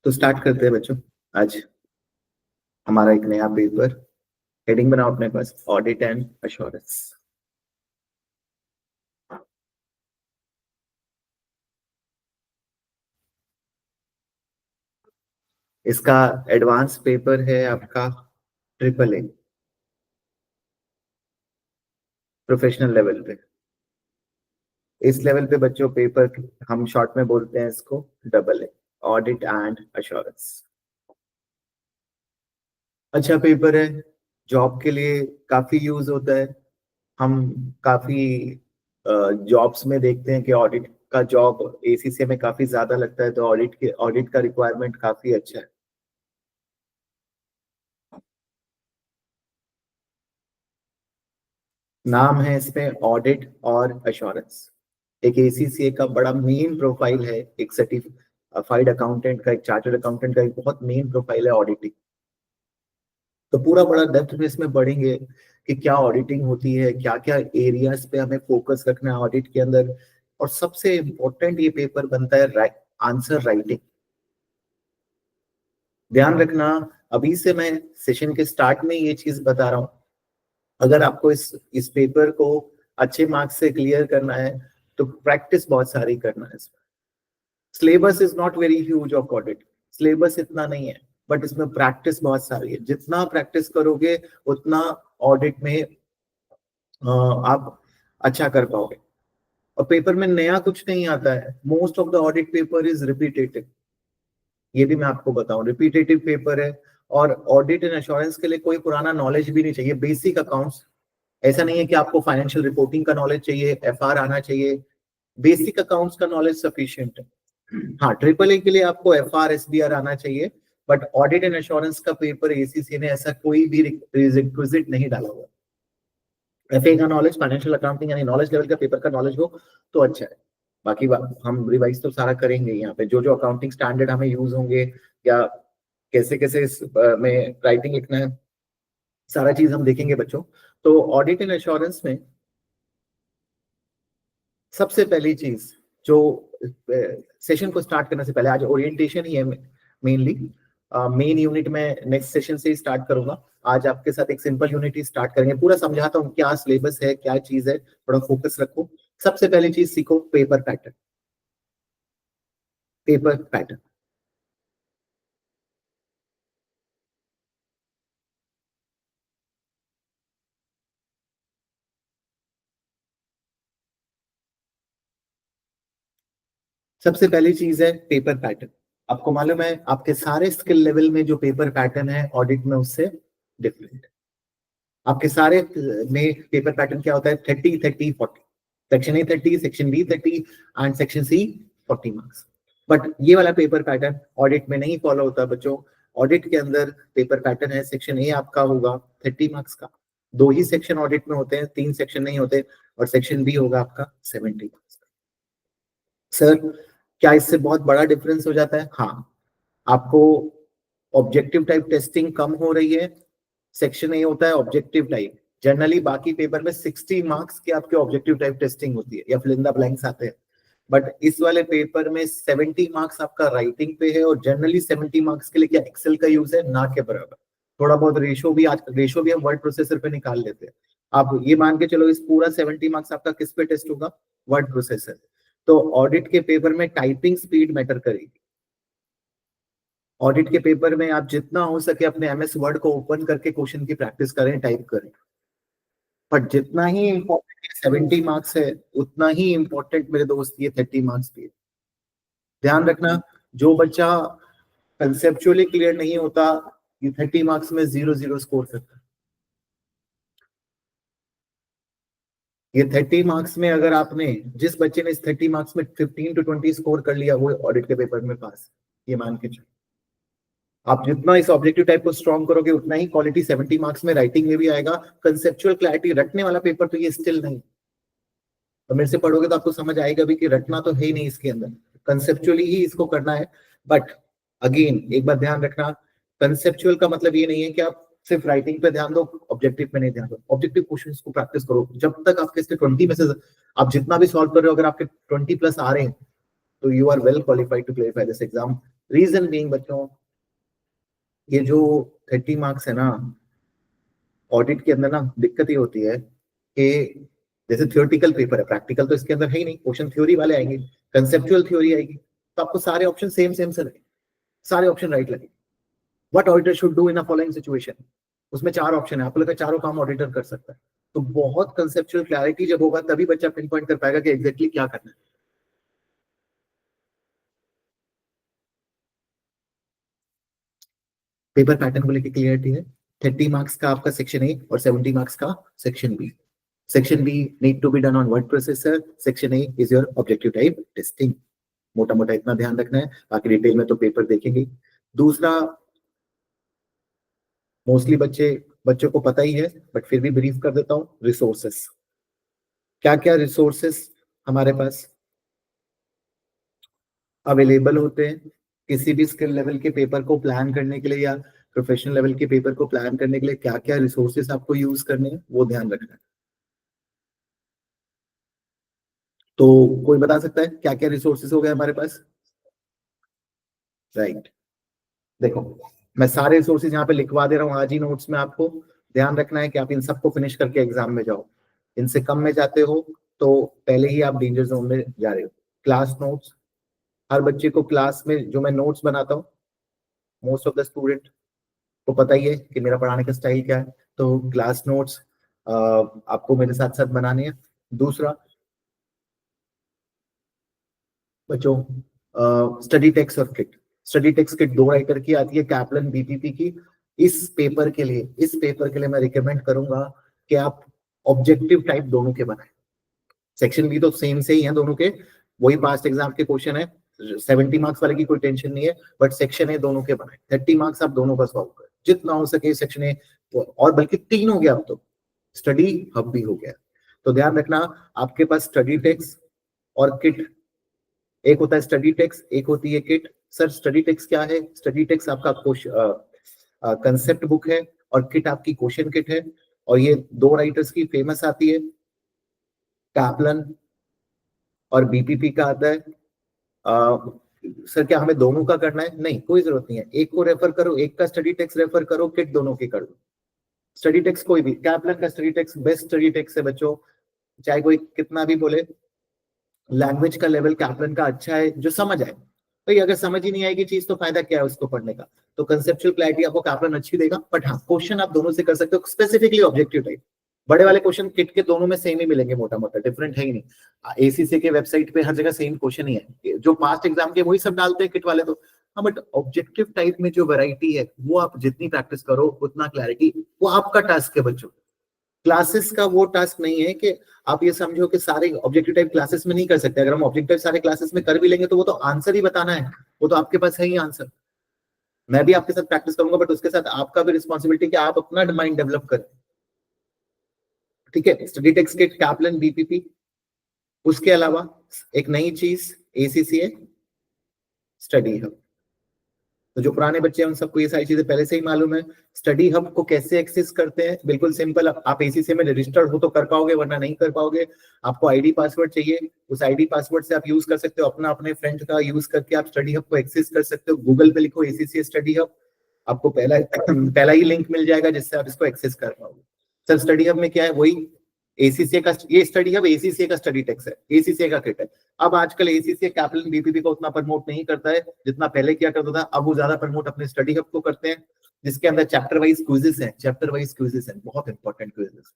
तो स्टार्ट करते हैं बच्चों। आज हमारा एक नया पेपर, हेडिंग बनाओ अपने पास, ऑडिट एंड अश्योरेंस। इसका एडवांस पेपर है आपका ट्रिपल ए, प्रोफेशनल लेवल पे। इस लेवल पे बच्चों पेपर हम शॉर्ट में बोलते हैं इसको double A, audit and assurance. अच्छा पेपर है, जॉब के लिए काफी यूज होता है। हम काफी जॉब्स में देखते हैं कि ऑडिट का जॉब एसीसी में काफी ज्यादा लगता है, तो ऑडिट का रिक्वायरमेंट काफी अच्छा है। नाम है इसमें ऑडिट और अश्योरेंस। एक एसीसीए का बड़ा मेन प्रोफाइल है, एक सर्टिफाइड अकाउंटेंट का, एक चार्टर्ड अकाउंटेंट का एक बहुत मेन प्रोफाइल है ऑडिटिंग। तो पूरा बड़ा डेप्थ में इसमें पढ़ेंगे कि क्या ऑडिटिंग होती है, क्या क्या एरियाज पे हमें फोकस रखना है ऑडिट के अंदर। और सबसे इम्पोर्टेंट ये पेपर बनता है आंसर राइटिंग। ध्यान रखना, अभी से मैं सेशन के स्टार्ट में ये चीज बता रहा हूँ। अगर आपको इस पेपर को अच्छे मार्क्स से क्लियर करना है तो प्रैक्टिस बहुत सारी करना है इसमें। Syllabus is not very huge of audit, syllabus इतना नहीं है, बट इसमें प्रैक्टिस बहुत सारी है। जितना प्रैक्टिस करोगे उतना ऑडिट में आप अच्छा कर पाओगे। और पेपर में नया कुछ नहीं आता है, most of the audit paper is repetitive. ये भी मैं आपको बताऊं, रिपीटेटिव पेपर है। और ऑडिट एंड एश्योरेंस के लिए कोई पुराना नॉलेज भी नहीं चाहिए, बेसिक अकाउंट्स। ऐसा नहीं है कि आपको फाइनेंशियल रिपोर्टिंग का नॉलेज चाहिए, एफआर आना चाहिए। बेसिक अकाउंट्स का नॉलेज सफिशिएंट है। हाँ, ट्रिपल ए के लिए आपको एफआर एसबीआर आना चाहिए, बट ऑडिट एंड एश्योरेंस का पेपर एसीसी ने ऐसा कोई भी रिक्विजिट नहीं डाला हुआ। एफए का नॉलेज, फाइनेंशियल अकाउंटिंग यानी नॉलेज लेवल का पेपर का नॉलेज हो तो अच्छा है। बाकी हम रिवाइज तो सारा करेंगे यहाँ पे, जो जो अकाउंटिंग स्टैंडर्ड हमें यूज होंगे या कैसे कैसे इस में राइटिंग लिखना है, सारा चीज हम देखेंगे बच्चों। तो ऑडिट एंड एश्योरेंस में सबसे पहली चीज जो सेशन को स्टार्ट करने से पहले, आज ओरिएंटेशन ही है मेनली। मेन यूनिट में नेक्स्ट सेशन से ही स्टार्ट करूंगा। आज आपके साथ एक सिंपल यूनिट ही स्टार्ट करेंगे, पूरा समझाता हूँ क्या सिलेबस है, क्या चीज है, थोड़ा फोकस रखो। सबसे पहली चीज सीखो पेपर पैटर्न। पेपर पैटर्न सबसे पहली चीज है पेपर पैटर्न। आपको मालूम है आपके सारे स्किल लेवल में जो पेपर पैटर्न है ऑडिट में उससे डिफरेंट। आपके सारे में पेपर पैटर्न क्या होता है, 30 30 40। Section A 30, section B 30 and section C 40 marks. But ये वाला पेपर पैटर्न ऑडिट में नहीं फॉलो होता बच्चों। ऑडिट के अंदर पेपर पैटर्न है, सेक्शन ए आपका होगा 30 मार्क्स का, दो ही सेक्शन ऑडिट में होते हैं, तीन सेक्शन नहीं होते। और सेक्शन बी होगा आपका 70 मार्क्स का। सर क्या इससे बहुत बड़ा डिफरेंस हो जाता है? हाँ, आपको ऑब्जेक्टिव टाइप टेस्टिंग कम हो रही है। सेक्शन ए होता है ऑब्जेक्टिव टाइप। जनरली बाकी पेपर में 60 मार्क्स की आपके ऑब्जेक्टिव टाइप टेस्टिंग होती है या फिल इन द ब्लैंक्स आते हैं। बट इस वाले पेपर में 70 मार्क्स आपका राइटिंग पे है, और जनरली 70 मार्क्स के लिए क्या एक्सेल का यूज है? ना के बराबर। थोड़ा बहुत रेशो भी, आज रेशो भी हम वर्ड प्रोसेसर पे निकाल लेते हैं। आप ये मान के चलो इस पूरा 70 मार्क्स आपका किस पे टेस्ट होगा? Word processor. तो ऑडिट के पेपर में टाइपिंग स्पीड मैटर करेगी। ऑडिट के पेपर में आप जितना हो सके अपने एमएस वर्ड को ओपन करके क्वेश्चन की प्रैक्टिस करें, टाइप करें। बट जितना ही इम्पोर्टेंट 70 मार्क्स है, उतना ही इम्पोर्टेंट मेरे दोस्त ये 30 मार्क्स भी है। ध्यान रखना, जो बच्चा कंसेप्चुअली क्लियर नहीं होता ये 30 मार्क्स में 0 0 स्कोर करता है। ये 30 मार्क्स में अगर आपने, जिस बच्चे ने इस 30 मार्क्स में 15 to 20 स्कोर कर लिया, वो ऑडिट के पेपर में पास, ये मान के चलो। आप जितना इस ऑब्जेक्टिव टाइप को स्ट्रॉन्ग करोगे उतना ही क्वालिटी 70 मार्क्स में राइटिंग में भी आएगा। कंसेप्चुअल क्लैरिटी रटने वाला पेपर तो ये स्टिल नहीं। तो मेरे से पढ़ोगे तो आपको समझ आएगा भी कि रटना तो है ही नहीं इसके अंदर, कंसेप्चुअली ही इसको करना है। बट अगेन एक बात ध्यान रखना, कंसेप्चुअल का मतलब ये नहीं है कि आप सिर्फ राइटिंग पे ध्यान दो, ऑब्जेक्टिव पे नहीं ध्यान दो। ऑब्जेक्टिव क्वेश्चंस को प्रैक्टिस करो। जब तक आपके इसके 20 में से आप जितना भी सॉल्व कर रहे हो, अगर आपके 20 प्लस आ रहे हैं तो you are well qualified to clarify this exam. Reason being बच्चों, ये जो 30 मार्क्स है ना, ऑडिट के अंदर ना दिक्कत ये होती है कि जैसे थियोरेटिकल पेपर है, प्रैक्टिकल तो इसके अंदर है ही नहीं, क्वेश्चन थ्योरी वाले आएंगे, कंसेप्चुअल थ्योरी आएगी, तो आपको सारे ऑप्शन सेम सेम से लगे, सारे ऑप्शन राइट लगे। What auditor should do in a following situation, उसमें 4 ऑप्शन है, आपको लगा चारों काम ऑडिटर कर सकता है। तो बहुत कंसेप्चुअल क्लैरिटी जब होगा तभी बच्चा पिन पॉइंट कर पाएगा कि एग्जैक्टली क्या करना है। पेपर पैटर्न को लेकर क्लियरिटी है। 30 मार्क्स का आपका सेक्शन ए और 70 मार्क्स का section B. Section B need to be done on word processor, section A is your objective type testing. मोटा मोटा इतना ध्यान रखना है, बाकी डिटेल में तो पेपर देखेंगे। दूसरा, मोस्टली बच्चों को पता ही है, बट फिर भी ब्रीफ कर देता हूँ, रिसोर्सेस। क्या क्या रिसोर्सेस हमारे पास अवेलेबल होते हैं किसी भी स्किल लेवल के पेपर को प्लान करने के लिए, या प्रोफेशनल लेवल के पेपर को प्लान करने के लिए क्या क्या रिसोर्सेस आपको यूज करने हैं, वो ध्यान रखना है। तो कोई बता सकता है क्या क्या रिसोर्सेस हो गए हमारे पास? राइट, देखो मैं सारे रिसोर्सेज यहाँ पे लिखवा दे रहा हूँ आज ही नोट्स में। आपको ध्यान रखना है कि आप इन सबको फिनिश करके एग्जाम में जाओ। इनसे कम में जाते हो तो पहले ही आप डेंजर जोन में जा रहे हो। क्लास नोट्स, हर बच्चे को क्लास में जो मैं नोट्स बनाता हूँ, मोस्ट ऑफ द स्टूडेंट को पता ही है कि मेरा पढ़ाने का स्टाइल क्या है, तो क्लास नोट्स आपको मेरे साथ साथ बनाने हैं। दूसरा बच्चों, स्टडी टेक्स्ट और kit. Study text kit 2 writer की आती है, कैपलन बीपीपी की। इस पेपर के लिए मैं रिकमेंड करूंगा कि आप ऑब्जेक्टिव टाइप दोनों के बनाएं। सेक्शन बी तो सेम से ही है दोनों के, वही पास्ट एग्जाम के क्वेश्चन है, 70 मार्क्स वाले की कोई टेंशन नहीं है, बट सेक्शन ए दोनों के बनाए, 30 मार्क्स आप दोनों का सॉल्व करें जितना हो सके सेक्शन ए। और बल्कि 3 हो गया अब तो, स्टडी हब भी हो गया। तो ध्यान रखना, आपके पास स्टडी टेक्स्ट और किट, एक होता है स्टडी टेक्स्ट, एक होती है किट। सर स्टडी टेक्स्ट क्या है? स्टडी टेक्स्ट आपका कंसेप्ट बुक है, और किट आपकी क्वेश्चन किट है। और ये 2 राइटर्स की फेमस आती है, कैपलन और बीपीपी का आता है। सर क्या हमें दोनों का करना है? नहीं, कोई जरूरत नहीं है, एक को रेफर करो, एक का स्टडी टेक्स्ट रेफर करो, किट दोनों की कर दो। स्टडी टेक्स्ट कोई भी, कैपलन का study text best study text है बच्चों, चाहे कोई कितना भी बोले। लैंग्वेज का लेवल कैपलन का अच्छा है, जो समझ आए। भाई अगर समझ ही नहीं आएगी चीज तो फायदा क्या है उसको पढ़ने का? तो कंसेप्चुअल क्लैरिटी आपको कैपलन अच्छी देगा, बट हाँ क्वेश्चन आप दोनों से कर सकते हो, स्पेसिफिकली ऑब्जेक्टिव टाइप। बड़े वाले क्वेश्चन किट के दोनों में सेम ही मिलेंगे, मोटा मोटा डिफरेंट है ही नहीं। एसीसी के वेबसाइट पे हर जगह सेम क्वेश्चन ही है, जो पास्ट एग्जाम के वही सब डालते हैं किट वाले तो। हाँ बट ऑब्जेक्टिव टाइप में जो वैरायटी है वो आप जितनी प्रैक्टिस करो उतना क्लैरिटी, वो आपका टास्क है बच्चों। क्लासेस का वो टास्क नहीं है कि आप ये समझो कि सारे ऑब्जेक्टिव टाइप क्लासेस में नहीं कर सकते। अगर हम ऑब्जेक्टिव टाइप सारे क्लासेस में कर भी लेंगे तो वो तो आंसर ही बताना है, वो तो आपके पास है ही आंसर। मैं भी आपके साथ प्रैक्टिस करूंगा, बट उसके साथ आपका भी रिस्पॉन्सिबिलिटी कि आप अपना माइंड डेवलप करें। ठीक है, स्टडी टेक्स्ट किट, कैपलन, बीपीपी। उसके अलावा एक नई चीज, एसीसीए स्टडी हब। तो जो पुराने बच्चे हैं उन सबको ये सारी चीजें पहले से ही मालूम है। स्टडी हब को कैसे एक्सेस करते हैं? बिल्कुल सिंपल, आप एसीसी में रजिस्टर्ड हो तो कर पाओगे, वरना नहीं कर पाओगे। आपको आईडी पासवर्ड चाहिए, उस आईडी पासवर्ड से आप यूज कर सकते हो, अपना अपने फ्रेंड का यूज करके आप स्टडी हब को एक्सेस कर सकते हो। गूगल पे लिखो एसीसी स्टडी हब, आपको पहला ही लिंक मिल जाएगा जिससे आप इसको एक्सेस कर पाओगे। सर स्टडी हब में क्या है? वही एसीसी का, ये स्टडी हब एसीसी का स्टडी टेक्स्ट है, एसीसी का किट है। अब आजकल एसीसी कैपलन बीपीपी को उतना प्रमोट नहीं करता है जितना पहले किया करता था, अब वो ज्यादा प्रमोट अपने स्टडी हब को करते हैं, जिसके अंदर चैप्टर वाइज क्विजेस हैं। चैप्टर वाइज क्विजेस हैं, बहुत इंपॉर्टेंट क्विजेस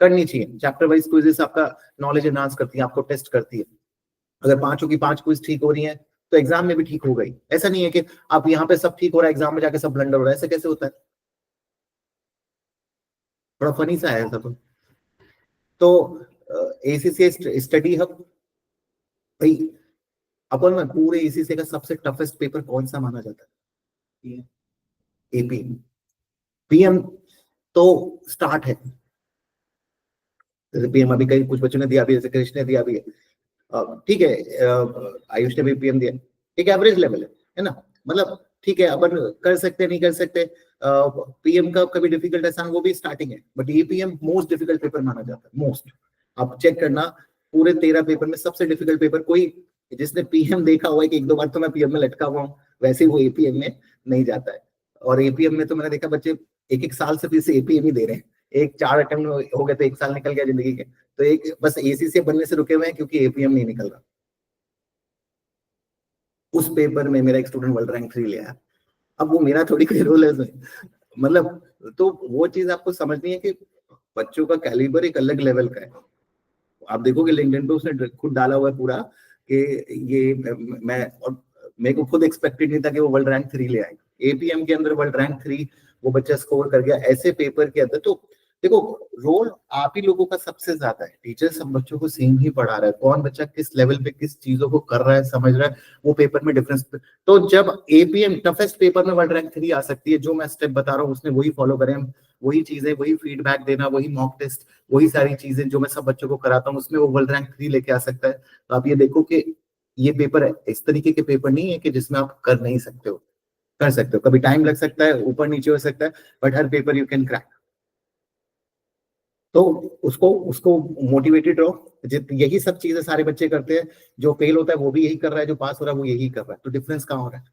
करनी चाहिए। चैप्टर वाइज क्विजेस आपका नॉलेज एनहांस करती है, आपको टेस्ट करती है। अगर 5 की 5 क्विज ठीक हो रही है तो एग्जाम में भी ठीक हो गई। ऐसा नहीं है कि आप यहाँ पे सब ठीक हो रहा है, एग्जाम में जाके सब ब्लंडर हो रहा है, ऐसा कैसे होता है? बड़ा फनी सा है ऐसा तो एसीसी स्टडी हब भाई, अपन में पूरे एसीसी का सबसे टफेस्ट पेपर कौन सा माना जाता है? एपी। पीएम तो स्टार्ट है, जैसे पीएम अभी कई कुछ बच्चों ने दिया भी, जैसे कृष्ण ने दिया भी है, ठीक है, आयुष ने भी पीएम दिया, एक एवरेज लेवल है ना, मतलब ठीक है, अपन कर सकते नहीं कर सकते। पीएम का कभी डिफिकल्ट ऐसा वो भी स्टार्टिंग है, बट ये पीएम मोस्ट डिफिकल्ट पेपर माना जाता है, मोस्ट। आप चेक करना, पूरे 13 पेपर में सबसे डिफिकल्ट पेपर कोई जिसने पीएम देखा हुआ है कि एक दो बार तो मैं पीएम में लटका हुआ हूँ, वैसे वो एपीएम में नहीं जाता है। और एपीएम में तो मैंने देखा बच्चे एक एक साल से फिर से एपीएम ही दे रहे हैं। एक 4 अटेम्प्ट हो गए तो 1 साल निकल गया जिंदगी के, तो एक बस एसीसी बनने से रुके हुए हैं क्योंकि एपीएम नहीं निकल रहा। उस पेपर में मेरा एक स्टूडेंट वर्ल्ड रैंक 3 ले आया। अब वो मेरा थोड़ी कोई रोल है उसमें, मतलब तो वो चीज आपको समझनी है कि बच्चों का कैलिबर एक अलग लेवल का है। आप देखोगे लिंक्डइन पे उसने खुद डाला हुआ है पूरा कि ये मैं, और मेरे को खुद एक्सपेक्टेड नहीं था कि वो वर्ल्ड रैंक 3 ले आएगा। एपीएम के अंदर वर्ल्ड रैंक 3 वो बच्चा स्कोर कर गया ऐसे पेपर के अंदर। तो देखो रोल आप ही लोगों का सबसे ज्यादा है, टीचर सब बच्चों को सेम ही पढ़ा रहा है, कौन बच्चा किस लेवल पे किस चीजों को कर रहा है समझ रहा है, वो पेपर में डिफरेंस। तो जब एपीएम टफेस्ट पेपर में वर्ल्ड रैंक 3 आ सकती है, जो मैं स्टेप बता रहा हूँ उसने वही फॉलो करें, वही चीजें, वही फीडबैक देना, वही मॉक टेस्ट, वही सारी चीजें जो मैं सब बच्चों को कराता हूँ, उसमें वो वर्ल्ड रैंक 3 लेके आ सकता है। तो आप ये देखो कि ये पेपर इस तरीके के पेपर नहीं है कि जिसमें आप कर नहीं सकते हो, कर सकते हो, कभी टाइम लग सकता है, ऊपर नीचे हो सकता है, but her paper you can crack. तो उसको उसको मोटिवेटेड रहो। यही सब चीजें सारे बच्चे करते हैं, जो फेल होता है वो भी यही कर रहा है, जो पास हो रहा है वो यही कर रहा है। तो डिफरेंस कहाँ हो रहा है?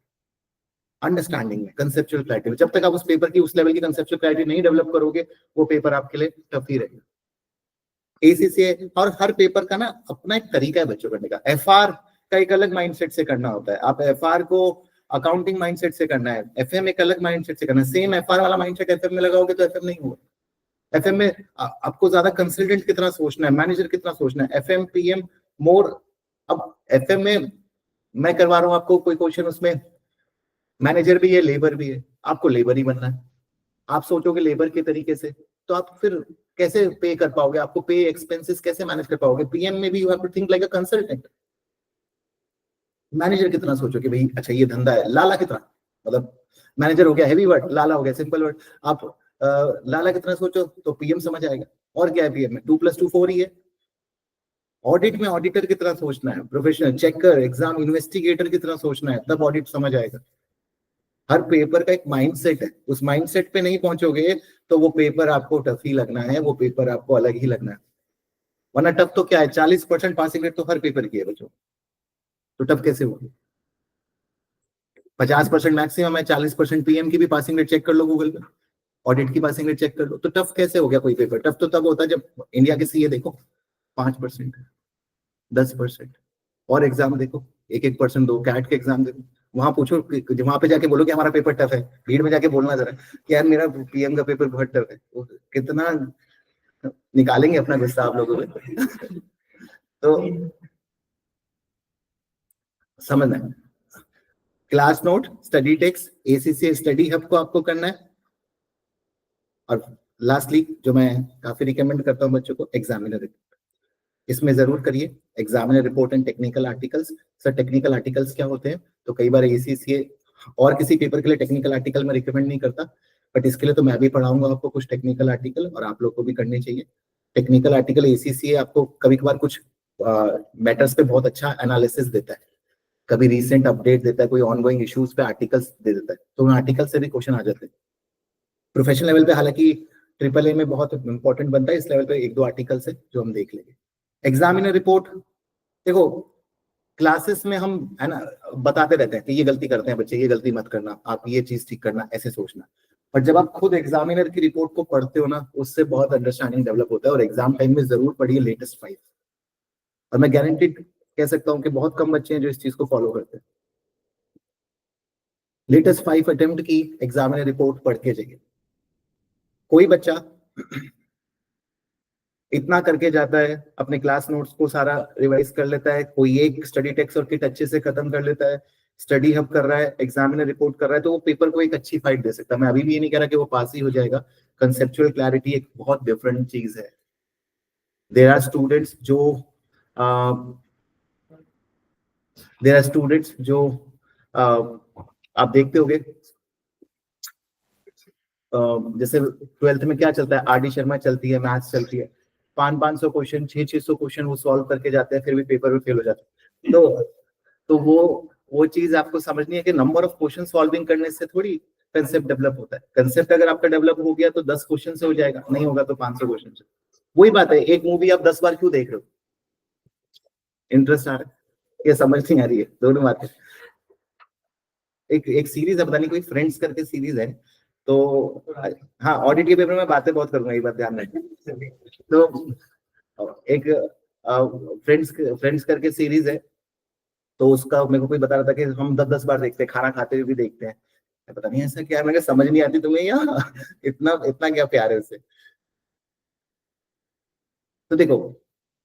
अंडरस्टैंडिंग में, कंसेप्चुअल क्लैरिटी में। जब तक आप उस पेपर की उस लेवल की कंसेप्चुअल क्लैरिटी नहीं डेवलप करोगे, वो पेपर आपके लिए टफ ही रहेगा। एसीसीए और हर पेपर का ना अपना एक तरीका है बच्चों करने का। एफआर का एक अलग माइंडसेट से करना होता है, आप एफआर को अकाउंटिंग माइंडसेट से करना है, एफएम एक अलग माइंडसेट से करना है। सेम एफआर वाला माइंडसेट एफएम में लगाओगे तो एफएम नहीं होगा। एफएम में आपको ज्यादा कंसल्टेंट कितना सोचना है, मैनेजर कितना सोचना है, एफएम पीएम मोर। अब एफएम में मैं करवा रहा हूँ आपको कोई क्वेश्चन, उसमें मैनेजर भी है लेबर भी है, आपको लेबर ही बनना है। आप सोचोगे लेबर के तरीके से तो आप फिर कैसे पे कर पाओगे, आपको पे एक्सपेंसेस कैसे मैनेज कर पाओगे? पीएम में भी you have to think like a consultant. Manager कितना सोचो कि भाई अच्छा ये धंधा है, लाला कितना, मतलब मैनेजर हो गया हैवी वर्ड, लाला हो गया सिंपल वर्ड। आप लाला कितना सोचो तो पीएम समझ आएगा। और क्या है पीएम में? 2+2 4 ही है। ऑडिट में ऑडिटर कितना सोचना है, प्रोफेशनल चेकर एग्जाम इन्वेस्टिगेटर कितना सोचना है, तब ऑडिट समझ आएगा। हर पेपर का एक माइंडसेट है, उस माइंडसेट पे नहीं पहुंचोगे तो वो पेपर आपको टफ ही लगना है, वो पेपर आपको अलग ही लगना है। वरना टफ तो क्या है, 40% पासिंग रेट तो हर पेपर की है बच्चों, तो टफ कैसे होगी? 50% मैक्सिमम है, 40% पीएम की भी पासिंग रेट चेक कर लो गूगल पे, ऑडिट की पासिंग रेट चेक कर लो। तो टफ कैसे हो गया कोई पेपर? टफ तो तब होता है जब इंडिया के सीए देखो 5%, 10%, और एग्जाम देखो 1-1% दो, कैट के एग्जाम देखो, वहां पूछो, वहां पे जाके बोलो कि हमारा पेपर टफ है, भीड़ में जाके बोलना जरा कि यार मेरा पीएम का पेपर बहुत टफ है, वो कितना निकालेंगे अपना गुस्सा आप लोगों में। तो समझना है, class note, study text, ACC study hub को आपको करना है। और लास्टली जो मैं काफी रिकमेंड करता हूँ बच्चों को, एग्जामिनर रिपोर्ट, इसमें जरूर करिए examiner report and technical articles. Sir technical articles क्या होते हैं? तो कई बार एसीसीए और किसी पेपर के लिए टेक्निकल आर्टिकल मैं रिकमेंड नहीं करता, बट इसके लिए तो मैं भी पढ़ाऊंगा आपको कुछ टेक्निकल आर्टिकल, और आप लोग को भी करने चाहिए टेक्निकल आर्टिकल। एसीसीए आपको कभी कभार कुछ मैटर्स पे बहुत अच्छा एनालिसिस देता है, कभी रिसेंट अपडेट देता है, कोई ऑनगोइंग इश्यूज पे आर्टिकल्स दे देता है, तो उन आर्टिकल से भी क्वेश्चन आ जाते हैं। प्रोफेशनल लेवल पे हालांकि ट्रिपल ए में बहुत इंपॉर्टेंट बनता है, इस लेवल पे 1-2 आर्टिकल्स है जो हम देख लेंगे। एग्जामिनर रिपोर्ट देखो, क्लासेस में हम है ना बताते रहते हैं कि ये गलती करते हैं बच्चे, ये गलती मत करना, आप ये चीज ठीक करना, ऐसे सोचना। पर जब आप खुद एग्जामिनर की रिपोर्ट को पढ़ते हो ना, उससे बहुत अंडरस्टैंडिंग डेवलप होता है। और एग्जाम टाइम में जरूर पढ़िए लेटेस्ट 5, और मैं गारंटीड कह सकता हूँ कि बहुत कम बच्चे हैं जो इस चीज को फॉलो करते हैं। लेटेस्ट 5 अटेम्प्ट की एग्जामिनर रिपोर्ट पढ़ के जाइए। कोई बच्चा इतना करके जाता है, अपने क्लास नोट्स को सारा रिवाइज कर लेता है, कोई एक स्टडी टेक्स्ट और किट अच्छे से खत्म कर लेता है, स्टडी हब कर रहा है, एग्जामिनर रिपोर्ट कर रहा है, तो वो पेपर को एक अच्छी फाइट दे सकता है। मैं अभी भी ये नहीं कह रहा कि वो पास ही हो जाएगा, कंसेप्चुअल क्लैरिटी एक बहुत डिफरेंट चीज है। देयर आर स्टूडेंट्स जो आप देखते होंगे, जैसे 12th में क्या चलता है, आरडी शर्मा चलती है, मैथ्स चलती है, 500-500 क्वेश्चन, 600-600 क्वेश्चन वो सॉल्व करके जाते हैं, फिर भी पेपर में फेल हो जाते हैं। तो वो चीज आपको समझनी है कि नंबर ऑफ क्वेश्चन सॉल्विंग करने से थोड़ी कंसेप्ट डेवलप होता है। कंसेप्ट अगर आपका डेवलप हो गया तो 10 क्वेश्चन से हो जाएगा, नहीं होगा तो 500 क्वेश्चन से। वही बात है, एक मूवी आप 10 बार क्यों देख रहे हो? इंटरेस्ट आ रहा है। ये समझ नहीं आ रही है, दोनों बातें। एक सीरीज है, पता नहीं कोई फ्रेंड्स करके सीरीज है, तो हाँ ऑडिट के पेपर में बातें बहुत करूंगा, ये बात ध्यान रखें। तो एक फ्रेंड्स फ्रेंड्स करके सीरीज है, तो उसका मेरे को कोई बता रहा था कि हम 10-10 बार देखते हैं, खाना खाते हुए भी देखते हैं। पता नहीं ऐसा क्या है, मैंने समझ नहीं आती तुम्हें, या इतना इतना क्या प्यार है उससे। तो देखो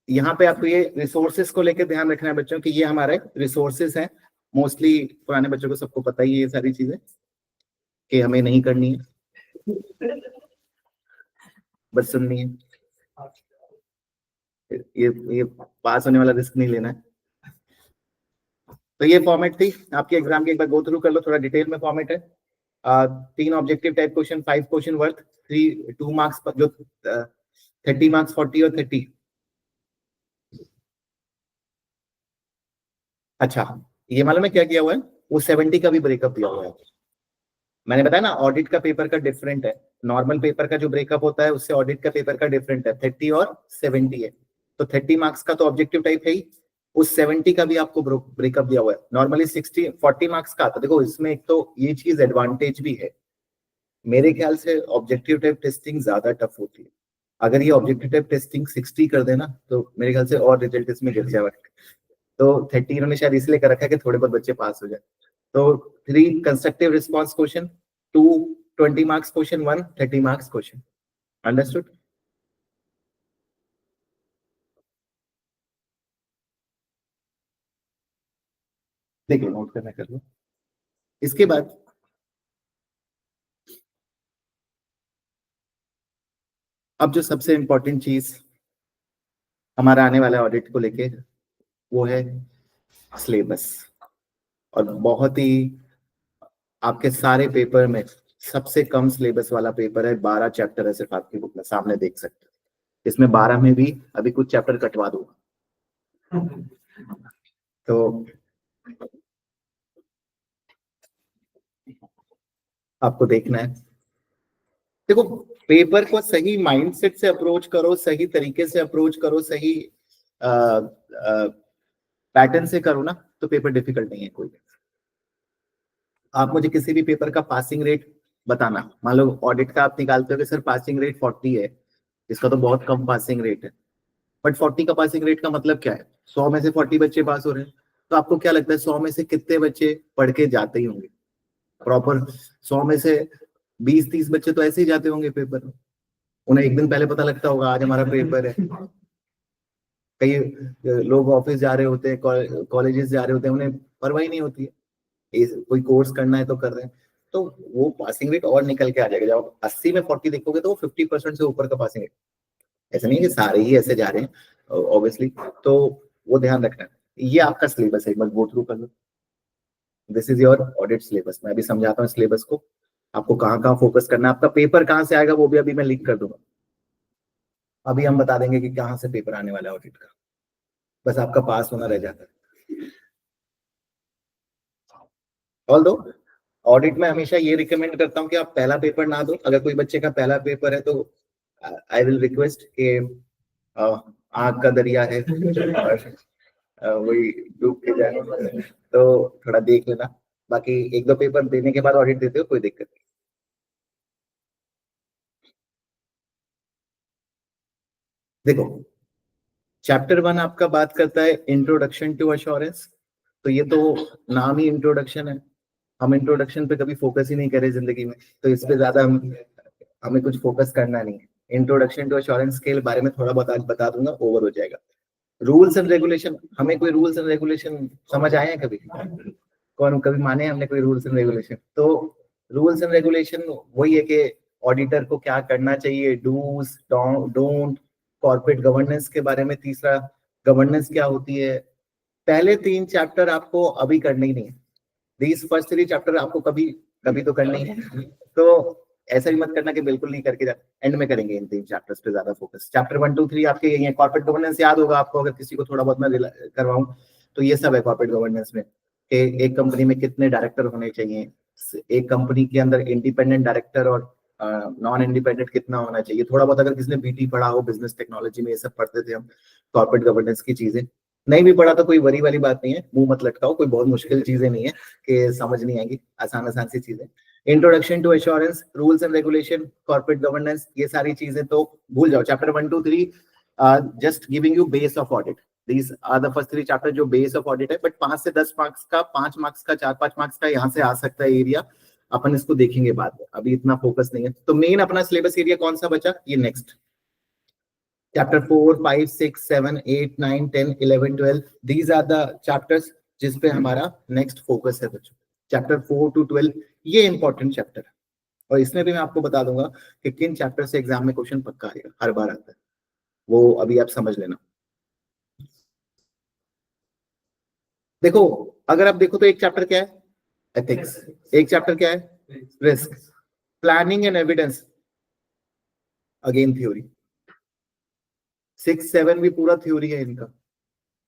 यहाँ पे आपको ये रिसोर्सेस को लेकर ध्यान रखना है बच्चों, कि ये हमारे रिसोर्सेस हैं। मोस्टली पुराने बच्चों को सबको पता ही है ये सारी चीजें, कि हमें नहीं करनी है, बस सुननी है। ये पास होने वाला रिस्क नहीं लेना है। तो ये फॉर्मेट थी आपके एग्जाम की, एक बार गो थ्रू कर लो, थोड़ा डिटेल में फॉर्मेट है। 3 objective type question, 5 question worth 2 marks पर, जो 30 मार्क्स, 40 और 30। अच्छा, ये मालूम है क्या किया हुआ है, वो 70 का भी ब्रेकअप दिया हुआ है। मैंने बताया ना ऑडिट का पेपर का डिफरेंट है, नॉर्मल पेपर का जो ब्रेकअप होता है उससे ऑडिट का पेपर का डिफरेंट है, 30 और 70 है। तो 30 मार्क्स का तो ऑब्जेक्टिव टाइप है ही, उस 70 का भी आपको ब्रेकअप दिया हुआ है। नॉर्मली 40 मार्क्स का आता, देखो इसमें एक तो ये चीज एडवांटेज भी है, मेरे ख्याल से ऑब्जेक्टिव टाइप टेस्टिंग ज्यादा टफ होती है। अगर ये ऑब्जेक्टिव टाइप टेस्टिंग 60 कर देना तो मेरे ख्याल से और रिजल्ट इसमें गिर जाएगा। तो 30 इन्होंने शायद इसलिए कर रखा है कि थोड़े बहुत बच्चे पास हो जाए। तो 3 constructive response question, 2 20 marks question, 1 30 marks question. Understood? देखिए नोट करना कर लो। इसके बाद अब जो सबसे इंपॉर्टेंट चीज हमारा आने वाला ऑडिट को लेके, वो है सिलेबस। और बहुत ही आपके सारे पेपर में सबसे कम सिलेबस वाला पेपर है, 12 चैप्टर है सिर्फ आपकी बुक में, सामने देख सकते हैं। इसमें 12 में भी अभी कुछ चैप्टर कटवा दूंगा, तो आपको देखना है। देखो पेपर को सही माइंडसेट से अप्रोच करो, सही तरीके से अप्रोच करो, सही पैटर्न से करो ना, तो पेपर डिफिकल्ट नहीं है कोई। आप मुझे किसी भी पेपर का पासिंग रेट बताना, मान लो ऑडिट का आप निकालते हो कि सर पासिंग रेट 40 है, इसका तो बहुत कम पासिंग रेट है। बट 40 का पासिंग रेट का मतलब क्या है, 100 में से 40 बच्चे पास हो रहे हैं, तो आपको क्या लगता है 100 में से कितने बच्चे पढ़ के जाते ही होंगे प्रॉपर? 100 में से 20-30 बच्चे तो ऐसे ही जाते होंगे पेपर में, उन्हें एक दिन पहले पता लगता होगा आज हमारा पेपर है। कई लोग ऑफिस जा रहे होते हैं, कॉलेजेस जा रहे होते हैं, उन्हें परवाही नहीं होती है, कोई कोर्स करना है तो कर रहे हैं, तो वो पासिंग रेट और निकल के आ जाएगा। जब आप 80 में 40 देखोगे तो वो 50% से ऊपर का पासिंग रेट। ऐसा नहीं है कि सारे ही ऐसे जा रहे हैं ऑब्वियसली, तो वो ध्यान रखना है। ये आपका सिलेबस है, एक बार गो थ्रू कर लो। This is your audit syllabus. मैं अभी समझाता हूँ सिलेबस को, आपको कहाँ कहाँ फोकस करना है, आपका पेपर कहाँ से आएगा वो भी अभी मैं लिख कर दूंगा। अभी हम बता देंगे कि कहाँ से पेपर आने वाला है ऑडिट का, बस आपका पास होना रह जाता है। ऑल दो ऑडिट में हमेशा ये रिकमेंड करता हूँ कि आप पहला पेपर ना दो। अगर कोई बच्चे का पहला पेपर है तो आई विल रिक्वेस्ट कि आग का दरिया है और वही डूब के जाए, तो थोड़ा देख लेना। बाकी 1-2 पेपर देने के बाद ऑडिट देते हो कोई दिक्कत नहीं। देखो चैप्टर 1 आपका बात करता है इंट्रोडक्शन टू अश्योरेंस, तो ये तो नाम ही इंट्रोडक्शन है। हम इंट्रोडक्शन पे कभी फोकस ही नहीं करे जिंदगी में, तो इस पे ज्यादा हमें कुछ फोकस करना नहीं है। इंट्रोडक्शन टू अश्योरेंस के बारे में थोड़ा बहुत आज बता दूंगा, ओवर हो जाएगा। रूल्स एंड रेगुलेशन, हमें कोई रूल्स एंड रेगुलेशन समझ आए हैं कभी? कौन कभी माने हमने कोई रूल्स एंड रेगुलेशन? तो रूल्स एंड रेगुलेशन वही है कि ऑडिटर को क्या करना चाहिए, डूज डोंट, कॉर्पोरेट गवर्नेंस के बारे में, तीसरा गवर्नेंस क्या होती है। पहले 3 चैप्टर आपको अभी करने ही नहीं है, दीज फर्स्ट 3 चैप्टर आपको कभी कभी तो करने ही है। तो ऐसा भी मत करना कि बिल्कुल नहीं करके एंड में करेंगे। इन 3 चैप्टर्स पे ज्यादा फोकस, चैप्टर 1 2 3 आपके यही है। कॉर्पोरेट गवर्नेंस याद होगा आपको, अगर किसी को थोड़ा बहुत मैं करवाऊं तो ये सब है कॉर्पोरेट गवर्नेंस में, कि एक कंपनी में कितने डायरेक्टर होने चाहिए, एक कंपनी के अंदर इंडिपेंडेंट डायरेक्टर और नॉन इंडिपेंडेंट कितना होना चाहिए। थोड़ा बहुत अगर किसी ने बीटी पढ़ा हो, बिजनेस टेक्नोलॉजी में ये सब पढ़ते थे हम, कॉर्पोरेट गवर्नेंस की चीजें। नहीं भी पढ़ा तो कोई वरी वाली बात नहीं है, मुंह मत लटकाओ, कोई बहुत मुश्किल चीजें नहीं है कि समझ नहीं आएंगी, आसान आसान सी चीजें। Introduction to assurance, rules and regulation, corporate governance, ये सारी चीजें तो भूल जाओ। Chapter 1 2 3 just giving you base of audit, these are the first 3 chapter जो बेस ऑफ ऑडिट है। बट 5 से 10 मार्क्स का, 5 मार्क्स का, 4-5 मार्क्स का यहाँ से आ सकता है एरिया, अपन इसको देखेंगे बाद में, अभी इतना फोकस नहीं है। तो मेन अपना सिलेबस एरिया कौन सा बचा, ये next chapter 4 5 6 7 8 9 10 11 12, these are the chapters जिस पे हमारा नेक्स्ट फोकस है बच्चों। चैप्टर 4 to 12 ये इंपॉर्टेंट चैप्टर है, और इसमें भी मैं आपको बता दूंगा कि किन चैप्टर से एग्जाम में क्वेश्चन पक्का आएगा, हर बार आता है, वो अभी आप समझ लेना। देखो, अगर आप देखो तो एक चैप्टर क्या है, एथिक्स, एक चैप्टर क्या है, risk, planning and evidence, again theory. 6 7 भी पूरा थ्योरी है इनका,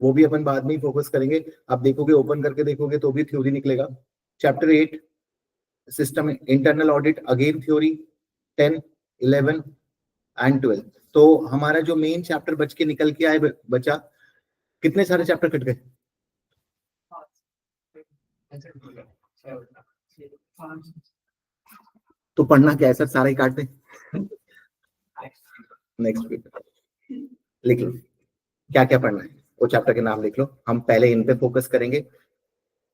वो भी अपन बाद में ही फोकस करेंगे। आप देखोगे, ओपन करके देखोगे तो भी थ्योरी निकलेगा। Chapter 8 system internal audit, again theory, 10 11 and 12। तो हमारा जो मेन चैप्टर बच के निकल के आए बचा, कितने सारे चैप्टर कट गए, तो पढ़ना क्या है सर, सारा ही काट दे। नेक्स्ट पेपर लिख लो, क्या क्या पढ़ना है वो चैप्टर के नाम लिख लो, हम पहले इन पे फोकस करेंगे।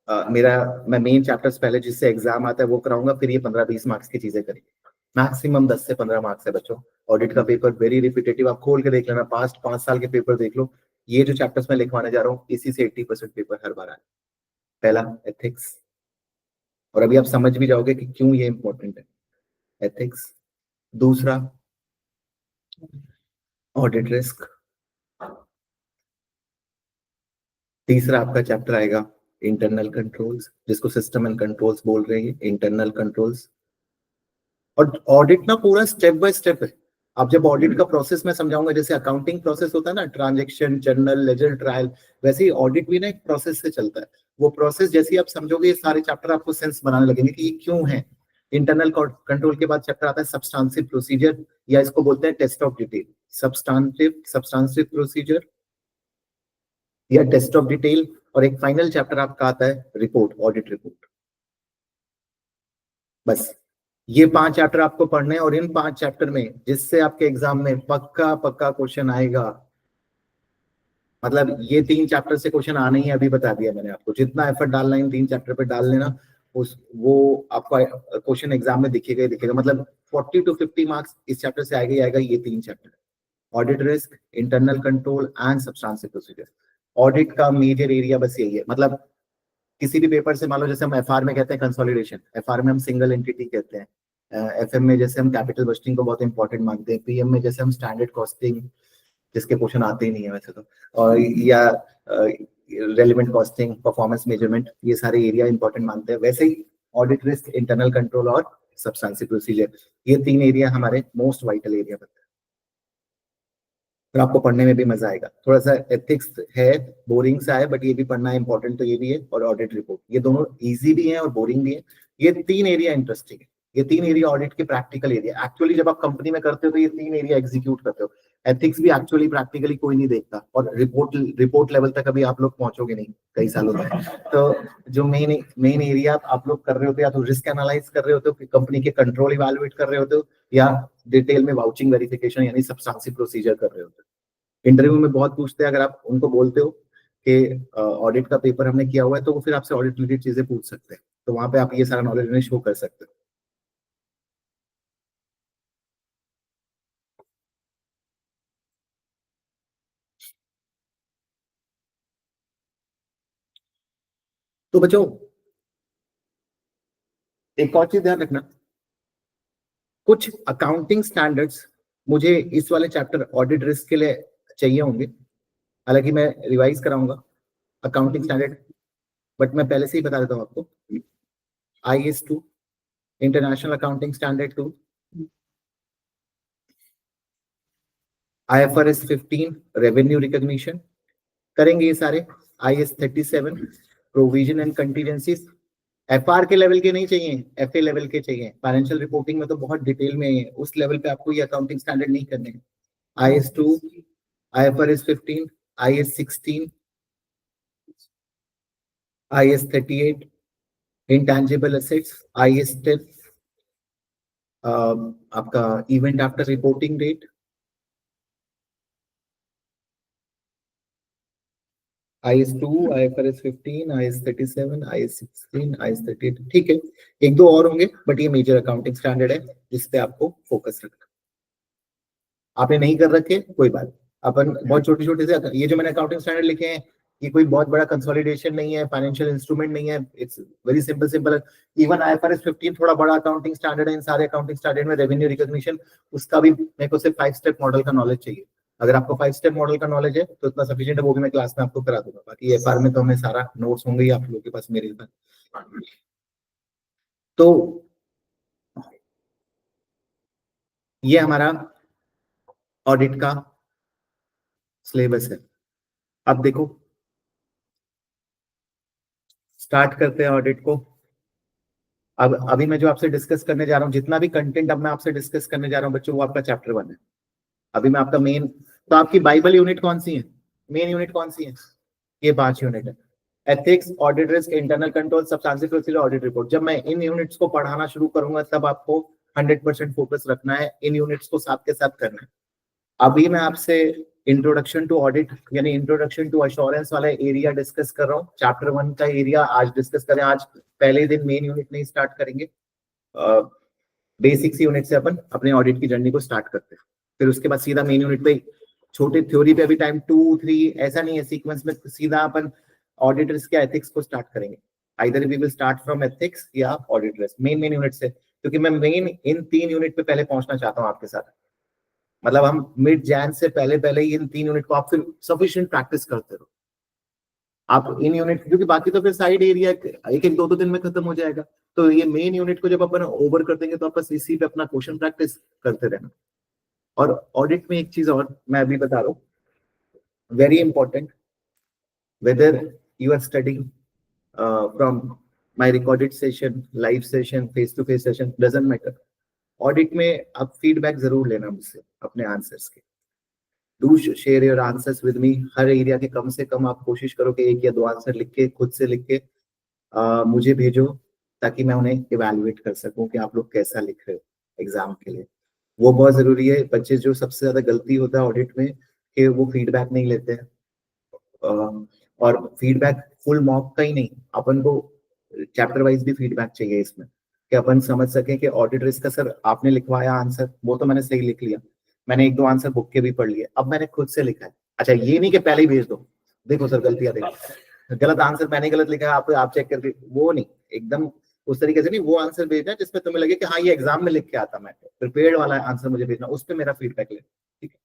मैं मेन चैप्टर्स पहले जिससे एग्जाम आता है वो कराऊंगा, फिर ये 15-20 मार्क्स की चीजें करेंगे। मैक्सिमम 10 से 15 मार्क्स है बच्चों। ऑडिट का पेपर वेरी रिपीटेटिव, आप खोल के देख लेना, पास्ट 5 साल के पेपर देख लो, ये जो चैप्टर्स मैं लिखवाने जा रहा हूँ इसी से 80% पेपर हर बार आए। पहला एथिक्स, और अभी आप समझ भी जाओगे कि क्यों ये इंपॉर्टेंट है, एथिक्स। दूसरा ऑडिट रिस्क। तीसरा आपका चैप्टर आएगा इंटरनल कंट्रोल्स, जिसको सिस्टम एंड कंट्रोल्स बोल रहे हैं, इंटरनल कंट्रोल्स। और ऑडिट ना पूरा स्टेप बाय स्टेप है। अब जब ऑडिट का प्रोसेस मैं समझाऊंगा, जैसे अकाउंटिंग प्रोसेस होता है ना, ट्रांजैक्शन, जर्नल, लेजर, ट्रायल, वैसे ही ऑडिट भी ना एक प्रोसेस से चलता है। वो प्रोसेस जैसे ही आप समझोगे, ये सारे चैप्टर आपको सेंस बनाने लगेंगे कि ये क्यों है। इंटरनल कंट्रोल के बाद चैप्टर आता है सब्सटेंसिव प्रोसीजर, या इसको बोलते हैं test of detail. Substantive procedure या टेस्ट ऑफ डिटेल, और एक फाइनल चैप्टर आपका आता है रिपोर्ट, ऑडिट रिपोर्ट। बस ये 5 चैप्टर आपको पढ़ने हैं, और इन 5 चैप्टर में जिससे आपके एग्जाम में पक्का पक्का क्वेश्चन आएगा, मतलब ये 3 चैप्टर से क्वेश्चन आने ही अभी बता दिया मैंने आपको, जितना एफर्ट डालना है इन 3 चैप्टर पे डाल लेना, उस वो आपका क्वेश्चन एग्जाम में दिखेगा ही दिखेगा। मतलब 40 to 50 मार्क्स इस चैप्टर से आएगा ही आएगा, ये 3 chapter, audit risk, internal control and substantive procedure. Audit का मेजर एरिया बस यही है। मतलब किसी भी पेपर से, मान लो जैसे हम एफआर में कहते हैं कंसोलिडेशन, एफआर में हम सिंगल एंटिटी कहते हैं, एफएम में जैसे हम कैपिटल बजटिंग को बहुत इंपॉर्टेंट मानते हैं, पीएम में जैसे हम स्टैंडर्ड कॉस्टिंग, जिसके क्वेश्चन आते ही नहीं है वैसे तो, और या रेलिवेंट कॉस्टिंग, परफॉर्मेंस मेजरमेंट, ये सारे एरिया इंपॉर्टेंट मानते हैं। वैसे ही ऑडिट रिस्क, इंटरनल कंट्रोल और सब्सटेंसिव प्रोसीजर, ये 3 एरिया हमारे मोस्ट वाइटल एरिया बनते हैं, और आपको पढ़ने में भी मजा आएगा। थोड़ा सा एथिक्स है, बोरिंग सा है, बट ये भी पढ़ना है, इंपॉर्टेंट तो ये भी है। और ऑडिट रिपोर्ट, ये दोनों इजी भी हैं और बोरिंग भी है। ये 3 एरिया इंटरेस्टिंग है, ये 3 एरिया ऑडिट के प्रैक्टिकल एरिया। एक्चुअली जब आप कंपनी में करते हो तो ये 3 एरिया एग्जीक्यूट करते हो। एथिक्स भी एक्चुअली प्रैक्टिकली कोई नहीं देखता, और रिपोर्ट लेवल तक अभी आप लोग पहुंचोगे नहीं कई सालों में। तो जो मेन एरिया आप लोग कर रहे होते हो, या तो रिस्क एनालाइज कर रहे होते हो, कंपनी के कंट्रोल इवेलुएट कर रहे होते हो, या डिटेल में वाउचिंग वेरिफिकेशन यानी सब्सटेंसिव प्रोसीजर कर रहे होते हो। इंटरव्यू में बहुत पूछते हैं, अगर आप उनको बोलते हो कि ऑडिट का पेपर हमने किया हुआ है, तो वो फिर आपसे ऑडिट रिलेटेड चीजें पूछ सकते हैं, तो वहां पे आप ये सारा नॉलेज शो कर सकते हो। तो बच्चों एक और चीज ध्यान रखना, कुछ अकाउंटिंग स्टैंडर्ड्स मुझे इस वाले चैप्टर ऑडिट रिस्क के लिए चाहिए होंगे, हालांकि मैं रिवाइज कराऊंगा अकाउंटिंग स्टैंडर्ड, बट मैं पहले से ही बता देता हूँ आपको। IS2, international accounting standard 2, IFRS 15, revenue recognition, करेंगे ये सारे। IS37, provision and contingencies, FR के लेवल के नहीं चाहिए, एफए लेवल के चाहिए। फाइनेंशियल रिपोर्टिंग में तो बहुत डिटेल में है, उस लेवल पे आपको ये अकाउंटिंग स्टैंडर्ड नहीं करने हैं। IS2, IFRS 15, IS16, IS 38 intangible assets, IS 10 आपका event after reporting date, IS 2, IFRS 15, IS 37, IS 16, IS 38। ठीक है, एक दो और होंगे बट ये मेजर अकाउंटिंग स्टैंडर्ड है जिसपे आपको फोकस रखना। आपने नहीं कर रखे कोई बात, अपन बहुत छोटे छोटे से, ये जो मैंने अकाउंटिंग स्टैंडर्ड लिखे हैं ये कोई बहुत बड़ा कंसोलिडेशन नहीं है, फाइनेंशियल इंस्ट्रूमेंट नहीं है, it's very simple simple. Even IFRS 15 थोड़ा बड़ा अकाउंटिंग स्टैंडर्ड है, इन सारे अकाउंटिंग स्टैंडर्ड में रेवेन्यू रिकॉग्निशन उसका भी मेरे को सिर्फ 5 स्टेप मॉडल का नॉलेज चाहिए। अगर आपको 5 स्टेप मॉडल का नॉलेज है तो इतना सफिशिएंट है, वो भी मैं क्लास में आपको करा दूंगा। बाकी FR में तो हमें सारा नोट्स होंगे ही आप लोगों के पास मेरे पास। तो ये हमारा ऑडिट का सिलेबस है। अब देखो स्टार्ट करते हैं ऑडिट को। अब अभी मैं जो आपसे डिस्कस करने जा रहा हूँ, जितना भी कंटेंट अब मैं आपसे डिस्कस करने जा रहा हूँ बच्चों, वो आपका चैप्टर 1 है। अभी मैं आपका मेन, तो आपकी बाइबल यूनिट कौन सी है, मेन यूनिट कौन सी है? ये 5 यूनिट है, ethics, audit risk, internal control, substantial procedure, audit report. जब मैं इन यूनिट्स को पढ़ाना शुरू करूंगा तब आपको 100% फोकस रखना है, इन यूनिट्स को साथ के साथ करना है। अभी मैं आपसे इंट्रोडक्शन टू ऑडिट यानी इंट्रोडक्शन टू अश्योरेंस वाला एरिया डिस्कस कर रहा हूँ। चैप्टर 1 का एरिया आज डिस्कस करें। आज पहले दिन मेन यूनिट नहीं स्टार्ट करेंगे, बेसिक्स यूनिट से अपन अपने ऑडिट की जर्नी को स्टार्ट करते हैं, फिर उसके बाद सीधा मेन यूनिट पे। छोटे थ्योरी पे अभी टाइम 2 3 ऐसा नहीं है सीक्वेंस में, सीधा अपन ऑडिटर्स के एथिक्स को स्टार्ट करेंगे। Either we will start from ethics या ऑडिटर्स, मेन यूनिट से, क्योंकि मैं मेन इन 3 यूनिट पे पहले पहुंचना चाहता हूँ आपके साथ। मतलब हम मिड जैन से पहले पहले ही इन 3 यूनिट को आप फिर सफिशिएंट प्रैक्टिस करते रहो आप इन यूनिट, क्योंकि बाकी तो फिर साइड एरिया एक एक दो दो दिन में खत्म हो जाएगा। तो ये मेन यूनिट को जब अपन ओवर कर देंगे तो आप बस इसी पे अपना क्वेश्चन प्रैक्टिस करते रहना। और ऑडिट में एक चीज और मैं अभी बता रहा हूँ, very important, whether you are studying from my recorded session, live session, face to face session, doesn't matter. Audit में आप फीडबैक जरूर लेना मुझसे अपने आंसर्स के। Do share your answers with me. हर एरिया के कम से कम आप कोशिश करो कि 1 या 2 आंसर लिख के खुद से लिख के मुझे भेजो, ताकि मैं उन्हें इवेलुएट कर सकूं कि आप लोग कैसा लिख रहे हो एग्जाम के लिए। वो बहुत जरूरी है। बच्चे जो सबसे ज्यादा गलती होता है ऑडिट में कि वो फीडबैक नहीं लेते हैं। और फीडबैक फुल मॉक का ही नहीं, अपन को चैप्टर वाइज भी फीडबैक चाहिए इसमें, कि अपन समझ सकें कि ऑडिट रिस्क का सर आपने लिखवाया आंसर, वो तो मैंने सही लिख लिया, मैंने 1 2 आंसर बुक के भी पढ़ लिए, अब मैंने खुद से लिखा है। अच्छा ये नहीं कि पहले ही भेज दो, देखो सर गलतियां देखो, गलत आंसर मैंने गलत लिखा है, आप चेक करके, वो नहीं, एकदम उस तरीके से नहीं। वो आंसर भेजना जिसमें तुम्हें लगे कि हाँ ये एग्जाम में लिख के आता, मैं प्रिपेयर्ड वाला आंसर मुझे भेजना, उस पर मेरा फीडबैक ले। ठीक है,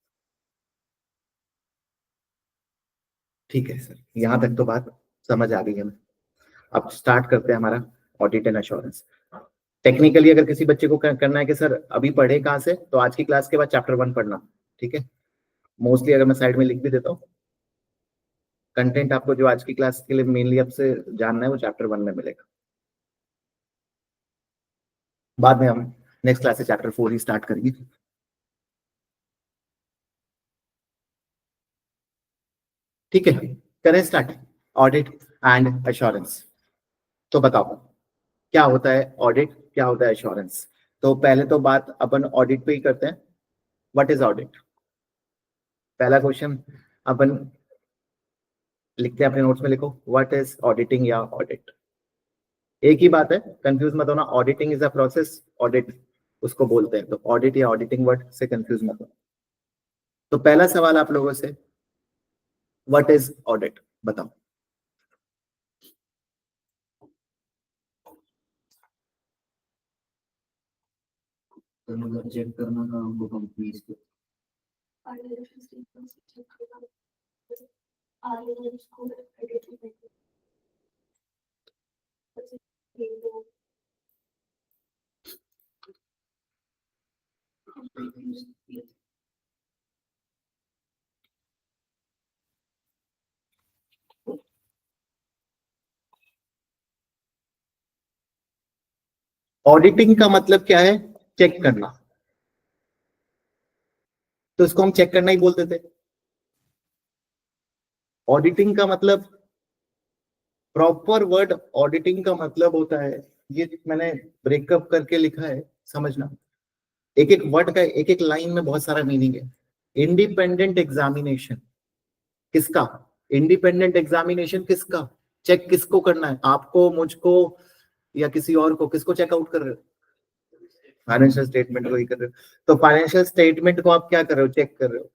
ठीक है सर, यहाँ तक तो बात समझ आ गई है। अब स्टार्ट करते हैं हमारा ऑडिट एंड अश्योरेंस। टेक्निकली अगर किसी बच्चे को करना है कि सर अभी पढ़े कहाँ से, तो आज की क्लास के बाद चैप्टर 1 पढ़ना। ठीक है, मोस्टली अगर मैं साइड में लिख भी देता हूँ, कंटेंट आपको जो आज की क्लास के लिए मेनली आपसे जानना है वो चैप्टर 1 में मिलेगा। बाद में हम नेक्स्ट क्लास से चैप्टर 4 ही स्टार्ट करेंगे। ठीक है, करें स्टार्ट ऑडिट एंड अश्योरेंस। तो बताओ क्या होता है ऑडिट, क्या होता है अश्योरेंस। तो पहले तो बात अपन ऑडिट पे ही करते हैं। What is audit? पहला क्वेश्चन अपन लिखते हैं अपने नोट्स में, लिखो व्हाट इज ऑडिटिंग या ऑडिट। एक ही बात है, कंफ्यूज मत होना। Auditing is a process, audit उसको बोलते हैं, तो ऑडिट या ऑडिटिंग वर्ड से कंफ्यूज मत होना। तो पहला सवाल आप लोगों से, व्हाट इज ऑडिट, बताओ। चेक करना था हमको कंपनीज को। ऑडिटिंग का मतलब क्या है? चेक करना। तो इसको हम चेक करना ही बोलते थे। ऑडिटिंग का मतलब प्रॉपर वर्ड ऑडिटिंग का मतलब होता है, ये मैंने ब्रेकअप करके लिखा है, समझना। एक एक वर्ड का एक एक लाइन में बहुत सारा मीनिंग है। इंडिपेंडेंट एग्जामिनेशन किसका? इंडिपेंडेंट एग्जामिनेशन किसका? चेक किसको करना है? आपको, मुझको, या किसी और को? किसको चेकआउट कर रहे हो? फाइनेंशियल स्टेटमेंट को ही कर रहे हो। तो फाइनेंशियल स्टेटमेंट को आप क्या कर रहे हो? चेक कर रहे हो।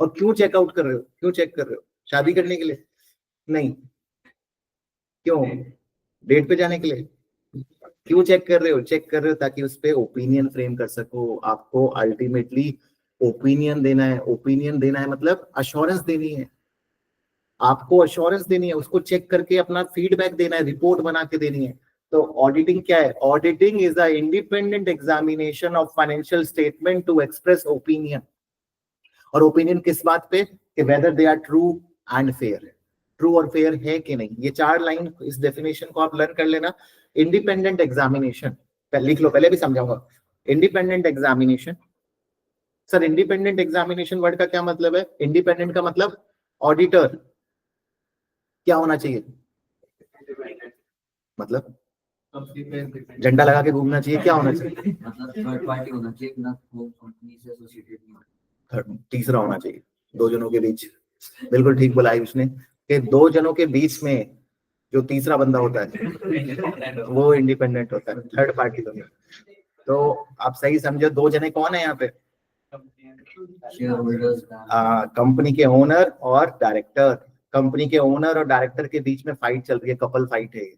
और क्यों चेकआउट कर रहे हो? क्यों चेक कर रहे हो? शादी करने के लिए? नहीं। क्यों? डेट पे जाने के लिए? क्यों चेक कर रहे हो? चेक कर रहे हो ताकि उस पे ओपिनियन फ्रेम कर सको। आपको अल्टीमेटली ओपिनियन देना है। ओपिनियन देना है मतलब अश्योरेंस देनी है, आपको अश्योरेंस देनी है, उसको चेक करके अपना फीडबैक देना है, रिपोर्ट बना के देनी है। तो ऑडिटिंग क्या है? Auditing is a independent examination of financial statement to express opinion. और ओपिनियन किस बात पे? कि whether they are true and fair, true और फेयर है कि नहीं। ये 4 लाइन, इस डेफिनेशन को आप लर्न कर लेना। इंडिपेंडेंट एग्जामिनेशन लिख लो, पहले भी समझाऊंगा। Independent examination, sir independent examination word का क्या मतलब है? इंडिपेंडेंट का मतलब ऑडिटर क्या होना चाहिए? मतलब झंडा लगा के घूमना चाहिए? क्या होना चाहिए? मतलब थर्ड पार्टी होना चाहिए, ना वो कंपनी से एसोसिएटेड नहीं होना। तीसरा होना चाहिए, दो जनों के बीच। बिल्कुल ठीक बोला आयुष ने कि दो जनों के बीच में जो तीसरा बंदा होता है वो इंडिपेंडेंट होता है, थर्ड पार्टी तो नहीं। तो आप सही समझो, दो जने कौन है यहाँ पे? शेयर होल्डर्स, कंपनी के ओनर और डायरेक्टर। कंपनी के ओनर और डायरेक्टर के बीच में फाइट चल रही है, कपल फाइट है।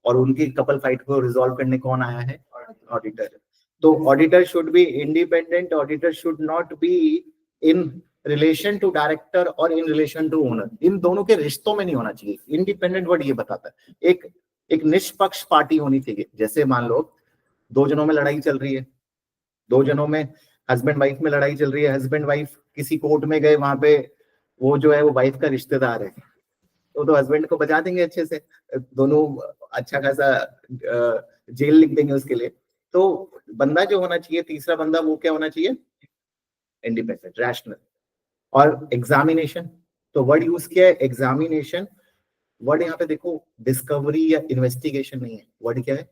और उनकी कपल फाइट को रिजॉल्व करने कौन आया है? ऑडिटर। तो auditor should be independent, auditor should not be in relation to director और इन रिलेशन टू ओनर, इन दोनों के रिश्तों में नहीं होना चाहिए। इंडिपेंडेंट वर्ड ये बताता है एक निष्पक्ष पार्टी होनी चाहिए। जैसे मान लो दो जनों में लड़ाई चल रही है, दो जनों में हस्बैंड वाइफ में लड़ाई चल रही है, हस्बैंड वाइफ किसी कोर्ट में गए, वहां पे वो जो है वो वाइफ का रिश्तेदार है, तो हस्बैंड को बचा देंगे अच्छे से, दोनों अच्छा खासा जेल लिख देंगे उसके लिए। तो बंदा जो होना चाहिए तीसरा बंदा, वो क्या होना चाहिए? Independent, rational. और एग्जामिनेशन, तो वर्ड यूज किया है एग्जामिनेशन। वर्ड यहाँ पे देखो डिस्कवरी या इन्वेस्टिगेशन नहीं है, वर्ड क्या है?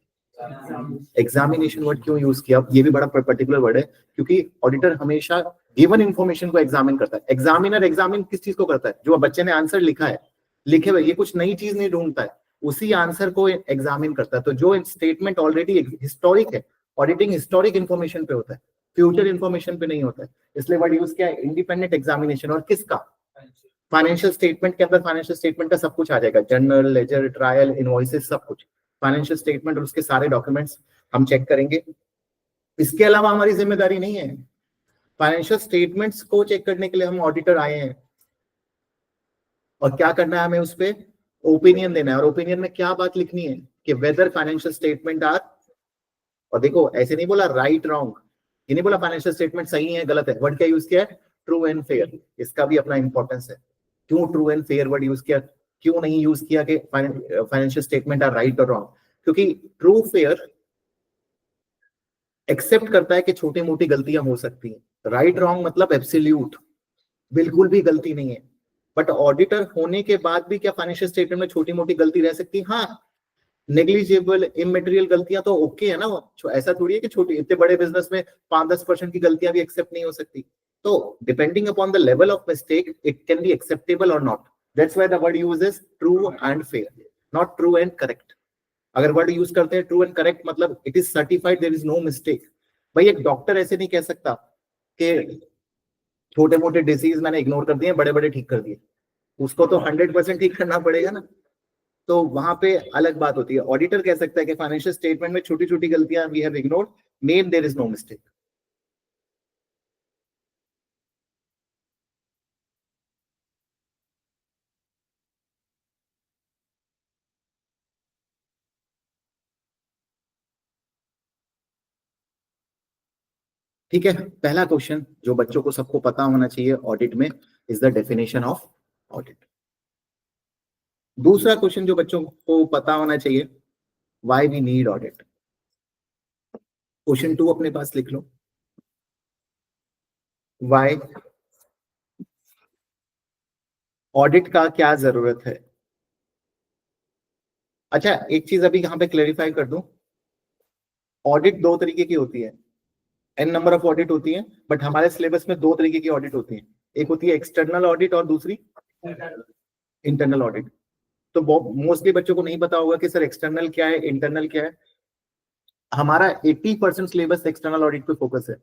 एग्जामिनेशन। वर्ड क्यों यूज किया? ये भी बड़ा पर्टिकुलर वर्ड है, क्योंकि ऑडिटर हमेशा गिवन इंफॉर्मेशन को एग्जामिन करता है। एग्जामिनर एग्जामिन किस चीज को करता है? जो बच्चे ने आंसर लिखा है, लिखे हुए, ये कुछ नई चीज नहीं ढूंढता है, उसी आंसर को एग्जामिन करता है। तो जो स्टेटमेंट ऑलरेडी हिस्टोरिक है, ऑडिटिंग हिस्टोरिक इंफॉर्मेशन पे होता है, फ्यूचर इंफॉर्मेशन पे नहीं होता है। इसलिए वर्ड यूज किया है इंडिपेंडेंट एग्जामिनेशन। और किसका? फाइनेंशियल स्टेटमेंट के अंदर फाइनेंशियल स्टेटमेंट का सब कुछ आ जाएगा, जर्नल, लेजर, ट्रायल, इनवॉइसेस, सब कुछ। फाइनेंशियल स्टेटमेंट और उसके सारे डॉक्यूमेंट्स हम चेक करेंगे। इसके अलावा हमारी जिम्मेदारी नहीं है। फाइनेंशियल स्टेटमेंट्स को चेक करने के लिए हम ऑडिटर आए हैं, और क्या करना है हमें? उस पे ओपिनियन देना है। और ओपिनियन में क्या बात लिखनी है? कि वेदर फाइनेंशियल स्टेटमेंट आर, और देखो ऐसे नहीं बोला राइट रॉन्ग, ये नहीं बोला फाइनेंशियल स्टेटमेंट सही है गलत है। वर्ड क्या यूज किया है? True and fair. इसका भी अपना इंपॉर्टेंस है। क्यों true and fair word use किया? क्यों नहीं यूज किया कि फाइनेंशियल स्टेटमेंट आर राइट और रॉन्ग? क्योंकि ट्रू फेयर एक्सेप्ट करता है कि छोटी मोटी गलतियां हो सकती हैं। राइट रॉन्ग मतलब एब्सोल्यूट, बिल्कुल भी गलती नहीं है। बट ऑडिटर होने के बाद भी क्या फाइनेंशियल स्टेटमेंट में छोटी मोटी गलती रह सकती है? हाँ, नेग्लिजिबल इमेटेरियल गलतियां तो ओके है ना। ऐसा थोड़ी है कि छोटी, इतने बड़े बिजनेस में 5-10% की गलतियां भी एक्सेप्ट नहीं हो सकती। तो depending upon the level of mistake it can be acceptable और not. That's why the word use is true and fair, not true and correct. अगर वर्ड यूज करते हैं ट्रू एंड करेक्ट मतलब it is certified, there is no mistake. भाई एक doctor ऐसे नहीं कह सकता कि छोटे मोटे डिसीज मैंने इग्नोर कर दिए, बड़े बड़े ठीक कर दिए। उसको तो 100% ठीक करना पड़ेगा ना। तो वहां पे अलग बात होती है। ऑडिटर कह सकता है कि फाइनेंशियल स्टेटमेंट में छोटी छोटी गलतियां we have ignored, main there is no mistake. ठीक है, पहला क्वेश्चन जो बच्चों को सबको पता होना चाहिए ऑडिट में is the definition of audit. दूसरा क्वेश्चन जो बच्चों को पता होना चाहिए, why we need audit. Question 2 अपने पास लिख लो, व्हाई ऑडिट का क्या जरूरत है। अच्छा एक चीज अभी यहाँ पे क्लेरिफाई कर दूं, ऑडिट दो तरीके की होती है, एन नंबर ऑफ ऑडिट होती है, बट हमारे सिलेबस में दो तरीके की ऑडिट होती है, एक होती है एक्सटर्नल ऑडिट और दूसरी इंटरनल ऑडिट। तो मोस्टली बच्चों को नहीं पता होगा कि सर एक्सटर्नल क्या है, इंटरनल क्या है। हमारा 80% सिलेबस एक्सटर्नल ऑडिट पे फोकस है।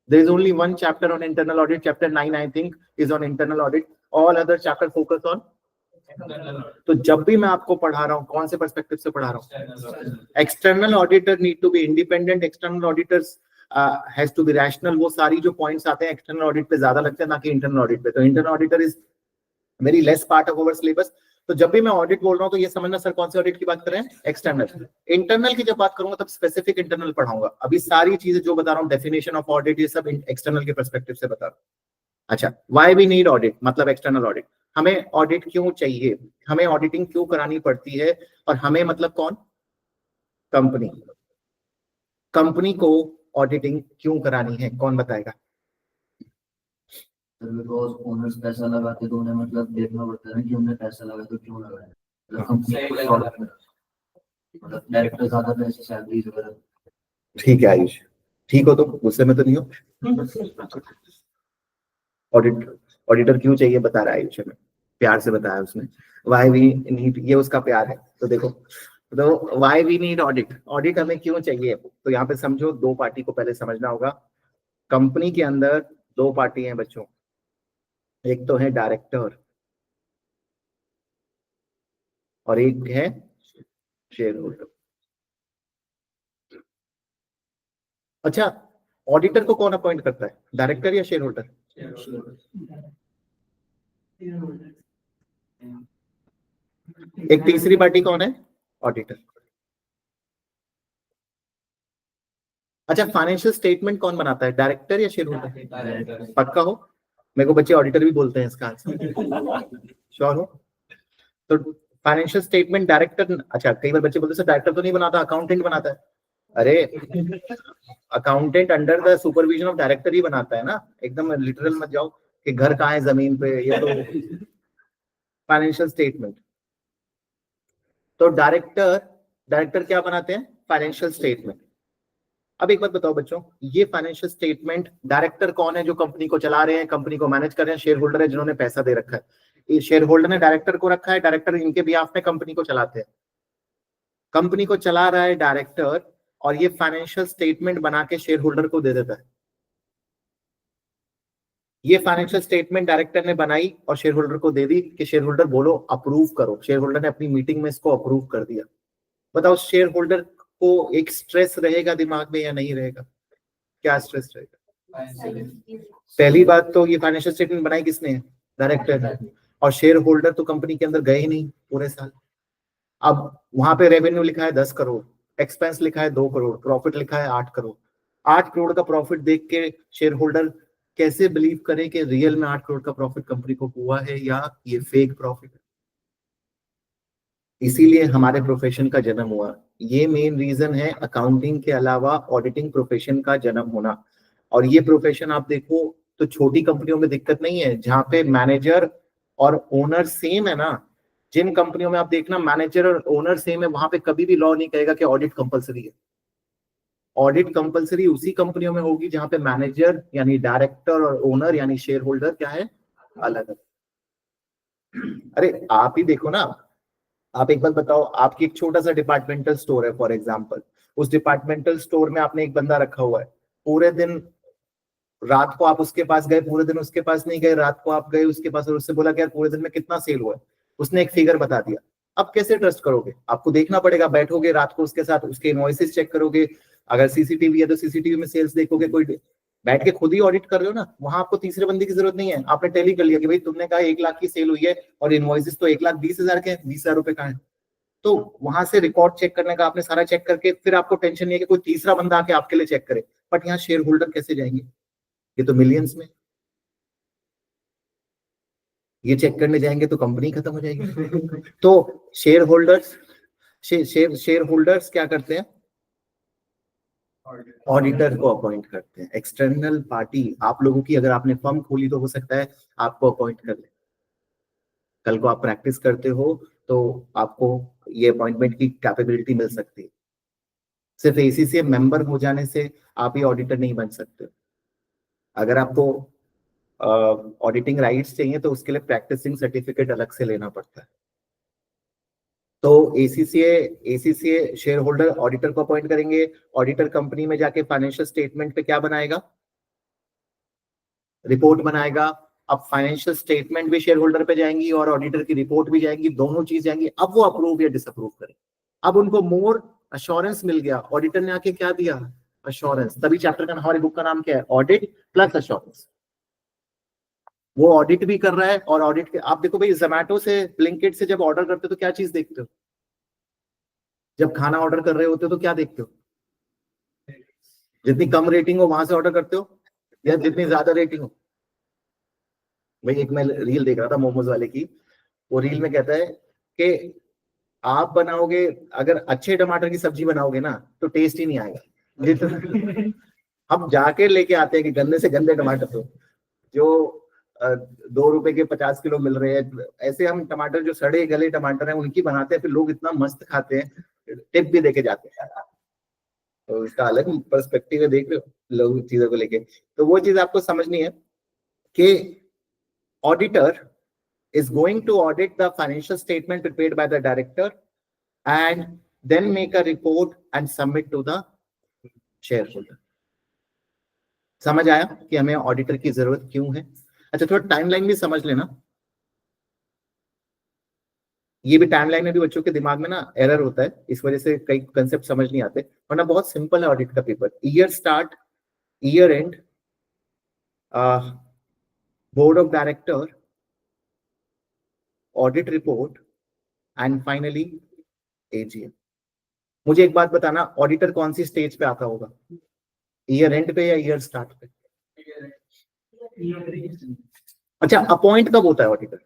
There is only one chapter on internal audit, chapter 9 I think is on internal audit, all other chapter focus on. तो जब भी मैं आपको पढ़ा रहा हूँ कौन से पर्सपेक्टिव से पढ़ा रहा हूँ, external auditor need to be independent, external auditors has to be rational. वो सारी जो पॉइंट्स आते हैं एक्सटर्नल ऑडिट पे ज्यादा लगते हैं ना कि इंटरनल ऑडिट पे। तो internal auditor is very less part of our syllabus. तो जब भी मैं ऑडिट बोल रहा हूँ तो ये समझना सर कौन से ऑडिट की बात कर रहे हैं, एक्सटर्नल। इंटरनल की जब बात करूंगा तब स्पेसिफिक इंटरनल पढ़ाऊंगा। अभी सारी चीजें जो बता रहा हूँ, डेफिनेशन ऑफ ऑडिट, ये सब एक्सटर्नल के पर्सपेक्टिव से बता रहा हूँ। अच्छा, व्हाई वी नीड ऑडिट, मतलब एक्सटर्नल ऑडिट, हमें ऑडिट क्यों चाहिए, हमें ऑडिटिंग क्यों करानी पड़ती है, और हमें मतलब कौन, कंपनी, कंपनी को ऑडिटिंग क्यों करानी है, कौन बताएगा। बिकॉज ओनर्स पैसा लगाते तो उन्हें मतलब देखना पड़ता है ना कि हमने पैसा लगाया तो क्यों लगाया, मतलब कंपनी को फ्रॉड करना, मतलब डायरेक्टर ज्यादा पैसे सैलरी वगैरह। ठीक है आयुष, ठीक हो तुम, गुस्से में तो नहीं हो। ऑडिट, ऑडिटर क्यों चाहिए बता रहा है आयुष हमें, प्यार से बताया उसने, व्हाई वी नीड, ये उसका प्यार है। तो देखो, तो why we need audit, audit हमें क्यों चाहिए। तो यहाँ पे समझो, दो पार्टी को पहले समझना होगा। कंपनी के अंदर दो पार्टी हैं बच्चों, एक तो है डायरेक्टर और एक है शेयर होल्डर। अच्छा, ऑडिटर को कौन अपॉइंट करता है, डायरेक्टर या शेयर होल्डर। एक तीसरी पार्टी कौन है, ऑडिटर। अच्छा, फाइनेंशियल स्टेटमेंट कौन बनाता है, डायरेक्टर या शेयर होल्डर, पक्का हो। मेरे को बच्चे ऑडिटर भी बोलते हैं इसका आंसर, श्योर हो। तो फाइनेंशियल स्टेटमेंट डायरेक्टर, अच्छा कई बार बच्चे बोलते हैं सर डायरेक्टर तो नहीं बनाता, अकाउंटेंट बनाता है। अरे accountant under the supervision of director ही बनाता है ना, एकदम लिटरल मत जाओ कि घर कहाँ है जमीन पे, ये तो फाइनेंशियल स्टेटमेंट। तो डायरेक्टर, डायरेक्टर क्या बनाते हैं, फाइनेंशियल स्टेटमेंट। अब एक बात बताओ बच्चों, ये फाइनेंशियल स्टेटमेंट, डायरेक्टर कौन है, जो कंपनी को चला रहे हैं, कंपनी को मैनेज कर रहे हैं, शेयर होल्डर है जिन्होंने पैसा दे रखा है। ये शेयर होल्डर ने डायरेक्टर को रखा है, डायरेक्टर इनके बिहाफ में कंपनी को चलाते हैं। कंपनी को चला रहा है डायरेक्टर, और ये फाइनेंशियल स्टेटमेंट बना के शेयर होल्डर को दे देता है। ये फाइनेंशियल स्टेटमेंट डायरेक्टर ने बनाई और शेयर होल्डर को दे दी कि शेयर होल्डर बोलो अप्रूव करो। शेयर होल्डर ने अपनी मीटिंग में इसको अप्रूव कर दिया। बताओ शेयर होल्डर को एक स्ट्रेस रहेगा दिमाग में या नहीं रहेगा, क्या स्ट्रेस रहेगा। पहली बात तो ये फाइनेंशियल स्टेटमेंट बनाई किसने, डायरेक्टर ने, और शेयर होल्डर तो कंपनी के अंदर गए ही नहीं पूरे साल। अब वहां पे रेवेन्यू लिखा है 10 करोड़, एक्सपेंस लिखा है 2 करोड़, प्रॉफिट लिखा है 8 करोड़। 8 करोड़ का प्रॉफिट देख के शेयर होल्डर कैसे बिलीव करे कि रियल में 8 करोड़ का प्रॉफिट कंपनी को हुआ है या ये फेक प्रॉफिट है। इसीलिए हमारे प्रोफेशन का जन्म हुआ। ये मेन रीजन है अकाउंटिंग के अलावा ऑडिटिंग प्रोफेशन का जन्म होना। और ये प्रोफेशन आप देखो तो छोटी कंपनियों में दिक्कत नहीं है, जहां पे मैनेजर और ओनर सेम है ना। जिन कंपनियों में आप देखना मैनेजर और ओनर सेम है, वहां पे कभी भी लॉ नहीं कहेगा कि ऑडिट कंपलसरी है। ऑडिट कंपलसरी उसी कंपनियों में होगी जहां पे मैनेजर यानी डायरेक्टर और ओनर यानी शेयर होल्डर क्या है, अलग है। अरे आप ही देखो ना, आप एक बात बताओ, आपकी एक छोटा सा डिपार्टमेंटल स्टोर है फॉर एग्जांपल, उस डिपार्टमेंटल स्टोर में आपने एक बंदा रखा हुआ है। पूरे दिन, रात को आप उसके पास गए, पूरे दिन उसके पास नहीं गए, रात को आप गए उसके पास और उससे बोला कि यार पूरे दिन में कितना सेल हुआ है, उसने एक फिगर बता दिया। अब कैसे ट्रस्ट करोगे, आपको देखना पड़ेगा, बैठोगे रात को उसके साथ, उसके इनवॉइसेस चेक करोगे, अगर सीसीटीवी है तो सीसीटीवी में सेल्स देखोगे। कोई बैठ के खुद ही ऑडिट कर रहे हो ना, वहां आपको तीसरे बंदे की जरूरत नहीं है। आपने टैली कर लिया कि भाई तुमने कहा 1 लाख की सेल हुई है और इनवॉइसेस तो 1,20,000 के, 20,000 रुपए का है। तो वहां से रिकॉर्ड चेक करने का आपने सारा चेक करके, फिर आपको टेंशन नहीं है कि कोई तीसरा बंदा आके आपके लिए चेक करे। बट यहाँ शेयर होल्डर कैसे जाएंगे, ये तो मिलियंस में, ये चेक करने जाएंगे तो कंपनी खत्म हो जाएगी। तो शेयर होल्डर्स, शेयर होल्डर्स क्या करते हैं, ऑडिटर को अपॉइंट करते हैं। एक्सटर्नल पार्टी आप लोगों की, अगर आपने फर्म खोली तो हो सकता है आपको अपॉइंट कर ले। कल को आप प्रैक्टिस करते हो तो आपको ये अपॉइंटमेंट की कैपेबिलिटी मिल सकती है। सिर्फ एसीसीए मेंबर हो जाने से आप ये ऑडिटर नहीं बन सकते। अगर आपको ऑडिटिंग राइट्स चाहिए तो उसके लिए प्रैक्टिसिंग सर्टिफिकेट अलग से लेना पड़ता है। तो एसीसीए शेयर होल्डर ऑडिटर को अपॉइंट करेंगे। ऑडिटर कंपनी में जाके फाइनेंशियल स्टेटमेंट पे क्या बनाएगा, रिपोर्ट बनाएगा। अब फाइनेंशियल स्टेटमेंट भी शेयर होल्डर पे जाएंगी और ऑडिटर की रिपोर्ट भी जाएंगी, दोनों चीज जाएंगी। अब वो अप्रूव या डिसअप्रूव करें। अब उनको मोर अश्योरेंस मिल गया, ऑडिटर ने आके क्या दिया, अश्योरेंस। तभी चैप्टर का हमारे बुक का नाम क्या है, ऑडिट प्लस अश्योरेंस। वो ऑडिट भी कर रहा है और ऑडिट के, आप देखो भाई जोमैटो से ब्लिंकिट से जब ऑर्डर करते हो तो क्या चीज देखते हो, जब खाना ऑर्डर कर रहे होते हो तो क्या देखते हो, जितनी कम रेटिंग हो वहां से ऑर्डर करते हो या जितनी ज्यादा रेटिंग हो। भाई एक मैं रील देख रहा था मोमोज वाले की, वो रील में कहता है कि आप बनाओगे, अगर अच्छे टमाटर की सब्जी बनाओगे ना तो टेस्ट ही नहीं आएगा। हम जाके लेके आते हैं कि गंदे से गंदे टमाटर तो जो 2 रुपए के 50 किलो मिल रहे हैं, ऐसे हम टमाटर जो सड़े गले टमाटर हैं उनकी बनाते हैं, फिर लोग इतना मस्त खाते हैं, टिप भी देके जाते हैं। तो इसका अलग पर्सपेक्टिव है, देख रहे हो लोग चीजों को लेके। तो वो चीज आपको समझनी है कि auditor is going to audit the financial statement prepared by the director and then make a report and submit to the shareholder। समझ आया कि हमें ऑडिटर की जरूरत क्यों है। अच्छा, थोड़ा टाइमलाइन भी समझ लेना। ये भी टाइमलाइन में भी बच्चों के दिमाग में ना एरर होता है, इस वजह से कई कंसेप्ट समझ नहीं आते, वरना बहुत सिंपल है ऑडिट का paper. Year start, year and, board of director, audit report and finally AGM. मुझे एक बात बताना, ऑडिटर कौन सी स्टेज पे आता होगा, ईयर एंड पे या ईयर स्टार्ट पे? अच्छा, अपॉइंट कब होता है ऑडिटर?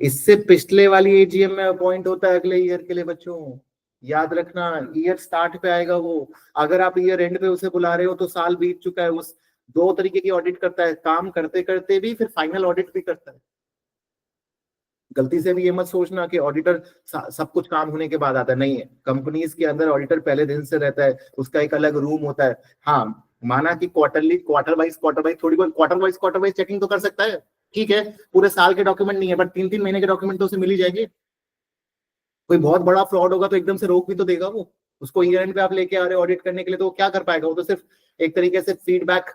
इससे पिछले वाली एजीएम में अपॉइंट होता है अगले ईयर के लिए। बच्चों याद रखना, ईयर स्टार्ट पे आएगा वो। अगर आप ईयर एंड पे उसे बुला रहे हो तो साल बीत चुका है। उस 2 तरीके की ऑडिट करता है, काम करते करते भी, फिर फाइनल ऑडिट भी करता है। गलती से भी ये मत सोचना कि ऑडिटर सब कुछ काम होने के बाद आता है, नहीं है। कंपनीज के अंदर ऑडिटर पहले दिन से रहता है, उसका एक अलग रूम होता है। हाँ, माना कि क्वार्टर वाइज थोड़ी बहुत क्वार्टर वाइज चेकिंग तो कर सकता है, ठीक है। पूरे साल के डॉक्यूमेंट नहीं है, बट 3-3 महीने के डॉक्यूमेंट तो उसे मिल ही जाएंगे। कोई बहुत बड़ा फ्रॉड होगा तो एकदम से रोक भी तो देगा वो। उसको ईयर एंड पे आप लेके आ रहे हो ऑडिट करने के लिए, तो वो क्या कर पाएगा? वो तो सिर्फ एक तरीके से फीडबैक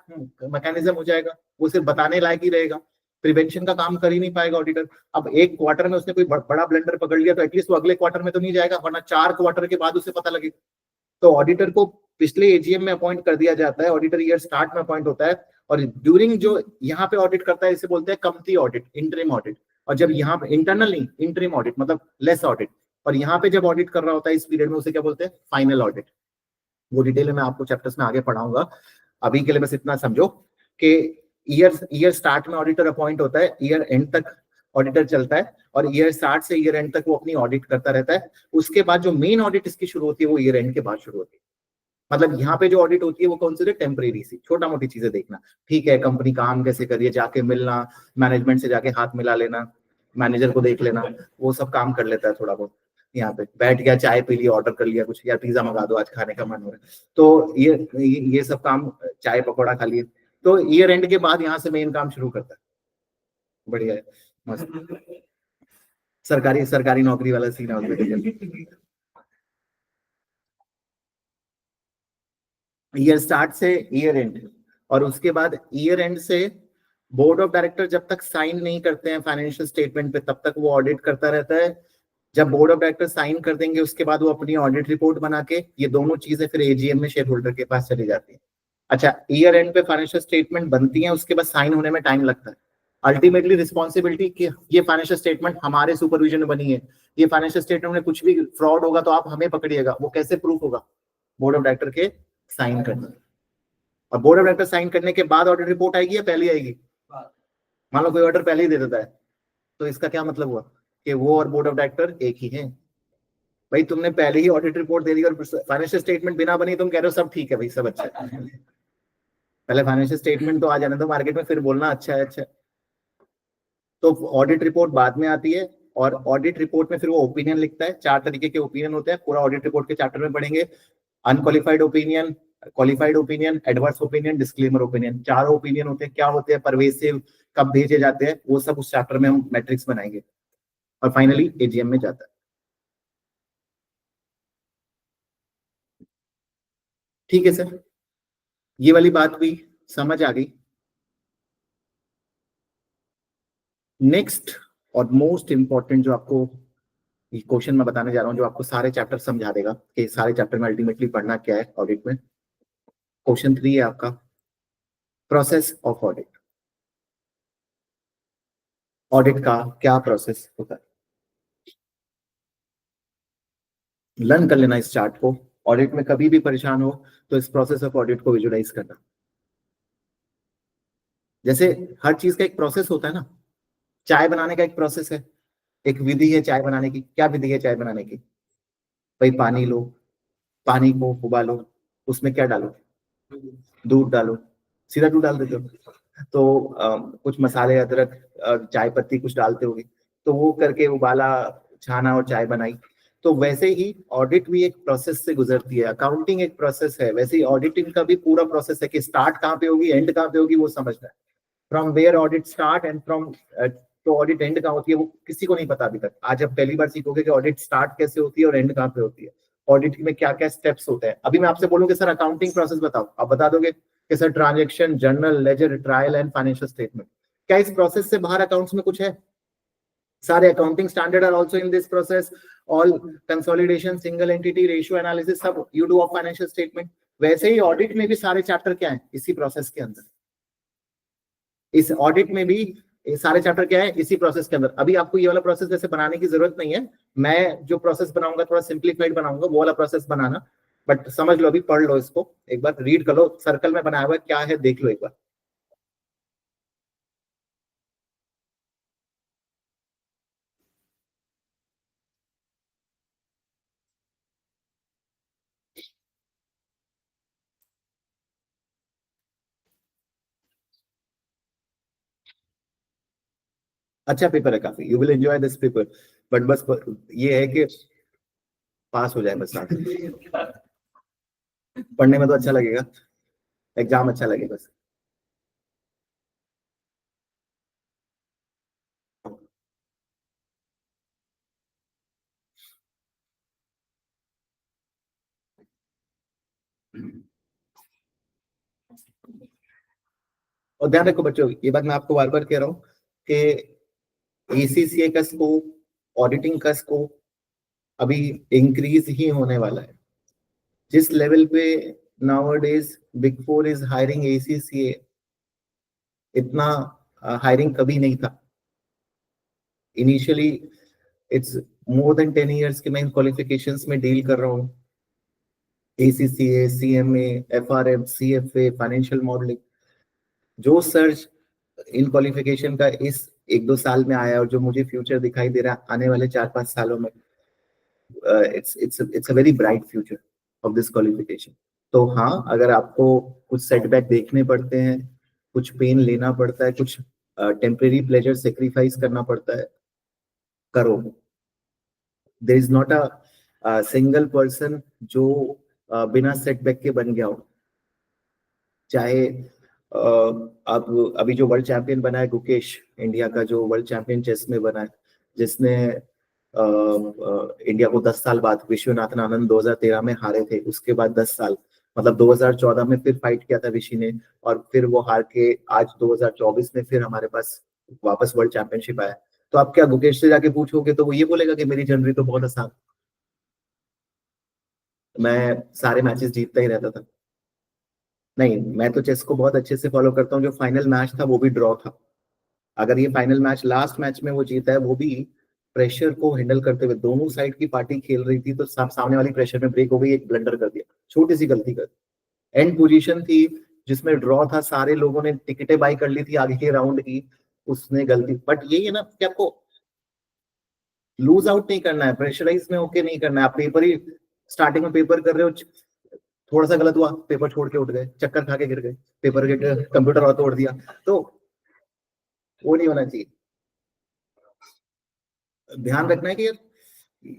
मैकेनिज्म हो जाएगा, वो सिर्फ बताने लायक ही रहेगा, प्रिवेंशन का काम कर ही नहीं पाएगा ऑडिटर। अब एक क्वार्टर में उसने कोई बड़ा ब्लंडर पकड़ लिया तो एटलीस्ट वो अगले क्वार्टर में तो नहीं जाएगा, वरना 4 क्वार्टर के बाद उसे पता लगेगा। तो ऑडिटर को पिछले एजीएम में अपॉइंट कर दिया जाता है, ऑडिटर ईयर स्टार्ट में अपॉइंट होता है, और ड्यूरिंग जो यहाँ पे ऑडिट करता है इसे बोलते हैं कंपनी ऑडिट, इंटरिम ऑडिट। और जब यहाँ पे इंटरनल नहीं, इंटरिम ऑडिट मतलब लेस ऑडिट, और यहाँ पे जब ऑडिट कर रहा होता है इस पीरियड में, उसे क्या बोलते हैं, फाइनल ऑडिट। वो डिटेल में मैं आपको चैप्टर्स में आगे पढ़ाऊंगा, अभी के लिए बस इतना समझो कि ईयर स्टार्ट में ऑडिटर अपॉइंट होता है, ईयर एंड तक ऑडिटर चलता है, और ईयर स्टार्ट से ईयर एंड तक वो अपनी ऑडिट करता रहता है। उसके बाद जो मेन ऑडिट इसकी शुरू होती है वो ईयर एंड के बाद शुरू होती है। मतलब यहाँ पे जो ऑडिट होती है वो कौन सी, टेम्परेरी सी छोटा मोटी चीजें देखना, ठीक है, कंपनी काम कैसे करिए, जाके मिलना, मैनेजमेंट से जाके हाथ मिला लेना, मैनेजर को देख लेना, वो सब काम कर लेता है थोड़ा बहुत। यहाँ पे बैठ गया, चाय पी लिया, ऑर्डर कर लिया कुछ, या पिज्जा मंगा दो आज खाने का मन हो रहा है, तो ये सब काम, चाय पकौड़ा खा लिए। तो ईयर एंड के बाद यहाँ से मेन काम शुरू करता है। बढ़िया है, मस्त, सरकारी नौकरी वाला सीन है उसमें। ईयर स्टार्ट से ईयर एंड, और उसके बाद ईयर एंड से बोर्ड ऑफ डायरेक्टर जब तक साइन नहीं करते हैं फाइनेंशियल स्टेटमेंट पे तब तक वो ऑडिट करता रहता है। जब बोर्ड ऑफ डायरेक्टर साइन कर देंगे उसके बाद वो अपनी ऑडिट रिपोर्ट बना के, ये दोनों चीजें फिर एजीएम में शेयर होल्डर के पास चली जाती है। अच्छा, ईयर एंड पे फाइनेंशियल स्टेटमेंट बनती है, उसके बाद साइन होने में टाइम लगता है। अल्टीमेटली रिस्पॉन्सिबिलिटी कि ये फाइनेंशियल स्टेटमेंट हमारे सुपरविजन में बनी है, ये फाइनेंशियल स्टेटमेंट में कुछ भी फ्रॉड होगा तो आप हमें पकड़िएगा, वो कैसे प्रूफ होगा, बोर्ड ऑफ डायरेक्टर के साइन करना। और बोर्ड ऑफ डायरेक्टर साइन करने के बाद ऑडिट रिपोर्ट आएगी या पहले आएगी? मान लो कोई ऑर्डर पहले ही दे देता है, तो इसका क्या मतलब हुआ कि वो और बोर्ड ऑफ डायरेक्टर एक ही हैं। भाई तुमने पहले ही ऑडिट रिपोर्ट दे दी और फाइनेंशियल स्टेटमेंट बिना बनी तुम कह रहे हो सब ठीक है, भाई सब अच्छा है। पहले फाइनेंशियल स्टेटमेंट तो आ जाने दो मार्केट में, फिर बोलना अच्छा है अच्छा है। तो ऑडिट रिपोर्ट बाद में आती है, और ऑडिट रिपोर्ट में फिर वो ओपिनियन लिखता है। 4 तरीके के ओपिनियन होते हैं, पूरा ऑडिट रिपोर्ट के चैप्टर में पढ़ेंगे। Unqualified opinion, qualified opinion, adverse opinion, disclaimer opinion, 4 opinion होते हैं। क्या होते हैं, परवेसिव, कब भेजे जाते हैं, वो सब उस चैप्टर में हम मैट्रिक्स बनाएंगे, और फाइनली एजीएम में जाता है। ठीक है सर, ये वाली बात भी समझ आ गई। नेक्स्ट और मोस्ट इंपॉर्टेंट जो आपको क्वेश्चन मैं बताने जा रहा हूं, जो आपको सारे चैप्टर समझा देगा कि सारे चैप्टर में अल्टीमेटली पढ़ना क्या है ऑडिट में। क्वेश्चन 3 है आपका, प्रोसेस ऑफ ऑडिट। ऑडिट का क्या प्रोसेस होता है, लर्न कर लेना इस चार्ट को। ऑडिट में कभी भी परेशान हो तो इस प्रोसेस ऑफ ऑडिट को विजुलाइज करना। जैसे हर चीज का एक प्रोसेस होता है ना, चाय बनाने का एक प्रोसेस है, एक विधि है चाय बनाने की। क्या विधि है चाय बनाने की? भाई पानी लो, पानी को उबालो, उसमें क्या डालो, दूध डालो, सीधा दूध डाल देते हो। तो कुछ मसाले, अदरक, चाय पत्ती कुछ डालते होगे, तो वो करके उबाला, छाना और चाय बनाई। तो वैसे ही ऑडिट भी एक प्रोसेस से गुजरती है। अकाउंटिंग एक प्रोसेस है, वैसे ही ऑडिटिंग का भी पूरा प्रोसेस है कि स्टार्ट कहाँ पे होगी, एंड कहाँ पे होगी, वो समझना है। From where audit start and from, तो ऑडिट एंड कहाँ होती है वो किसी को नहीं पता अभी तक। आज आप पहली बार सीखोगे कि ऑडिट स्टार्ट कैसे होती है और एंड कहाँ पे होती है, ऑडिट में क्या क्या स्टेप्स होते हैं। अभी मैं आपसे बोलूंगा सर अकाउंटिंग प्रोसेस बताओ, आप बता दोगे कि sir transaction, journal, ledger, trial and financial statement. क्या इस प्रोसेस से बाहर अकाउंट्स में कुछ है? सारे accounting standard are also in this process, all consolidation, single entity, ratio analysis, सब you do of financial statement. वैसे ही ऑडिट में भी सारे चैप्टर क्या है, इसी प्रोसेस के अंदर। इस ऑडिट में भी ये सारे चैप्टर क्या है, इसी प्रोसेस के अंदर। अभी आपको ये वाला प्रोसेस जैसे बनाने की जरूरत नहीं है, मैं जो प्रोसेस बनाऊंगा थोड़ा सिंप्लीफाइड बनाऊंगा, वो वाला प्रोसेस बनाना। बट समझ लो, अभी पढ़ लो इसको, एक बार रीड कर लो, सर्कल में बनाया हुआ है क्या है देख लो एक बार। अच्छा पेपर है काफी, you will enjoy this paper. But बस ये है कि पास हो जाए बस साथ में। पढ़ने में तो अच्छा लगेगा, एग्जाम अच्छा लगे बस। और ध्यान रखो बच्चों, ये बात मैं आपको बार बार कह रहा हूँ कि एसीसीए का स्कोप, ऑडिटिंग का स्कोप अभी इंक्रीज ही होने वाला है। जिस लेवल पे nowadays big four is hiring ACCA, इतना हायरिंग कभी नहीं था। Initially it's more than 10 years के मैं इन क्वालिफिकेशंस में डील कर रहा हूँ। ACCA, CMA, FRM, CFA, financial modelling, जो सर्च इन क्वालिफिकेशन का इस 1-2 साल में आया और जो मुझे फ्यूचर दिखाई दे रहा है आने वाले 4-5 सालों में, it's a very bright future of this qualification. तो हाँ, अगर आपको कुछ सेटबैक देखने पड़ते हैं, कुछ पेन लेना पड़ता है, कुछ टेम्परेरी प्लेजर सेक्रीफाइस करना पड़ता है, करो। There is not a single person जो बिना सेटबैक के बन गया हो। चाहे अब अभी जो वर्ल्ड चैंपियन बना है गुकेश, इंडिया का जो वर्ल्ड चैंपियन चेस में बना है, जिसने इंडिया को 10 साल बाद, विश्वनाथन आनंद 2013 में हारे थे, उसके बाद 10 साल, मतलब 2014 में फिर फाइट किया था ऋषि ने, और फिर वो हार के आज 2024 में फिर हमारे पास वापस वर्ल्ड चैंपियनशिप आया। तो आप क्या गुकेश से जाके पूछोगे तो वो ये बोलेगा कि मेरी जर्नी तो बहुत आसान, मैं सारे मैचेस जीतता ही रहता था। नहीं, मैं तो चेस को बहुत अच्छे से फॉलो करता हूँ। जो फाइनल मैच था वो भी ड्रॉ था। अगर ये फाइनल मैच लास्ट मैच में वो जीता है, वो भी प्रेशर को हैंडल करते हुए, दोनों साइड की पार्टी खेल रही थी तो सामने वाली प्रेशर में ब्रेक हो गई, एक ब्लंडर कर दिया, छोटी सी गलती कर, एंड पोजीशन थी जिसमें ड्रॉ था, सारे लोगों ने टिकटें बाई कर ली थी आगे के राउंड की, उसने गलती। बट यही है ना कि आपको लूज आउट नहीं करना है, प्रेशराइज में होके नहीं करना है। आप पेपर ही स्टार्टिंग में पेपर कर रहे हो, थोड़ा सा गलत हुआ, पेपर छोड़ के उठ गए, चक्कर खा के गिर गए, पेपर के कंप्यूटर और तोड़ दिया, तो वो नहीं होना चाहिए। ध्यान रखना है कि यार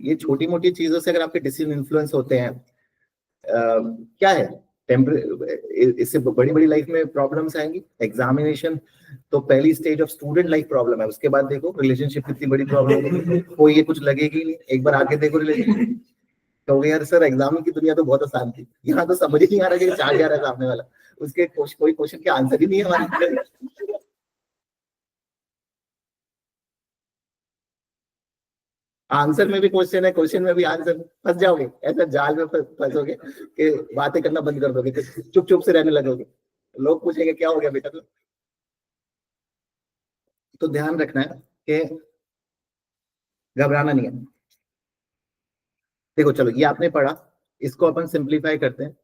ये छोटी मोटी चीजों से अगर आपके डिसीजन इन्फ्लुएंस होते हैं, क्या है इससे बड़ी बड़ी लाइफ में प्रॉब्लम्स आएंगी। एग्जामिनेशन तो पहली stage of student life problem है, उसके बाद देखो रिलेशनशिप कितनी बड़ी प्रॉब्लम है, कोई ये कुछ लगेगी नहीं, एक बार आगे देखो रिलेशनशिप तो यार सर एग्जाम की दुनिया तो बहुत आसान थी, यहाँ तो समझ ही नहीं आ रहा कि चाह क्या रहा है सामने वाला, उसके कोई क्वेश्चन के आंसर ही नहीं है हमारे। आंसर में भी क्वेश्चन है, क्वेश्चन में भी आंसर, फंस जाओगे, ऐसा जाल में फंसोगे कि बातें करना बंद कर दोगे, चुप चुप से रहने लगोगे, लोग पूछेंगे क्या हो गया बेटा। तो ध्यान रखना है कि घबराना नहीं है। देखो चलो ये आपने पढ़ा, इसको अपन सिंप्लीफाई करते हैं।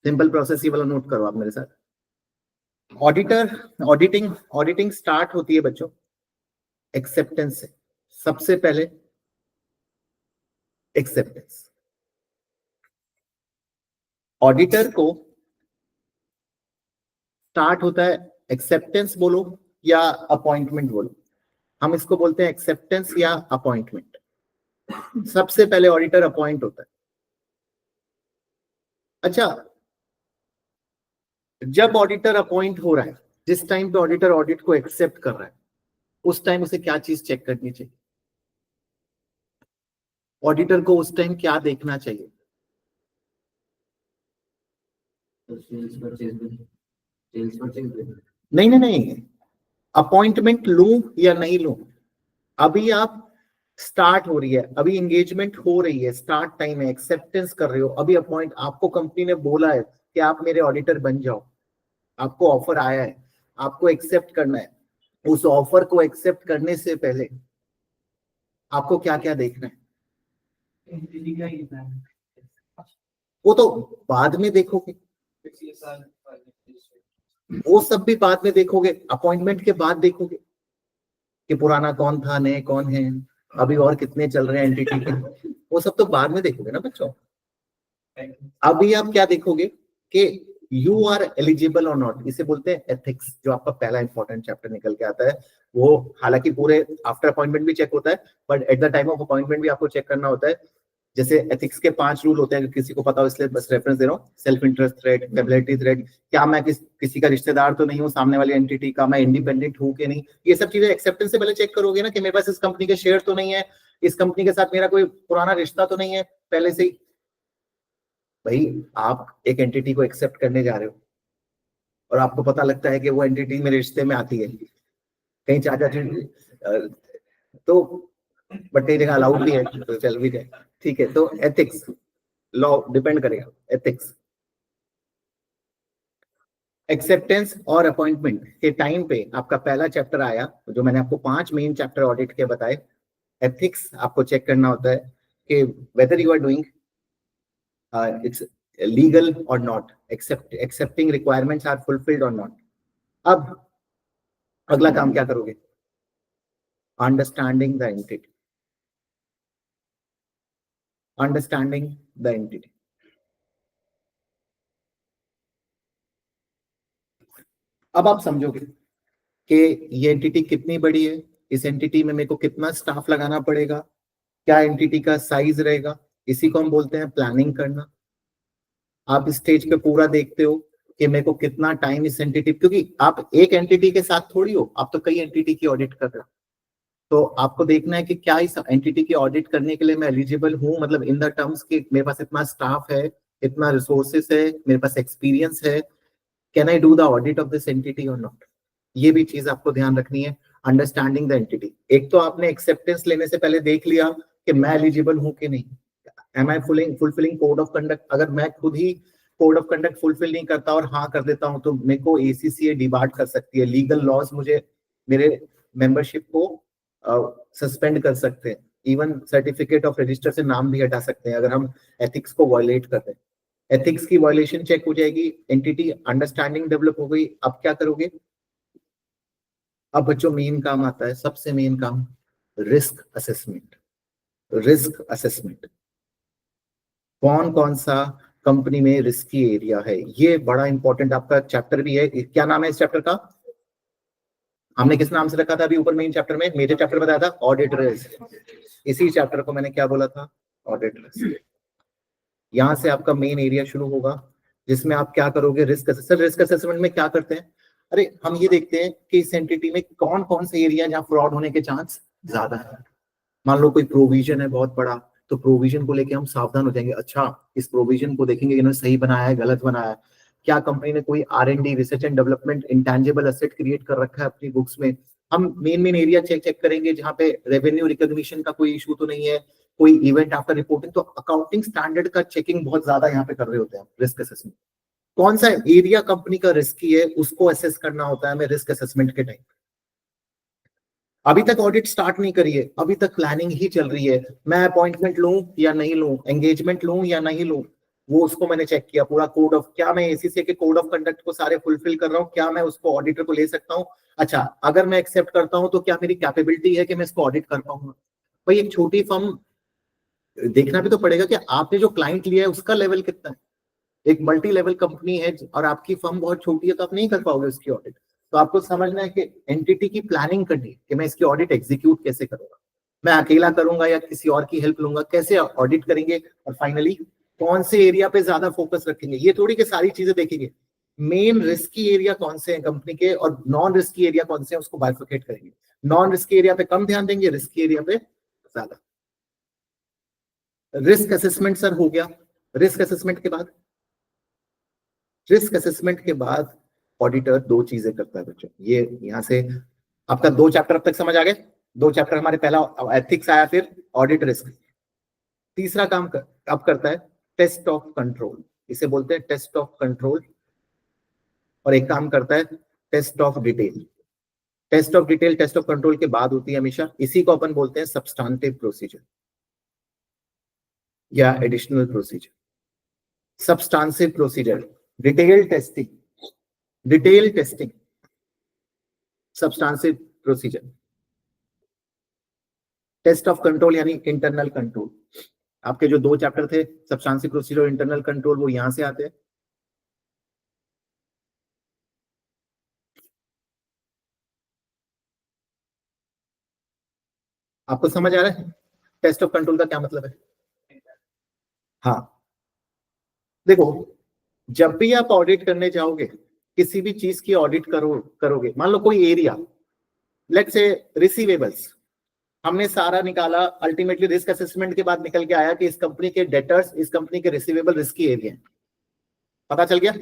सिंपल प्रोसेस ये वाला नोट करो आप मेरे साथ। ऑडिटिंग स्टार्ट होती है बच्चों एक्सेप्टेंस से। सबसे पहले एक्सेप्टेंस, ऑडिटर को स्टार्ट होता है एक्सेप्टेंस बोलो या अपॉइंटमेंट बोलो, हम इसको बोलते हैं एक्सेप्टेंस या अपॉइंटमेंट। सबसे पहले ऑडिटर अपॉइंट होता है। अच्छा, जब ऑडिटर अपॉइंट हो रहा है, जिस टाइम पे ऑडिटर ऑडिट को एक्सेप्ट कर रहा है, उस टाइम उसे क्या चीज चेक करनी चाहिए? ऑडिटर को उस टाइम क्या देखना चाहिए? नहीं नहीं नहीं, अपॉइंटमेंट लूं या नहीं लूं, अभी आप स्टार्ट हो रही है, अभी एंगेजमेंट हो रही है, स्टार्ट टाइम है, एक्सेप्टेंस कर रहे हो, अभी अपॉइंट, आपको कंपनी ने बोला है कि आप मेरे ऑडिटर बन जाओ, आपको ऑफर आया है, आपको एक्सेप्ट करना है। उस ऑफर को एक्सेप्ट करने से पहले आपको क्या क्या देखना है? वो तो बाद में देखोगे, वो सब भी बाद में देखोगे, अपॉइंटमेंट के बाद देखोगे कि पुराना कौन था, नए कौन है, अभी और कितने चल रहे हैं एंटिटी के, वो सब तो बाद में देखोगे ना बच्चों। अभी आप क्या देखोगे कि यू आर एलिजिबल और नॉट, इसे बोलते हैं एथिक्स, जो आपका पहला इंपॉर्टेंट चैप्टर निकल के आता है। वो हालांकि पूरे आफ्टर अपॉइंटमेंट भी चेक होता है, but at the time of appointment भी आपको चेक करना होता है। जैसे एथिक्स के 5 रूल होते हैं, किसी को पता हो इसलिए बस रेफरेंस दे रहा हूँ। सेल्फ इंटरेस्ट थ्रेट, फेबिलिटी थ्रेट, क्या मैं किसी का रिश्तेदार तो नहीं हूँ सामने वाली एंटिटी का, मैं इंडिपेंडेंट हूँ कि नहीं, ये सब चीजें एक्सेप्टेंस से पहले चेक करोगे ना, कि मेरे पास इस कंपनी के शेयर तो नहीं है, इस कंपनी के साथ मेरा कोई पुराना रिश्ता तो नहीं है पहले से ही। भाई आप एक एंटिटी को एक्सेप्ट करने जा रहे हो और आपको पता लगता है कि वो एंटिटी मेरे रिश्ते में आती है, कहीं चाचा तो बट कई जगह अलाउड भी है तो चल भी जाए, ठीक है। तो एथिक्स, लॉ डिपेंड करेगा, एथिक्स। एक्सेप्टेंस और अपॉइंटमेंट के टाइम पे आपका पहला चैप्टर आया, जो मैंने आपको 5 मेन चैप्टर ऑडिट के बताए। एथिक्स आपको चेक करना होता है कि whether you are doing it's legal और not, accepting requirements are fulfilled और नॉट। अब अगला काम क्या करोगे? Understanding the entity, understanding the entity. अब आप समझोगे कि ये एंटिटी कितनी बड़ी है, इस एंटिटी में मेरे को कितना स्टाफ लगाना पड़ेगा, क्या एंटिटी का साइज रहेगा, इसी को हम बोलते हैं प्लानिंग करना। आप इस स्टेज पे पूरा देखते हो कि मेरे को कितना टाइम इस एंटिटी, क्योंकि आप एक एंटिटी के साथ थोड़ी हो, आप तो कई एंटिटी की ऑडिट कर रहे हो, तो आपको देखना है कि क्या इस एंटिटी की ऑडिट करने के लिए मैं एलिजिबल हूँ, मतलब इन द टर्म्स कि मेरे पास इतना स्टाफ है, इतना रिसोर्सेस है, मेरे पास एक्सपीरियंस है, can I do the audit of this entity और नॉट। ये भी चीज आपको ध्यान रखनी है। अंडरस्टैंडिंग द एंटिटी, एक तो आपने एक्सेप्टेंस लेने से पहले देख लिया कि मैं एलिजिबल हूं कि नहीं, am I fulfilling code of conduct. अगर मैं खुद ही कोड ऑफ कंडक्ट फुलफिल नहीं करता और हाँ कर देता हूं तो मेरे को एसीसीए डिबार्ट कर सकती है, लीगल लॉज मुझे मेरे मेंबरशिप को सस्पेंड कर सकते हैं, इवन सर्टिफिकेट ऑफ रजिस्टर से नाम भी हटा सकते हैं अगर हम एथिक्स को वायलेट करते हैं। एथिक्स की वायलेशन चेक हो जाएगी, एंटिटी अंडरस्टैंडिंग डेवलप हो गई। अब क्या करोगे? अब बच्चों मेन काम आता है, सबसे मेन काम, रिस्क असेसमेंट। रिस्क असेसमेंट, कौन कौन सा कंपनी में रिस्की एरिया है, ये बड़ा इंपॉर्टेंट आपका चैप्टर भी है। क्या नाम है इस चैप्टर का? हमने किस नाम से रखा था अभी ऊपर मेन चैप्टर में, मेजर चैप्टर बताया था ऑडिट रिस्क, इसी चैप्टर को मैंने क्या बोला था, ऑडिट रिस्क। यहां से आपका मेन एरिया शुरू होगा जिसमें आप क्या करोगे, रिस्क असेसमेंट में क्या करते हैं, अरे हम ये देखते हैं कि इस एंटिटी में कौन कौन से एरिया जहाँ फ्रॉड होने के चांस ज्यादा है। मान लो कोई प्रोविजन है बहुत बड़ा, तो प्रोविजन को लेके हम सावधान हो जाएंगे, अच्छा इस प्रोविजन को देखेंगे इन्होंने सही बनाया है गलत बनाया है, क्या कंपनी ने कोई R&D research and development intangible asset create कर रखा है अपनी बुक्स में। हम मेन एरिया चेक करेंगे जहाँ पे रेवेन्यू रिकॉग्निशन का कोई इशू तो नहीं है, कोई इवेंट आफ्टर रिपोर्टिंग, तो अकाउंटिंग स्टैंडर्ड का चेकिंग बहुत ज्यादा यहाँ पे कर रहे होते हैं रिस्क असेसमेंट। कौन सा एरिया कंपनी का रिस्की है उसको असेस करना होता है हमें रिस्क असेसमेंट के टाइम। अभी तक ऑडिट स्टार्ट नहीं करी है, अभी तक प्लानिंग ही चल रही है, मैं अपॉइंटमेंट लूं या नहीं लूं, एंगेजमेंट लूं या नहीं लूं, वो उसको मैंने चेक किया पूरा कोड ऑफ, क्या मैं ACCA के कोड ऑफ कंडक्ट को सारे फुलफिल कर रहा हूँ, क्या मैं उसको ऑडिटर को ले सकता हूँ, अच्छा अगर मैं एक्सेप्ट करता हूँ तो क्या मेरी कैपेबिलिटी है कि मैं इसको ऑडिट कर पाऊंगा। भाई एक छोटी फर्म देखना भी तो पड़ेगा कि आपने जो क्लाइंट लिया है उसका लेवल कितना है। एक मल्टी लेवल कंपनी है और आपकी फर्म बहुत छोटी है तो आप नहीं कर पाओगे उसकी ऑडिट। तो आपको समझना है कि एंटिटी की प्लानिंग करनी है कि मैं इसकी ऑडिट एग्जीक्यूट कैसे करूंगा, मैं अकेला करूंगा या किसी और की हेल्प लूंगा, कैसे ऑडिट करेंगे, और फाइनली कौन से एरिया पे ज्यादा फोकस रखेंगे। ये थोड़ी कि सारी चीजें देखेंगे, मेन रिस्की एरिया कौन से हैं कंपनी के और नॉन रिस्की एरिया कौन से हैं उसको बाइफरकेट करेंगे। नॉन रिस्की एरिया पे कम ध्यान देंगे, रिस्की एरिया पे ज्यादा। रिस्क असेसमेंट सर हो गया। रिस्क असेसमेंट के बाद ऑडिटर दो चीजें करता है बच्चों, ये यहां से आपका 2 चैप्टर अब तक समझ आ गए। 2 चैप्टर हमारे, पहला एथिक्स आया, फिर ऑडिट रिस्क। तीसरा काम अब करता है टेस्ट ऑफ कंट्रोल, इसे बोलते हैं टेस्ट ऑफ कंट्रोल। और एक काम करता है test of detail. Test of detail test of control के बाद होती है हमेशा, इसी को अपन बोलते हैं सब्सटेंटिव प्रोसीजर या additional procedure. Substantive procedure, detail testing, substantive procedure. Test of control यानी इंटरनल कंट्रोल। आपके जो 2 चैप्टर थे सब्सटेंटिव प्रोसीजर और इंटरनल कंट्रोल, वो यहां से आते हैं। आपको समझ आ रहा है टेस्ट ऑफ कंट्रोल का क्या मतलब है? हाँ देखो, जब भी आप ऑडिट करने जाओगे, किसी भी चीज की ऑडिट करोगे, मान लो कोई एरिया, लेट्स से रिसीवेबल्स, हमने सारा निकाला, अल्टीमेटली रिस्क असेसमेंट के बाद निकल के आया कि इस कंपनी के डेटर्स, इस कंपनी के रिसीवेबल रिस्की एरिया है, पता चल गया,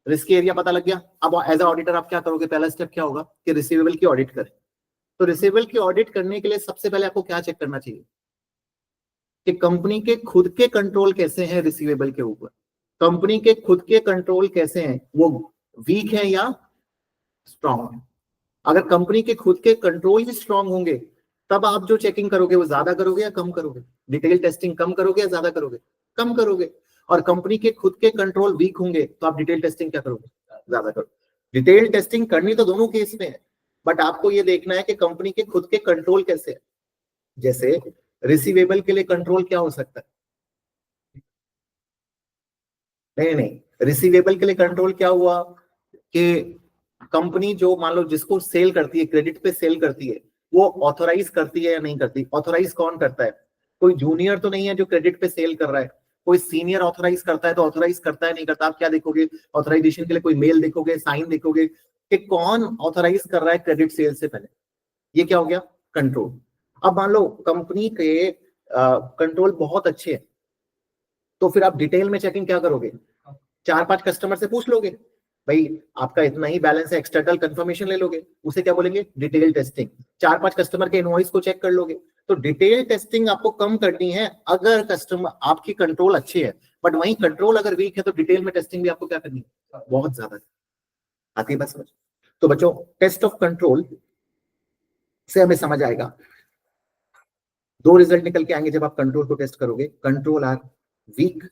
रिस्की एरिया पता लग गया। अब एज अ ऑडिटर आप क्या करोगे, पहला स्टेप क्या होगा कि रिसीवेबल की ऑडिट करें। तो रिसीवेबल की ऑडिट करने के लिए सबसे पहले आपको क्या चेक करना चाहिए कि कंपनी के खुद के कंट्रोल कैसे हैं रिसीवेबल के ऊपर, कंपनी के खुद के कंट्रोल कैसे हैं, वो वीक है या स्ट्रांग है। अगर कंपनी के खुद के कंट्रोल ही स्ट्रांग होंगे तब आप जो चेकिंग करोगे वो ज्यादा करोगे या कम करोगे, डिटेल टेस्टिंग कम करोगे या ज्यादा करोगे, कम करोगे। और कंपनी के खुद के कंट्रोल वीक होंगे तो आप डिटेल टेस्टिंग क्या करोगे, ज्यादा करोगे। डिटेल टेस्टिंग करनी तो दोनों केस में है, बट आपको ये देखना है कि कंपनी के खुद के कंट्रोल कैसे है। जैसे रिसीवेबल के लिए कंट्रोल क्या हो सकता है, नहीं, रिसीवेबल के लिए कंट्रोल क्या हुआ कि कंपनी जो मान लो जिसको सेल करती है, क्रेडिट पे सेल करती है, वो ऑथोराइज करती है या नहीं करती। ऑथोराइज कौन करता है, कोई जूनियर तो नहीं है जो क्रेडिट पे सेल कर रहा है, कोई सीनियर ऑथोराइज करता है। तो ऑथोराइज करता है नहीं करता, आप क्या देखोगे, ऑथराइजेशन के लिए कोई मेल देखोगे, साइन देखोगे कि कौन ऑथोराइज कर रहा है क्रेडिट सेल से पहले। ये क्या हो गया, कंट्रोल। अब मान लो कंपनी के कंट्रोल बहुत अच्छे हैं, तो फिर आप डिटेल में चेकिंग क्या करोगे, 4-5 कस्टमर से पूछ लोगे, भाई आपका इतना ही बैलेंस है, एक्सटर्नल कंफर्मेशन ले लोगे, उसे क्या बोलेंगे, डिटेल टेस्टिंग। 4-5 कस्टमर के इनवॉइस को चेक कर लोगे। तो डिटेल टेस्टिंग आपको कम करनी है अगर कस्टमर आपकी कंट्रोल अच्छी है, बट वहीं कंट्रोल अगर वीक है तो डिटेल में टेस्टिंग भी आपको क्या करनी है, बहुत ज्यादा आती है। बस समझ। तो बच्चों टेस्ट ऑफ कंट्रोल से हमें समझ आएगा, 2 रिजल्ट निकल के आएंगे जब आप कंट्रोल को टेस्ट करोगे, कंट्रोल आर वीक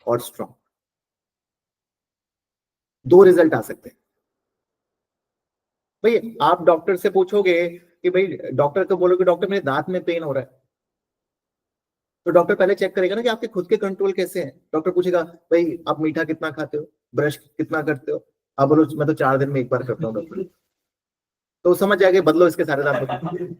और स्ट्रॉन्ग। 2 रिजल्ट आ सकते हैं। भाई आप डॉक्टर से पूछोगे कि भाई, डॉक्टर को बोलोगे डॉक्टर मेरे दांत में पेन हो रहा है, तो डॉक्टर पहले चेक करेगा ना कि आपके खुद के कंट्रोल कैसे हैं। डॉक्टर पूछेगा भाई आप मीठा कितना खाते हो, ब्रश कितना करते हो, आप बोलो मैं तो 4 दिन में एक बार करता हूँ डॉक्टर। तो समझ जाएगा बदलो इसके सारे दांत।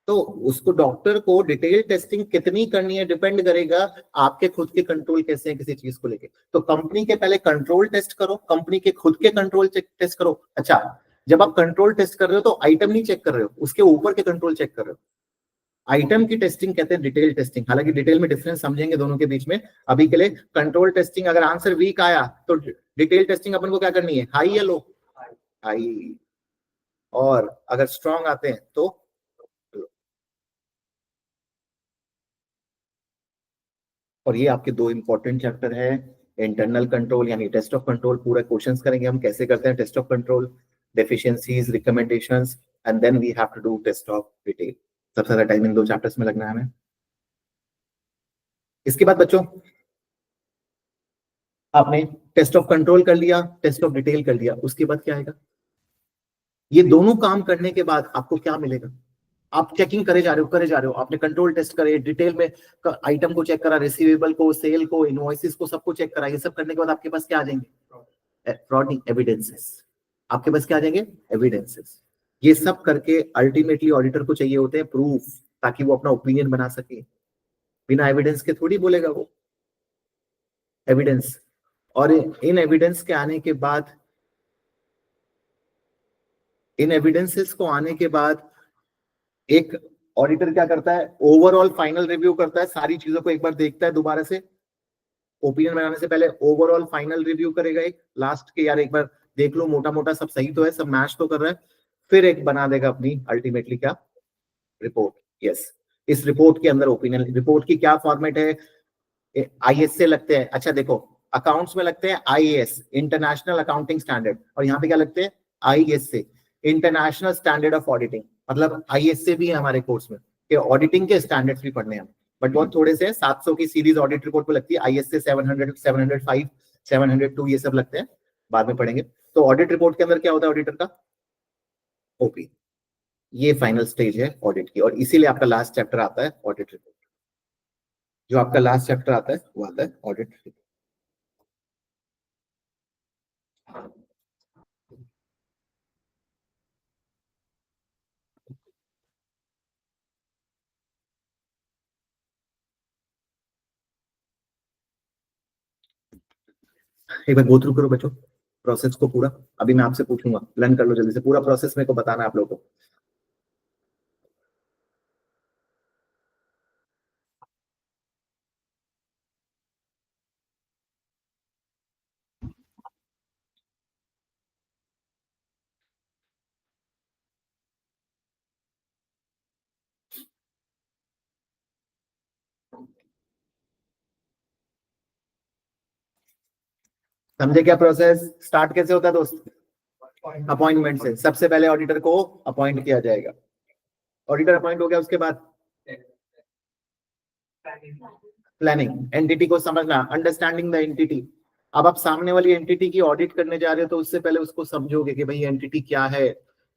तो उसको डॉक्टर को डिटेल टेस्टिंग कितनी करनी है डिपेंड करेगा आपके खुद के कंट्रोल कैसे हैं किसी चीज को लेके। तो कंपनी के पहले कंट्रोल टेस्ट करो, कंपनी के खुद के कंट्रोल टेस्ट करो। अच्छा, जब आप कंट्रोल टेस्ट कर रहे हो तो आइटम नहीं चेक कर रहे हो, उसके ऊपर के कंट्रोल चेक कर रहे हो। आइटम की टेस्टिंग कहते हैं डिटेल टेस्टिंग। हालांकि डिटेल में डिफरेंस समझेंगे दोनों के बीच में। अभी के लिए कंट्रोल टेस्टिंग, अगर आंसर वीक आया तो डिटेल टेस्टिंग अपन को क्या करनी है, हाई या लो? हाई। और अगर स्ट्रॉन्ग आते हैं तो और ये आपके दो इंपॉर्टेंट चैप्टर है, इंटरनल कंट्रोल यानी टेस्ट ऑफ कंट्रोल। पूरा क्वेश्चंस करेंगे हम कैसे करते हैं test of control, deficiencies, recommendations, and then we have to do test of detail. सबसे ज्यादा टाइम इन दो चैप्टर्स में लगना है हमें। इसके बाद बच्चों आपने टेस्ट ऑफ कंट्रोल कर लिया, टेस्ट ऑफ डिटेल कर लिया, उसके बाद क्या आएगा? ये दोनों काम करने के बाद आपको क्या मिलेगा? आप चेकिंग करे जा रहे हो, आपने कंट्रोल टेस्ट करे, डिटेल में आइटम को चेक करा, रिसीवेबल को, सेल को, इनवॉइसेस को, सबको चेक करा। ये सब करने के बाद आपके पास क्या आ जाएंगे? फ्रॉड नहीं, एविडेंसेस। आपके पास क्या आ जाएंगे? एविडेंसेस। ये सब करके अल्टीमेटली ऑडिटर को चाहिए होते हैं प्रूफ, ताकि वो अपना ओपिनियन बना सके। बिना एविडेंस के थोड़ी बोलेगा वो। एविडेंस, और इन एविडेंस के आने के बाद, इन एविडेंसेस को आने के बाद एक ऑडिटर क्या करता है? ओवरऑल फाइनल रिव्यू करता है, सारी चीजों को एक बार देखता है दोबारा से। ओपिनियन बनाने से पहले ओवरऑल फाइनल रिव्यू करेगा एक लास्ट के, यार एक बार देख लो मोटा मोटा सब सही तो है, सब मैच तो कर रहा है। फिर एक बना देगा अपनी अल्टीमेटली क्या? रिपोर्ट। यस, इस रिपोर्ट के अंदर ओपिनियन, रिपोर्ट की क्या फॉर्मेट है? आईएस से लगते हैं। अच्छा देखो, अकाउंट्स में लगते हैं आईएएस, इंटरनेशनल अकाउंटिंग स्टैंडर्ड, और यहाँ पे क्या लगते हैं? आईएस से, इंटरनेशनल स्टैंडर्ड ऑफ ऑडिटिंग। मतलब आईएस से भी है हमारे कोर्स में कि ऑडिटिंग के स्टैंडर्ड्स भी पढ़ने हैं, बट बहुत थोड़े से। 700 की सीरीज ऑडिट रिपोर्ट पे लगती है, आईएस से 700, 705, 702 ये सब लगते हैं, बाद में पढ़ेंगे। तो ऑडिट रिपोर्ट के अंदर क्या होता है ऑडिटर का? ओपी। ये फाइनल स्टेज है ऑडिट की, और इसीलिए आपका लास्ट चैप्टर आता है ऑडिट रिपोर्ट। जो आपका लास्ट चैप्टर आता है वो आता है ऑडिट रिपोर्ट। एक बार गो थ्रू करो बच्चों प्रोसेस को पूरा। अभी मैं आपसे पूछूंगा, लर्न कर लो जल्दी से, पूरा प्रोसेस मेरे को बताना है आप लोगों को। समझे क्या प्रोसेस? स्टार्ट कैसे होता है दोस्त? अपॉइंटमेंट से। सबसे पहले ऑडिटर को अपॉइंट किया जाएगा। ऑडिटर अपॉइंट हो गया, उसके बाद प्लानिंग, एंटिटी को समझना, अंडरस्टैंडिंग द एंटिटी। अब आप सामने वाली एंटिटी की ऑडिट करने जा रहे हो तो उससे पहले उसको समझोगे कि भाई एंटिटी क्या है,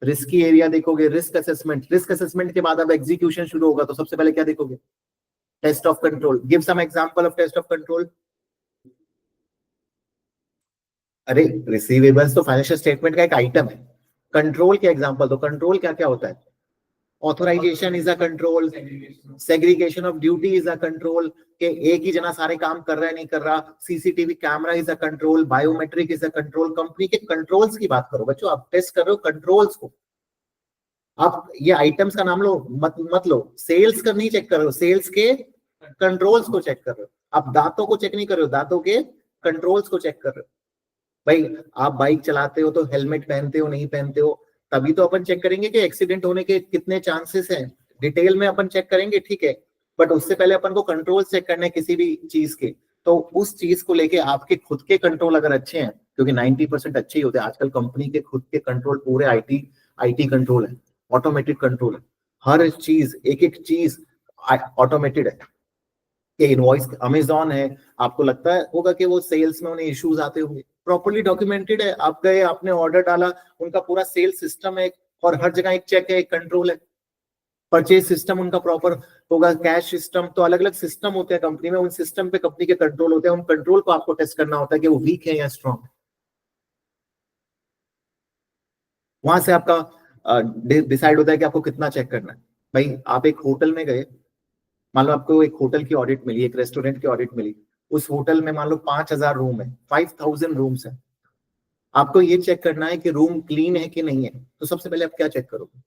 रिस्की एरिया देखोगे, रिस्क असेसमेंट। रिस्क असेसमेंट के बाद अब एग्जीक्यूशन शुरू होगा, तो सबसे पहले क्या देखोगे? Test of control. Give some example of test of control. अरे रिसीवेबल्स तो फाइनेंशियल स्टेटमेंट का एक आइटम है, कंट्रोल के एग्जांपल दो। कंट्रोल क्या क्या होता है? Authorisation is a control, segregation of duty is a control, के एक ही जना सारे काम कर रहा है नहीं कर रहा, CCTV camera is a control, biometric is a control. Company के कंट्रोल्स की बात करो बच्चों, आप टेस्ट कर रहे हो कंट्रोल्स को। आप ये आइटम्स का नाम लो, मत लो। सेल्स का नहीं चेक कर रहे हो, सेल्स के कंट्रोल्स को चेक कर रहे हो। आप दांतों को चेक नहीं कर रहे हो, दांतों के कंट्रोल्स को चेक कर रहे हो। भाई आप बाइक चलाते हो तो हेलमेट पहनते हो नहीं पहनते हो, तभी तो अपन चेक करेंगे कि एक्सीडेंट होने के कितने चांसेस हैं। डिटेल में अपन चेक करेंगे, ठीक है, बट उससे पहले अपन को कंट्रोल चेक करना है किसी भी चीज के। तो उस चीज को लेके आपके खुद के कंट्रोल अगर अच्छे हैं, क्योंकि 90% अच्छे ही होते हैं आजकल, कंपनी के खुद के कंट्रोल पूरे आईटी कंट्रोल है, ऑटोमेटेड कंट्रोल है। हर चीज, एक एक चीज ऑटोमेटेड है। कि इनवॉइस अमेजॉन है, आपको लगता है होगा कि वो सेल्स में उन्हें इश्यूज आते होंगे, प्रॉपर्ली डॉक्यूमेंटेड है। आप गए, आपने ऑर्डर डाला, उनका पूरा सेल्स सिस्टम है, और हर जगह एक चेक है, एक कंट्रोल है। परचेज सिस्टम उनका प्रॉपर होगा, कैश सिस्टम, तो अलग अलग सिस्टम होते हैं कंपनी में, उन सिस्टम पे कंपनी के कंट्रोल होते हैं। उन कंट्रोल को आपको टेस्ट करना होता है कि वो वीक है या स्ट्रॉन्ग। वहां से आपका डिसाइड होता है कि आपको कितना चेक करना है। भाई आप एक होटल में गए, मान लो आपको एक होटल की ऑडिट मिली, एक रेस्टोरेंट की ऑडिट मिली, उस होटल में मान लो 5,000 रूम है, 5,000 रूम्स है, आपको ये चेक करना है कि रूम क्लीन है कि नहीं है। तो सबसे पहले आप क्या चेक करोगे?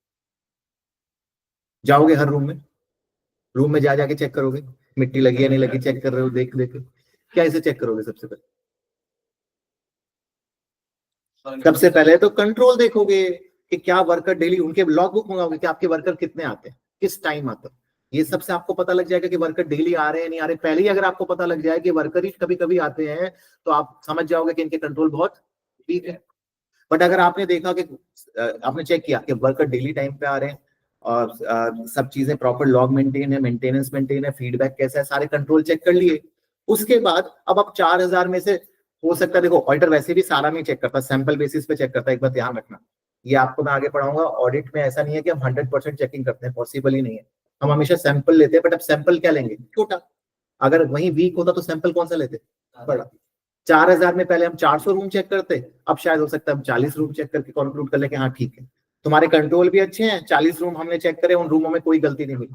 जाओगे हर रूम में जा जाके चेक करोगे, मिट्टी लगी है नहीं लगी चेक कर रहे हो, देख देख क्या ऐसे चेक करोगे? सबसे पहले तो कंट्रोल देखोगे कि क्या वर्कर डेली, उनके लॉग बुक मंगाओगे कि आपके वर्कर कितने आते हैं, किस टाइम आते हैं। ये सबसे आपको पता लग जाएगा कि वर्कर डेली आ रहे हैं नहीं आ रहे। पहले ही अगर आपको पता लग जाए कि वर्कर ही कभी कभी आते हैं तो आप समझ जाओगे कि इनके कंट्रोल बहुत ठीक है। बट अगर आपने देखा कि आपने चेक किया कि वर्कर डेली टाइम पे आ रहे हैं और सब चीजें प्रॉपर लॉग मेंटेन है, मेंटेनेंस मेंटेन है, फीडबैक कैसा है, सारे कंट्रोल चेक कर लिए, उसके बाद अब आप 4,000 में से हो सकता है, देखो ऑडिटर वैसे भी सारा नहीं चेक करता, सैंपल बेसिस पे चेक करता है, एक बात ध्यान रखना। ये आपको मैं आगे पढ़ाऊंगा, ऑडिट में ऐसा नहीं है कि हम 100% चेकिंग करते हैं, पॉसिबल ही नहीं है। हम हमेशा सैंपल लेते हैं, बट अब सैंपल क्या लेंगे? छोटा। अगर वही वीक होता तो सैंपल कौन सा लेते? बड़ा। 4,000 में पहले हम 400 रूम चेक करते, अब शायद हो सकता है हम 40 रूम चेक करके कंक्लूड कर ले कि हाँ ठीक है, तुम्हारे कंट्रोल भी अच्छे हैं, 40 रूम हमने चेक करे, उन रूमों में कोई गलती नहीं मिली,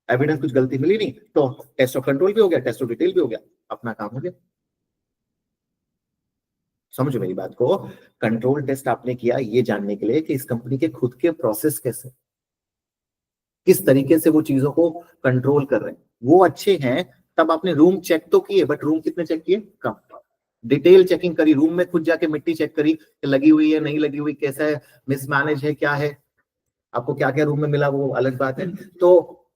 एविडेंस कुछ गलती मिली नहीं, तो टेस्ट ऑफ कंट्रोल भी हो गया, टेस्ट ऑफ डिटेल भी हो गया, अपना काम हो गया। समझो मेरी बात को, कंट्रोल टेस्ट आपने किया ये जानने के लिए कि इस कंपनी के खुद के प्रोसेस कैसे, किस तरीके से वो चीजों को कंट्रोल कर रहे हैं, वो अच्छे हैं। तब आपने रूम चेक तो किए, बट रूम कितने चेक किए? कम। डिटेल चेकिंग करी, रूम में खुद जाके मिट्टी चेक करी कि लगी हुई है नहीं लगी हुई, कैसा है, मिसमैनेज है क्या है, आपको क्या क्या रूम में मिला वो अलग बात है। तो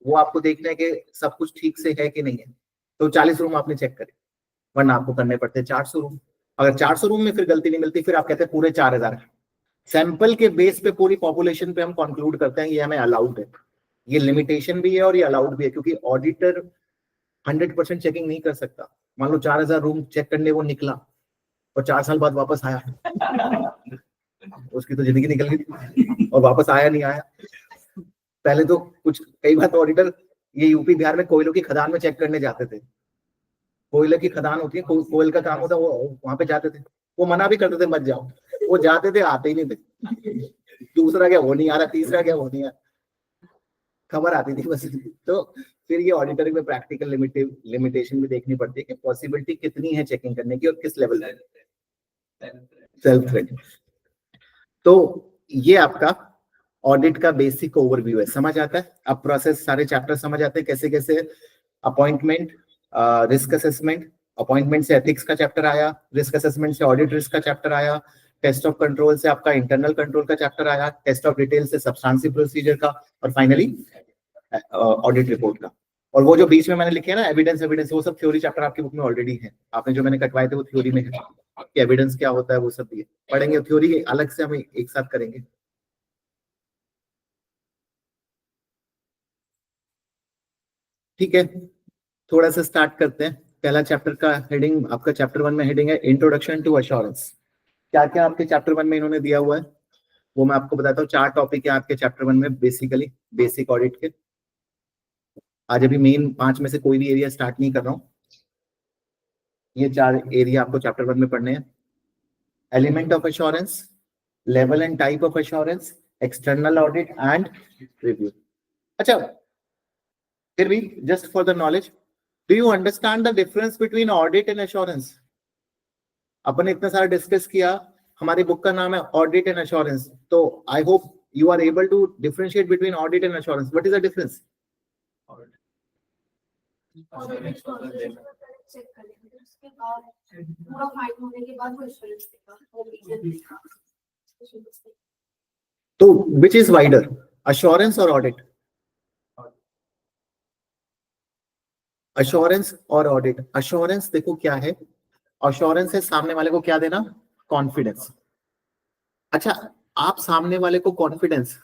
वो आपको देखना है कि सब कुछ ठीक से है कि नहीं है। तो 40 रूम आपने चेक करे, वरना आपको करने पड़ते 400 रूम। अगर 400 रूम में फिर गलती नहीं मिलती, फिर आप कहते हैं पूरे 4,000। सैंपल के बेस पे पूरी पॉपुलेशन पे हम कंक्लूड करते हैं ये हमें अलाउड है। ये लिमिटेशन भी है और ये अलाउड भी है, क्योंकि ऑडिटर 100% चेकिंग नहीं कर सकता। मान लो 4,000 रूम चेक करने वो निकला और 4 साल बाद वापस आया, उसकी तो जिंदगी निकल गई, और वापस आया नहीं आया। पहले तो कुछ कई बार तो ऑडिटर ये यूपी बिहार में कोयलों की खदान में चेक करने जाते थे, कोयले की खदान होती है, कोयल का काम होता है, वो वहां पे जाते थे, वो मना भी करते थे मत जाओ, वो जाते थे, आते ही नहीं थे। दूसरा क्या वो नहीं आ रहा, तीसरा क्या वो नहीं आ रहा, खबर आती थी बस। तो फिर ये ऑडिटर में प्रैक्टिकल लिमिटेशन भी देखनी पड़ती है कि पॉसिबिलिटी कितनी है चेकिंग करने की और किस लेवल पे। Self thread. तो ये आपका ऑडिट का बेसिक ओवरव्यू है, समझ आता है? अब प्रोसेस सारे चैप्टर समझ आते हैं कैसे कैसे। अपॉइंटमेंट, रिस्क असेसमेंट, अपॉइंटमेंट से एथिक्स का चैप्टर आया, रिस्क असेसमेंट से ऑडिट रिस्क का चैप्टर आया, टेस्ट ऑफ कंट्रोल से आपका इंटरनल कंट्रोल का चैप्टर आया, टेस्ट ऑफ डिटेल से सब्सटेंसिव प्रोसीजर का, और फाइनली ऑडिट रिपोर्ट का। और वो जो बीच में मैंने लिखे है ना एविडेंस, एविडेंस, वो सब थ्योरी चैप्टर आपकी बुक में ऑलरेडी है, आपने जो मैंने कटवाए थे वो थ्योरी में है कि एविडेंस क्या होता है, वो सब भी है, पढ़ेंगे। थ्योरी अलग से हम एक साथ करेंगे। ठीक है, थोड़ा सा स्टार्ट करते हैं। पहला चैप्टर का हेडिंग आपका चैप्टर 1 में हेडिंग है इंट्रोडक्शन टू अश्योरेंस। क्या क्या आपके चैप्टर 1 में इन्होंने दिया हुआ है वो मैं आपको बताता हूँ। 4 टॉपिक है आपके चैप्टर 1 में बेसिकली, बेसिक ऑडिट के। आज अभी मेन 5 में से कोई भी एरिया स्टार्ट नहीं कर रहा हूँ, ये 4 एरिया आपको चैप्टर 1 में पढ़ने हैं। Element of assurance, level and type of assurance, external audit and review. अच्छा, फिर भी just for the knowledge, do you understand the difference between audit and assurance? अपन ने इतना सारा डिस्कस किया, हमारी बुक का नाम है ऑडिट एंड एश्योरेंस, तो I hope you are able to differentiate between audit and assurance. What is the difference? तो विच इज वाइडर, अश्योरेंस और ऑडिट? अश्योरेंस और ऑडिट। अश्योरेंस देखो क्या है, अश्योरेंस है सामने वाले को क्या देना? कॉन्फिडेंस। अच्छा, आप सामने वाले को कॉन्फिडेंस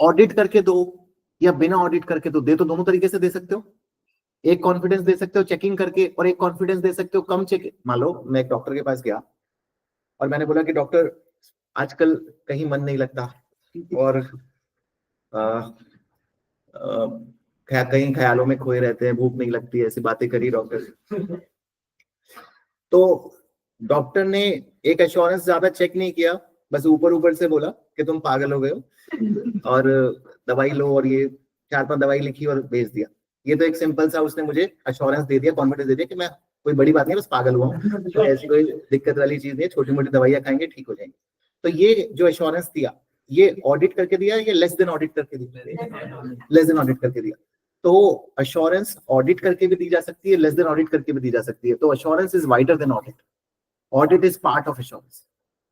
ऑडिट करके दो या बिना ऑडिट करके दे तो दोनों तरीके से दे सकते हो। एक कॉन्फिडेंस दे सकते हो चेकिंग करके, और एक कॉन्फिडेंस दे सकते हो कम चेक। मान लो मैं एक डॉक्टर के पास गया और मैंने बोला कि डॉक्टर आजकल कहीं मन नहीं लगता और कहीं ख्यालों में खोए रहते हैं, भूख नहीं लगती, ऐसी बातें करी डॉक्टर। तो डॉक्टर ने एक एश्योरेंस ज्यादा चेक नहीं किया, बस ऊपर ऊपर से बोला कि तुम पागल हो गए हो और दवाई लो, और ये 4-5 दवाई लिखी और भेज दिया। ये तो एक सिंपल सा उसने मुझे एश्योरेंस दे दिया, कॉन्फिडेंस दे दिया कि मैं कोई बड़ी बात नहीं, बस पागल हुआ हूँ, तो ऐसी कोई दिक्कत वाली चीज नहीं है, छोटी मोटी दवाइयां खाएंगे ठीक हो जाएंगे। तो ये जो एश्योरेंस दिया, ये ऑडिट करके दिया या लेस देन ऑडिट करके दिया? लेस देन ऑडिट करके दिया। तो अश्योरेंस ऑडिट करके भी दी जा सकती है, लेस देन ऑडिट करके भी दी जा सकती है। तो assurance is wider than audit. Audit is part of assurance.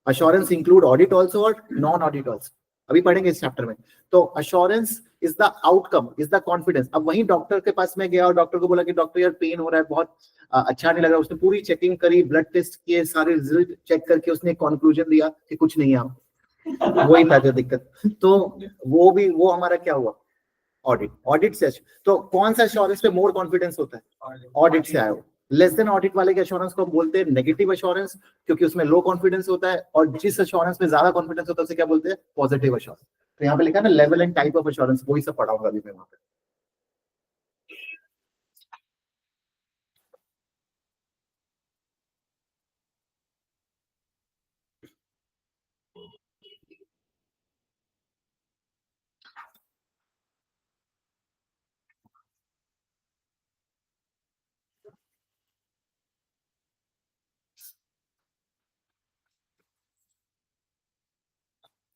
Assurance include audit also और नॉन ऑडिट ऑल्सो, अभी पढ़ेंगे इस चैप्टर में। तो assurance is the outcome, is the confidence. अब वहीं डॉक्टर के पास में गया और डॉक्टर को बोला कि डॉक्टर यार पेन हो रहा है, बहुत अच्छा नहीं लग रहा। उसने पूरी चेकिंग करी, ब्लड टेस्ट किए, सारे रिजल्ट चेक करके उसने कंक्लूजन दिया कि कुछ नहीं है, आप वही था जो दिक्कत। तो वो हमारा क्या हुआ? ऑडिट। ऑडिट से तो कौन सा एश्योरेंस पे मोर कॉन्फिडेंस होता है? ऑडिट से आया हो। लेस देन ऑडिट वाले के एश्योरेंस को हम बोलते हैं नेगेटिव एश्योरेंस, क्योंकि उसमें लो कॉन्फिडेंस होता है। और जिस एश्योरेंस में ज्यादा कॉन्फिडेंस होता है उसे क्या बोलते हैं? Positive assurance. तो यहाँ पे लिखा है ना level and type of assurance, वही सब पढ़ाऊंगा अभी मैं वहां पे।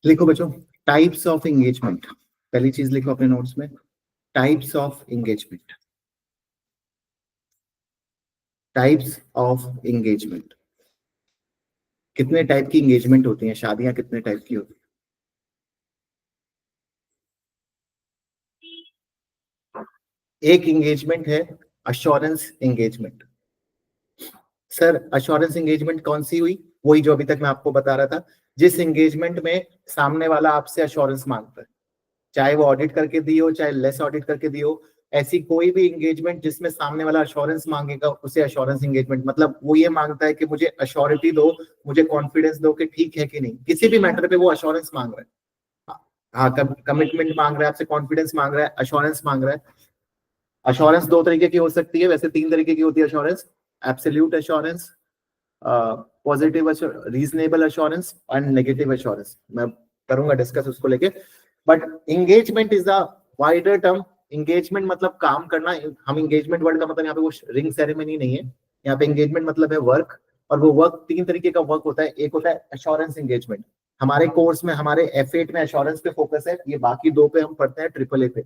लिखो बच्चों, टाइप्स ऑफ एंगेजमेंट। पहली चीज लिखो अपने नोट्स में, types of engagement. Types of engagement. कितने टाइप की एंगेजमेंट होती हैं? शादियां कितने टाइप की होती हैं? एक एंगेजमेंट है assurance engagement. Sir assurance engagement कौन सी हुई? वही जो अभी तक मैं आपको बता रहा था, जिस एंगेजमेंट में सामने वाला आपसे अश्योरेंस मांगता है, चाहे वो ऑडिट करके दी हो, चाहे लेस ऑडिट करके दी हो। ऐसी कोई भी एंगेजमेंट जिसमें सामने वाला अश्योरेंस मांगेगा उसे अश्योरेंस एंगेजमेंट। मतलब वो ये मांगता है कि मुझे अश्योरिटी दो, मुझे कॉन्फिडेंस दो कि ठीक है कि नहीं, किसी भी मैटर पे वो अश्योरेंस मांग रहा है। हाँ, कमिटमेंट मांग रहा है आपसे, कॉन्फिडेंस मांग रहा है, अश्योरेंस मांग रहा है। अश्योरेंस दो तरीके की हो सकती है, वैसे 3 तरीके की होती है assurance. Absolute assurance, positive reasonable assurance and negative assurance. मैं करूंगा डिस्कस उसको लेके। But engagement is the wider term. Engagement मतलब काम करना। हम एंगेजमेंट वर्ड का मतलब यहाँ पे वो रिंग सेरेमनी नहीं है, यहाँ पे एंगेजमेंट मतलब है वर्क। और वो वर्क 3 तरीके का वर्क होता है। एक होता है एश्योरेंस एंगेजमेंट, हमारे कोर्स में हमारे F8 में एश्योरेंस पे फोकस है, ये बाकी 2 पे हम पढ़ते हैं AAA पे।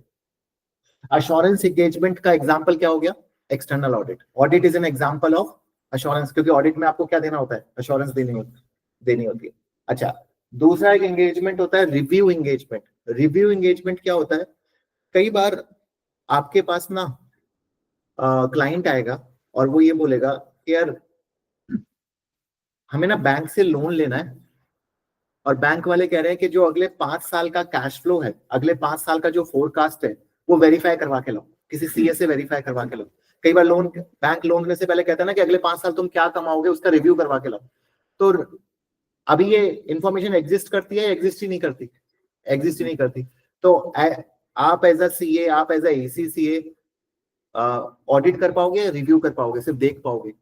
अश्योरेंस एंगेजमेंट का एग्जांपल क्या हो गया? External audit. Audit is an example of assurance, क्योंकि ऑडिट में आपको क्या देना होता है? अश्योरेंस देनी होती है। अच्छा, दूसरा एक एंगेजमेंट होता है रिव्यू एंगेजमेंट। रिव्यू एंगेजमेंट क्या होता है? कई बार आपके पास ना क्लाइंट आएगा और वो ये बोलेगा कि यार हमें ना बैंक से लोन लेना है, और बैंक वाले कह रहे हैं कि जो अगले 5 साल का कैश फ्लो है, अगले 5 साल का जो फोरकास्ट है, वो वेरीफाई करवा के लो, किसी सीए से वेरीफाई करवा के लो। कई बार बैंक लोन लेने से पहले कहता है ना कि अगले 5 साल तुम क्या कमाओगे उसका रिव्यू करवा के लो। तो अभी ये इंफॉर्मेशन एग्जिस्ट करती है, एग्जिस्ट ही नहीं करती? एग्जिस्ट ही नहीं करती। तो आप एज अ सीए, आप एज अ एसीसीए ऑडिट कर पाओगे, रिव्यू कर पाओगे? सिर्फ देख पाओगे।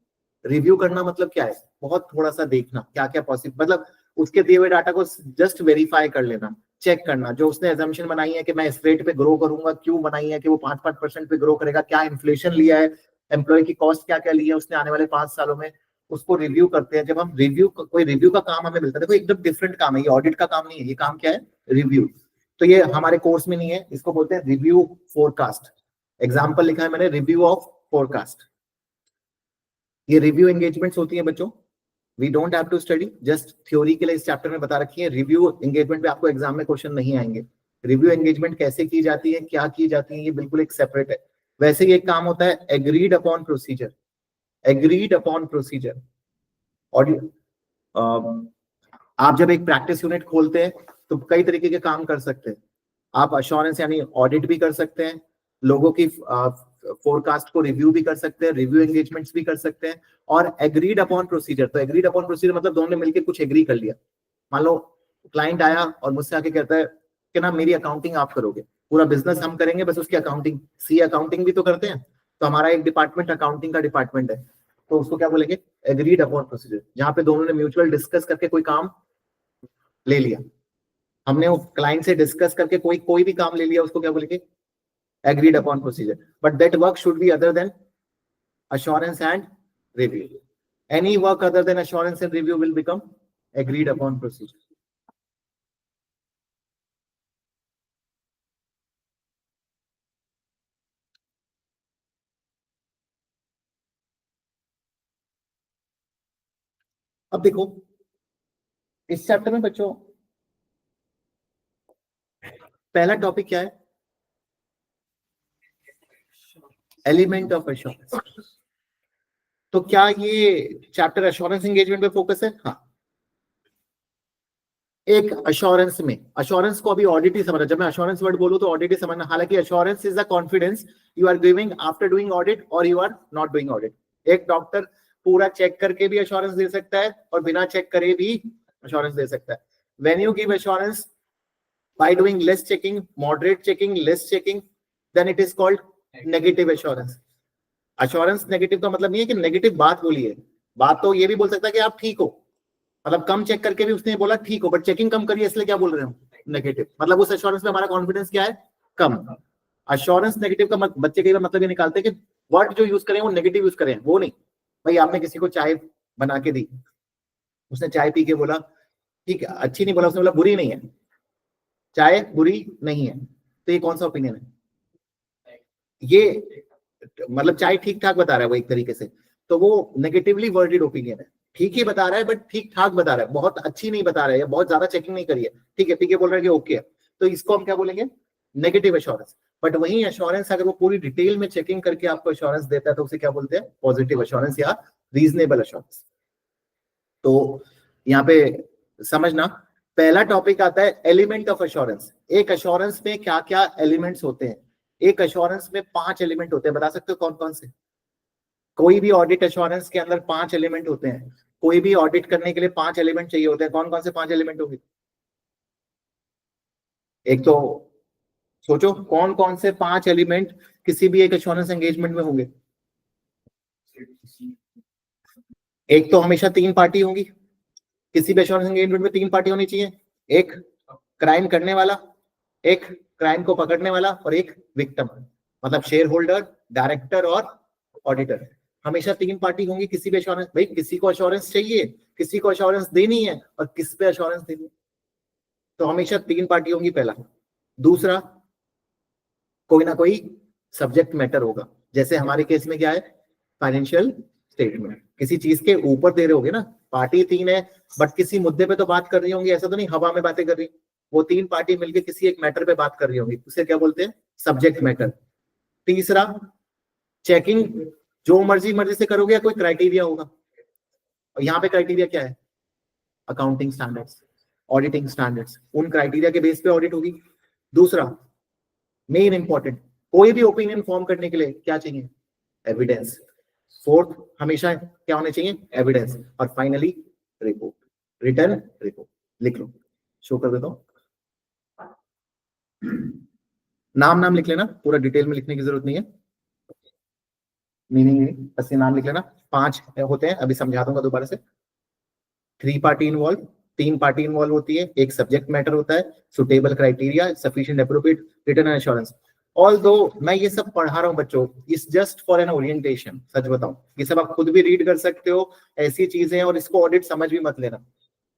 रिव्यू करना मतलब क्या है? बहुत थोड़ा सा देखना, क्या क्या पॉसिबल, मतलब उसके दिए हुए डाटा को जस्ट वेरीफाई कर लेना, चेक करना। जो उसने एजम्पशन बनाई है कि मैं इस रेट पे ग्रो करूंगा, क्यों बनाई है कि वो 5-5% पे ग्रो करेगा, क्या इन्फ्लेशन लिया है, एम्प्लॉय की कॉस्ट क्या क्या ली है उसने आने वाले 5 सालों में, उसको रिव्यू करते हैं। जब हम कोई रिव्यू का काम हमें मिलता है, देखो एकदम डिफरेंट काम है, ये ऑडिट का काम नहीं है, ये काम क्या है? रिव्यू। तो ये हमारे कोर्स में नहीं है, इसको बोलते हैं रिव्यू फोरकास्ट। एग्जाम्पल लिखा है मैंने, रिव्यू ऑफ फोरकास्ट। ये रिव्यू एंगेजमेंट्स होती हैं बच्चों। We don't have to study, just theory के लिए इस चैप्टर में बता रखी है। रिव्यू एंगेजमेंट पे आपको एग्जाम में क्वेश्चन नहीं आएंगे। रिव्यू एंगेजमेंट कैसे की जाती है, क्या की जाती है, ये बिल्कुल एक सेपरेट है। वैसे ही एक काम होता है agreed upon procedure. Agreed upon procedure. और आप जब एक प्रैक्टिस यूनिट खोलते हैं तो कई तरीके के काम कर सकते हैं। आप अश्योरेंस यानी ऑडिट भी कर सकते हैं, लोगों की फोरकास्ट को रिव्यू भी कर सकते हैं, रिव्यू एंगेजमेंट्स भी कर सकते हैं, और एग्रीड अपॉन प्रोसीजर। तो एग्रीड अपॉन प्रोसीजर मतलब दोनों ने मिलकर कुछ एग्री कर लिया। मान लो क्लाइंट आया और मुझसे आके कहता है कि ना मेरी अकाउंटिंग आप करोगे, पूरा बिजनेस हम करेंगे, बस उसकी अकाउंटिंग। सी अकाउंटिंग भी तो करते हैं, तो हमारा एक डिपार्टमेंट अकाउंटिंग का डिपार्टमेंट है। तो उसको क्या बोलेंगे, एग्रीड अपॉन प्रोसीजर। जहां पे दोनों ने म्यूचुअल डिस्कस करके कोई काम ले लिया, हमने वो क्लाइंट से डिस्कस करके कोई भी काम ले लिया, उसको क्या बोलेंगे, agreed upon procedure. But that work should be other than assurance and review. Any work other than assurance and review will become agreed upon procedure. अब देखो इस चैप्टर में बच्चों पहला टॉपिक क्या है, एलिमेंट ऑफ एश्योरेंस। तो क्या ये चैप्टर एश्योरेंस एंगेजमेंट पे फोकस है? हाँ। एक अश्योरेंस में, अश्योरेंस को अभी ऑडिट ही समझना, जब मैं अश्योरेंस वर्ड बोलूं तो ऑडिट ही समझना। हालांकि assurance is the confidence you are giving after doing audit और you are not doing audit. एक डॉक्टर पूरा चेक करके भी अश्योरेंस दे सकता है और बिना चेक करे भी अश्योरेंस दे सकता है। When you give assurance by doing less checking, moderate checking, less checking, then it is called negative assurance. Assurance negative का मतलब नहीं है कि नेगेटिव बात बोली है, बात तो ये भी बोल सकता है कि आप ठीक हो, मतलब कम चेक करके भी उसने बोला ठीक हो, बट चेकिंग कम करिए इसलिए क्या बोल रहे हो, नेगेटिव। मतलब उस एश्योरेंस में हमारा कॉन्फिडेंस क्या है, कम। अश्योरेंस नेगेटिव का बच्चे कई बार मतलब ये निकालते हैं कि वर्ड जो यूज करें वो नेगेटिव यूज करें, वो नहीं। भाई आपने किसी को चाय बना के दी, उसने चाय पी के बोला ठीक है, अच्छी नहीं बोला, उसने बोला बुरी नहीं है, चाय बुरी नहीं है, तो ये कौन सा ओपिनियन है? ये मतलब चाय ठीक ठाक बता रहा है वो एक तरीके से, तो वो नेगेटिवली वर्डेड ओपिनियन है। ठीक ही बता रहा है बट ठीक ठाक बता रहा है, बहुत अच्छी नहीं बता रहा है या बहुत ज्यादा चेकिंग नहीं करी है, ठीक है, पीके बोल रहा है कि ओके है, तो इसको हम क्या बोलेंगे, नेगेटिव एश्योरेंस। बट वही एश्योरेंस अगर वो पूरी डिटेल में चेकिंग करके आपको एश्योरेंस देता है तो उसे क्या बोलते हैं, पॉजिटिव एश्योरेंस या रीजनेबल एश्योरेंस। तो यहाँ पे समझना, पहला टॉपिक आता है एलिमेंट ऑफ एश्योरेंस। एक एश्योरेंस में क्या क्या एलिमेंट्स होते हैं? एक एश्योरेंस में 5 एलिमेंट होते हैं, बता सकते हो कौन कौन से? कोई भी ऑडिट एश्योरेंस के अंदर 5 एलिमेंट होते हैं, कोई भी ऑडिट करने के लिए 5 एलिमेंट चाहिए होते हैं। कौन कौन से 5 एलिमेंट होंगे? एक तो सोचो कौन कौन से 5 एलिमेंट किसी भी एक एश्योरेंस एंगेजमेंट में होंगे। एक तो हमेशा 3 पार्टी होंगी, किसी भी एश्योरेंस एंगेजमेंट में 3 पार्टी होनी चाहिए, एक क्राइम करने वाला, एक क्राइम को पकड़ने वाला और एक विक्टिम, मतलब शेयर होल्डर, डायरेक्टर और ऑडिटर। हमेशा 3 पार्टी होंगी किसी भी एश्योरेंस। भाई किसी को एश्योरेंस चाहिए, किसी को एश्योरेंस देनी है और किस पे एश्योरेंस देनी है, तो हमेशा 3 पार्टी होंगी पहला। दूसरा, कोई ना कोई सब्जेक्ट मैटर होगा, जैसे हमारे केस में क्या है, फाइनेंशियल स्टेटमेंट। किसी चीज के ऊपर दे रहे होगे ना, पार्टी 3 है बट किसी मुद्दे पे तो बात कर रही होंगी, ऐसा तो नहीं हवा में बातें कर रही, वो 3 पार्टी मिलकर किसी एक मैटर पे बात कर रही होंगी, उसे क्या बोलते हैं, सब्जेक्ट मैटर। तीसरा, चेकिंग जो मर्जी मर्जी से करोगे या कोई क्राइटेरिया होगा, और यहाँ पे क्राइटेरिया क्या है, अकाउंटिंग स्टैंडर्ड्स, ऑडिटिंग स्टैंडर्ड्स, उन क्राइटेरिया के बेस पे ऑडिट होगी। दूसरा मेन इंपॉर्टेंट, कोई भी ओपिनियन फॉर्म करने के लिए क्या चाहिए, एविडेंस। फोर्थ, हमेशा क्या होने चाहिए, एविडेंस। और फाइनली रिपोर्ट, रिटर्न रिपोर्ट। लिख लो, शो कर देता हूं, नाम लिख लेना, पूरा डिटेल में लिखने की जरूरत नहीं है, मीनिंग बस ये नाम लिख लेना। 5 होते हैं, अभी समझा दूंगा दोबारा से। 3 पार्टी इन्वॉल्व, 3 पार्टी इन्वॉल्व होती है, एक सब्जेक्ट मैटर होता है, suitable criteria, sufficient appropriate, return and assurance. Although मैं ये सब पढ़ा रहा हूँ बच्चों, इस जस्ट फॉर एन ओरिएंटेशन। सच बताऊं, ये सब आप खुद भी रीड कर सकते हो, ऐसी चीजें हैं, और इसको ऑडिट समझ भी मत लेना।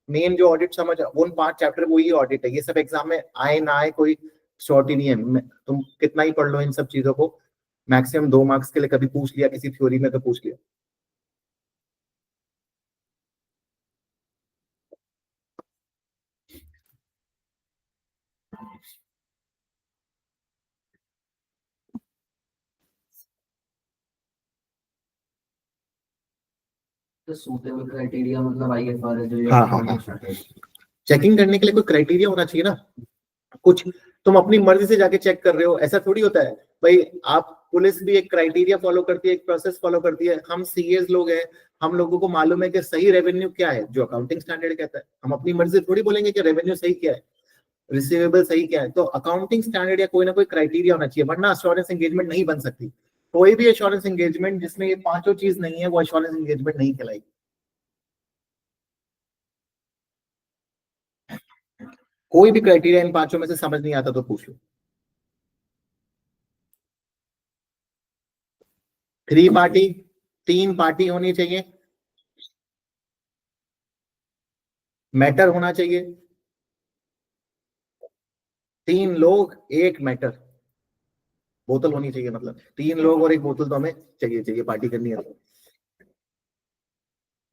मेन जो ऑडिट समझ, उन 5 चैप्टर वो ही ऑडिट है। ये सब एग्जाम में आए ना आए कोई शॉर्ट ही नहीं है, तुम कितना ही पढ़ लो इन सब चीजों को, मैक्सिमम 2 मार्क्स के लिए कभी पूछ लिया किसी थ्योरी में तो पूछ लिया। तो सूटेबल क्राइटेरिया मतलब आईएफआरएस जो हाँ। चेकिंग करने के लिए कोई क्राइटेरिया होना चाहिए ना, कुछ तुम अपनी मर्जी से जाके चेक कर रहे हो, ऐसा थोड़ी होता है भाई। आप पुलिस भी एक क्राइटेरिया फॉलो करती है, एक प्रोसेस फॉलो करती है। हम सीएस लोग हैं, हम लोगों को मालूम है कि सही रेवेन्यू क्या है, जो अकाउंटिंग स्टैंडर्ड कहता है। हम अपनी मर्जी से थोड़ी बोलेंगे कि रेवेन्यू सही क्या है, रिसीवेबल सही क्या है। तो अकाउंटिंग स्टैंडर्ड या कोई ना कोई क्राइटेरिया होना चाहिए, वरना एश्योरेंस एंगेजमेंट नहीं बन सकती। कोई भी एश्योरेंस एंगेजमेंट जिसमें ये पांचों चीज नहीं है वो एश्योरेंस एंगेजमेंट नहीं कहलाएगी। कोई भी क्राइटेरिया इन पांचों में से समझ नहीं आता तो पूछ लो। 3 पार्टी, 3 पार्टी होनी चाहिए, मैटर होना चाहिए, 3 लोग 1 मैटर, बोतल होनी चाहिए, मतलब 3 लोग और 1 बोतल तो हमें चाहिए पार्टी करनी है तो।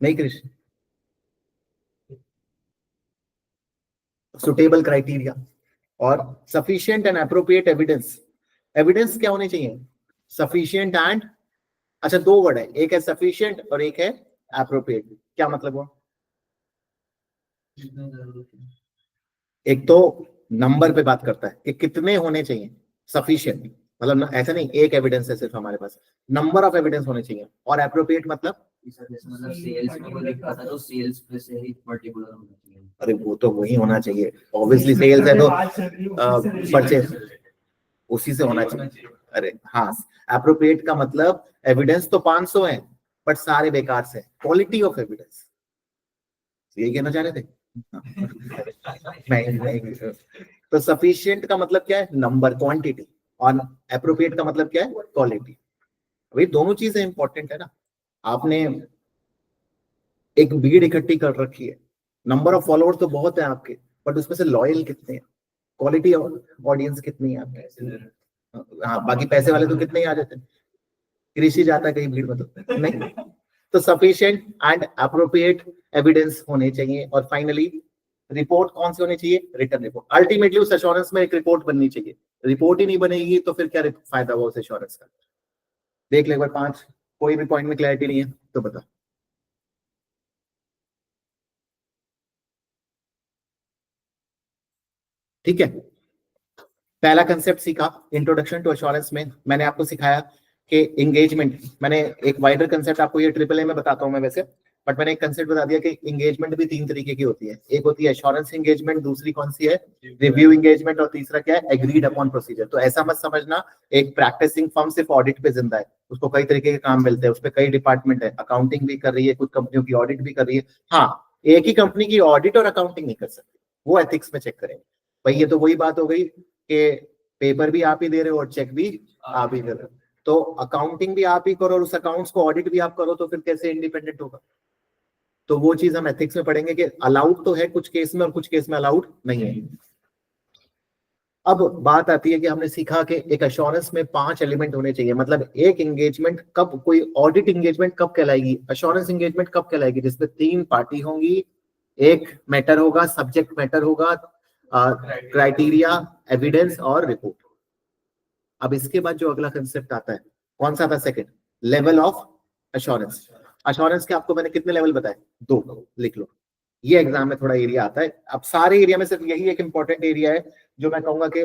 नहीं कृष्ण, सुटेबल क्राइटेरिया और sufficient and appropriate evidence. Evidence क्या होने चाहिए? सफिशिएंट एंड, अच्छा 2 वर्ड है, एक है सफिशिएंट और एक है अप्रोप्रिएट। क्या मतलब हुआ? एक तो नंबर पे बात करता है कि कितने होने चाहिए, सफिशिएंट मतलब ऐसा नहीं एक एविडेंस है सिर्फ हमारे पास, नंबर ऑफ एविडेंस होने चाहिए। और अप्रोप्रिएट मतलब मतलब सेल्स में कोई दिक्कत है तो सेल्स पे से ही पर्टिकुलर होना चाहिए। अरे वो तो वही होना चाहिए, ऑब्वियसली सेल्स है तो परचेज उसी से होना चाहिए। अरे हाँ, अप्रोप्रिएट का मतलब एविडेंस तो 500 है बट सारे बेकार से, क्वालिटी ऑफ एविडेंस, ये कहना चाह रहे थे? नहीं। तो सफिशिएंट का मतलब क्या है? नंबर, क्वांटिटी, और एप्रोप्रिएट का मतलब क्या है? क्वालिटी। अभी दोनों चीजें इंपॉर्टेंट है ना। आपने एक भीड़ इकट्ठी कर रखी है, नंबर ऑफ फॉलोअर्स तो बहुत है आपके, बट उसमें से लॉयल कितने हैं, क्वालिटी ऑडियंस कितनी है आपके? हाँ, बाकी पैसे वाले तो कितने ही आ जाते हैं, कृषि जाता है कहीं भीड़ में तो नहीं। तो सफिशिएंट एंड अप्रोप्रिएट एविडेंस होने चाहिए। और फाइनली रिपोर्ट कौन सी होनी चाहिए? Return report. अल्टीमेटली उस एश्योरेंस में एक रिपोर्ट बननी चाहिए, रिपोर्ट ही नहीं बनेगी तो फिर क्या फायदा हुआ उस एश्योरेंस का? देख ले एक बार 5, कोई भी पॉइंट में क्लैरिटी नहीं है तो बता। ठीक है, पहला कंसेप्ट सीखा इंट्रोडक्शन टू एश्योरेंस में, मैंने आपको सिखाया कि एंगेजमेंट, मैंने एक वाइडर कंसेप्ट आपको ये ट्रिपल ए में बताता हूं मैं वैसे, बट मैंने एक कंसेप्ट बता दिया कि एंगेजमेंट भी 3 तरीके की होती है। एक होती है एश्योरेंस एंगेजमेंट, दूसरी कौन सी है? रिव्यू एंगेजमेंट, और तीसरा क्या है? Agreed upon procedure. तो ऐसा मत समझना एक प्रैक्टिसिंग फर्म सिर्फ ऑडिट पे जिंदा है, उसको कई तरीके के काम मिलते हैं, उसपे कई डिपार्टमेंट है, अकाउंटिंग भी कर रही है, कुछ कंपनियों की ऑडिट भी कर रही है। हाँ, एक ही कंपनी की ऑडिट और अकाउंटिंग नहीं कर सकती, वो एथिक्स में चेक करेंगे। भाई ये तो वही बात हो गई कि पेपर भी आप ही दे रहे हो और चेक भी आप ही कर रहे हो, तो अकाउंटिंग भी आप ही करो और उस अकाउंट्स को ऑडिट भी आप करो, तो फिर कैसे इंडिपेंडेंट होगा? तो वो चीज हम एथिक्स में पढ़ेंगे कि अलाउड तो है कुछ केस में और कुछ केस में अलाउड नहीं है। अब बात आती है कि हमने सीखा कि एक एश्योरेंस में 5 एलिमेंट होने चाहिए, मतलब एक एंगेजमेंट कब, कोई ऑडिट एंगेजमेंट कब कहलाएगी, एश्योरेंस एंगेजमेंट कब कहलाएगी? जिसमें 3 पार्टी होंगी, एक मैटर होगा, सब्जेक्ट मैटर होगा, क्राइटेरिया, एविडेंस और रिपोर्ट। अब इसके बाद जो अगला कंसेप्ट आता है, कौन सा था? Second, level of assurance. Assurance के आपको मैंने कितने लेवल बताए? 2, लिख लो। ये एग्जाम में थोड़ा एरिया आता है, अब सारे एरिया में सिर्फ यही एक इंपॉर्टेंट एरिया है जो मैं कहूंगा कि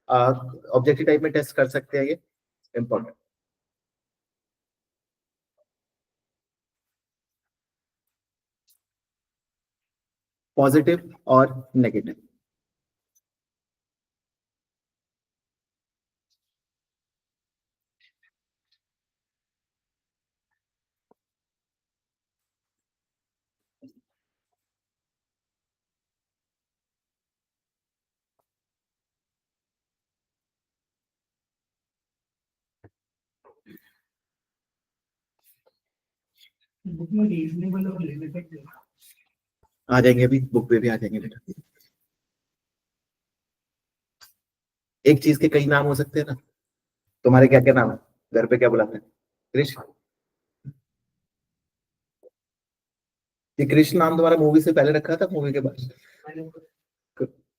ऑब्जेक्टिव टाइप में टेस्ट कर सकते हैं, ये इंपॉर्टेंट। पॉजिटिव और नेगेटिव। आ जाएंगे, अभी बुक पे भी आ जाएंगे बेटा। एक चीज के कई नाम हो सकते हैं ना, तुम्हारे क्या क्या नाम है, घर पे क्या बुलाते हैं? कृष्ण। ये कृष्ण नाम तुम्हारा मूवी से पहले रखा था, मूवी के बाद?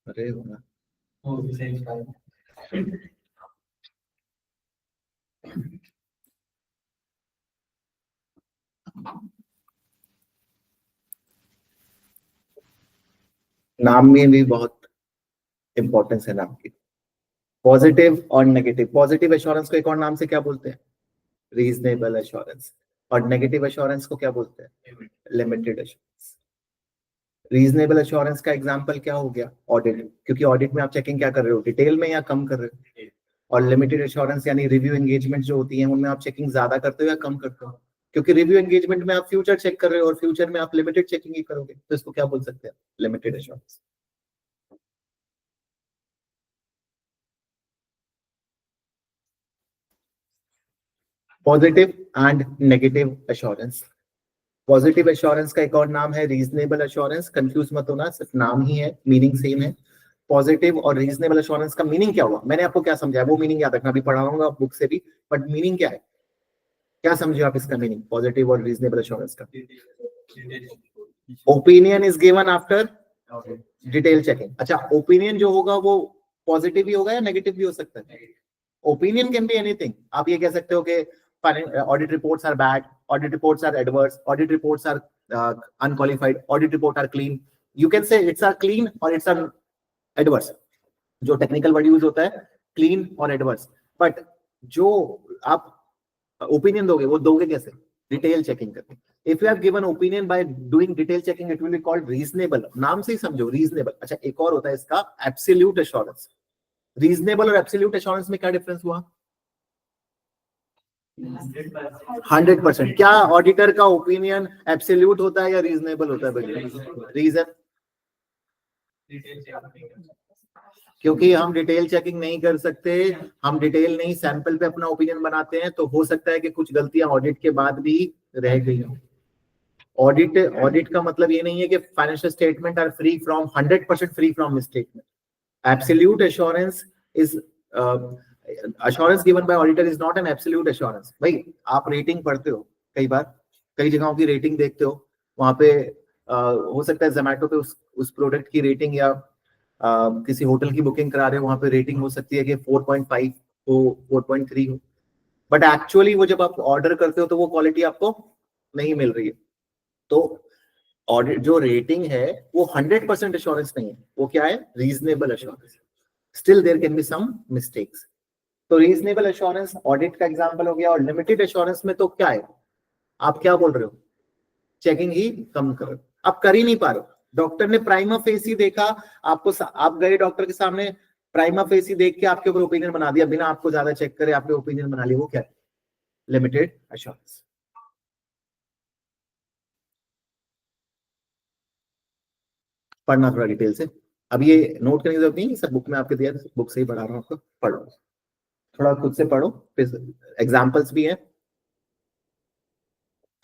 अरे होगा। नाम में भी बहुत इंपॉर्टेंस है नाम की। पॉजिटिव और नेगेटिव, पॉजिटिव एश्योरेंस को एक और नाम से क्या बोलते हैं? Reasonable assurance. और नेगेटिव एश्योरेंस को क्या बोलते हैं? Limited assurance. रीजनेबल एश्योरेंस का एग्जांपल क्या हो गया? ऑडिट, क्योंकि ऑडिट में आप चेकिंग क्या कर रहे हो? डिटेल में या कम कर रहे हो? और लिमिटेड एश्योरेंस यानी रिव्यू एंगेजमेंट जो होती है उनमें आप चेकिंग ज्यादा करते हो या कम करते हो? क्योंकि रिव्यू एंगेजमेंट में आप फ्यूचर चेक कर रहे हो और फ्यूचर में आप लिमिटेड चेकिंग ही करोगे, तो इसको क्या बोल सकते हैं? Limited assurance. Positive and negative assurance. Positive assurance का एक और नाम है रीजनेबल एश्योरेंस। कंफ्यूज मत होना, सिर्फ नाम ही है, मीनिंग सेम है। पॉजिटिव और रीजनेबल एश्योरेंस का मीनिंग क्या हुआ, मैंने आपको क्या समझाया वो मीनिंग याद रखना, अभी पढ़ाऊंगा बुक से भी, बट मीनिंग क्या है, क्या समझे आप इसका मीनिंग पॉजिटिव और रीजनेबल एश्योरेंस का? Opinion is given after detail checking. अच्छा, ओपिनियन जो होगा वो पॉजिटिव भी होगा या नेगेटिव भी हो सकता है? Opinion can be anything. आप ये कह सकते हो कि audit reports are bad, audit reports are adverse, audit reports are unqualified, audit report are clean. You can say it's are clean और इट्स आर एडवर्स, जो टेक्निकल वर्ड यूज होता है क्लीन और एडवर्स। बट जो आप opinion दोगे वो दोगे कैसे? डिटेल चेकिंग करके। If you have given opinion by doing detail checking it will be called reasonable. नाम से ही समझो रीजनेबल। अच्छा, एक और होता है इसका एब्सोल्यूट एश्योरेंस। रीजनेबल और एब्सोल्यूट एश्योरेंस में क्या डिफरेंस हुआ? 100%। क्या ऑडिटर का ओपिनियन एब्सोल्यूट होता है या रीजनेबल होता है भैया? रीजन? क्योंकि हम डिटेल चेकिंग नहीं कर सकते, हम डिटेल नहीं, सैंपल पे अपना ओपिनियन बनाते हैं, तो हो सकता है कि कुछ गलतियां ऑडिट के बाद भी रह गई हो। ऑडिट का मतलब ये नहीं है कि financial statement are free from 100% free from mistake. Absolute assurance is assurance given by auditor is not an absolute assurance। भाई आप रेटिंग पढ़ते हो, कई बार कई जगहों की रेटिंग देखते हो, वहां पे हो सकता है जोमेटो पे उस प्रोडक्ट की रेटिंग, या किसी होटल की बुकिंग करा रहे हो वहां पे रेटिंग हो सकती है कि 4.5 हो, 4.3 हो, बट एक्चुअली वो जब आप ऑर्डर करते हो तो वो क्वालिटी आपको नहीं मिल रही है। तो ऑडिट जो रेटिंग है वो 100% एश्योरेंस नहीं है, वो क्या है? Reasonable assurance. Still there can be some mistakes. तो रीजनेबल एश्योरेंस ऑडिट का एग्जांपल हो गया। और लिमिटेड एश्योरेंस में तो क्या है, आप क्या बोल रहे हो? चेकिंग ही कम करो, आप कर ही नहीं पा रहे हो। डॉक्टर ने प्राइमा फेसी देखा आपको, आप गए डॉक्टर के सामने, प्राइमा फेसी देख के आपके ऊपर ओपिनियन बना दिया, बिना आपको ज्यादा चेक करे आपने ओपिनियन बना लिया, वो क्या है? Limited assurance. पढ़ना थोड़ा डिटेल से, अब ये नोट करने की जरूरत नहीं, सब बुक में आपके दिया, बुक से ही पढ़ा रहा हूँ आपको, पढ़ो थोड़ा, खुद से पढ़ो, फिर एग्जाम्पल्स भी हैं,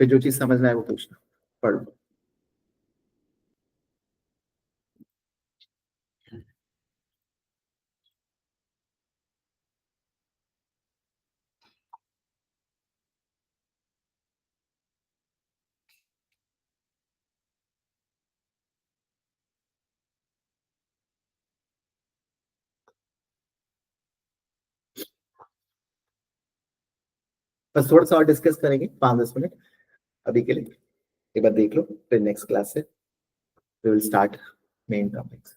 फिर जो चीज समझना है वो पूछना, पढ़ो। बस थोड़ा सा और डिस्कस करेंगे 5-10 मिनट अभी के लिए, एक बार देख लो, फिर नेक्स्ट क्लास से we will start main topics।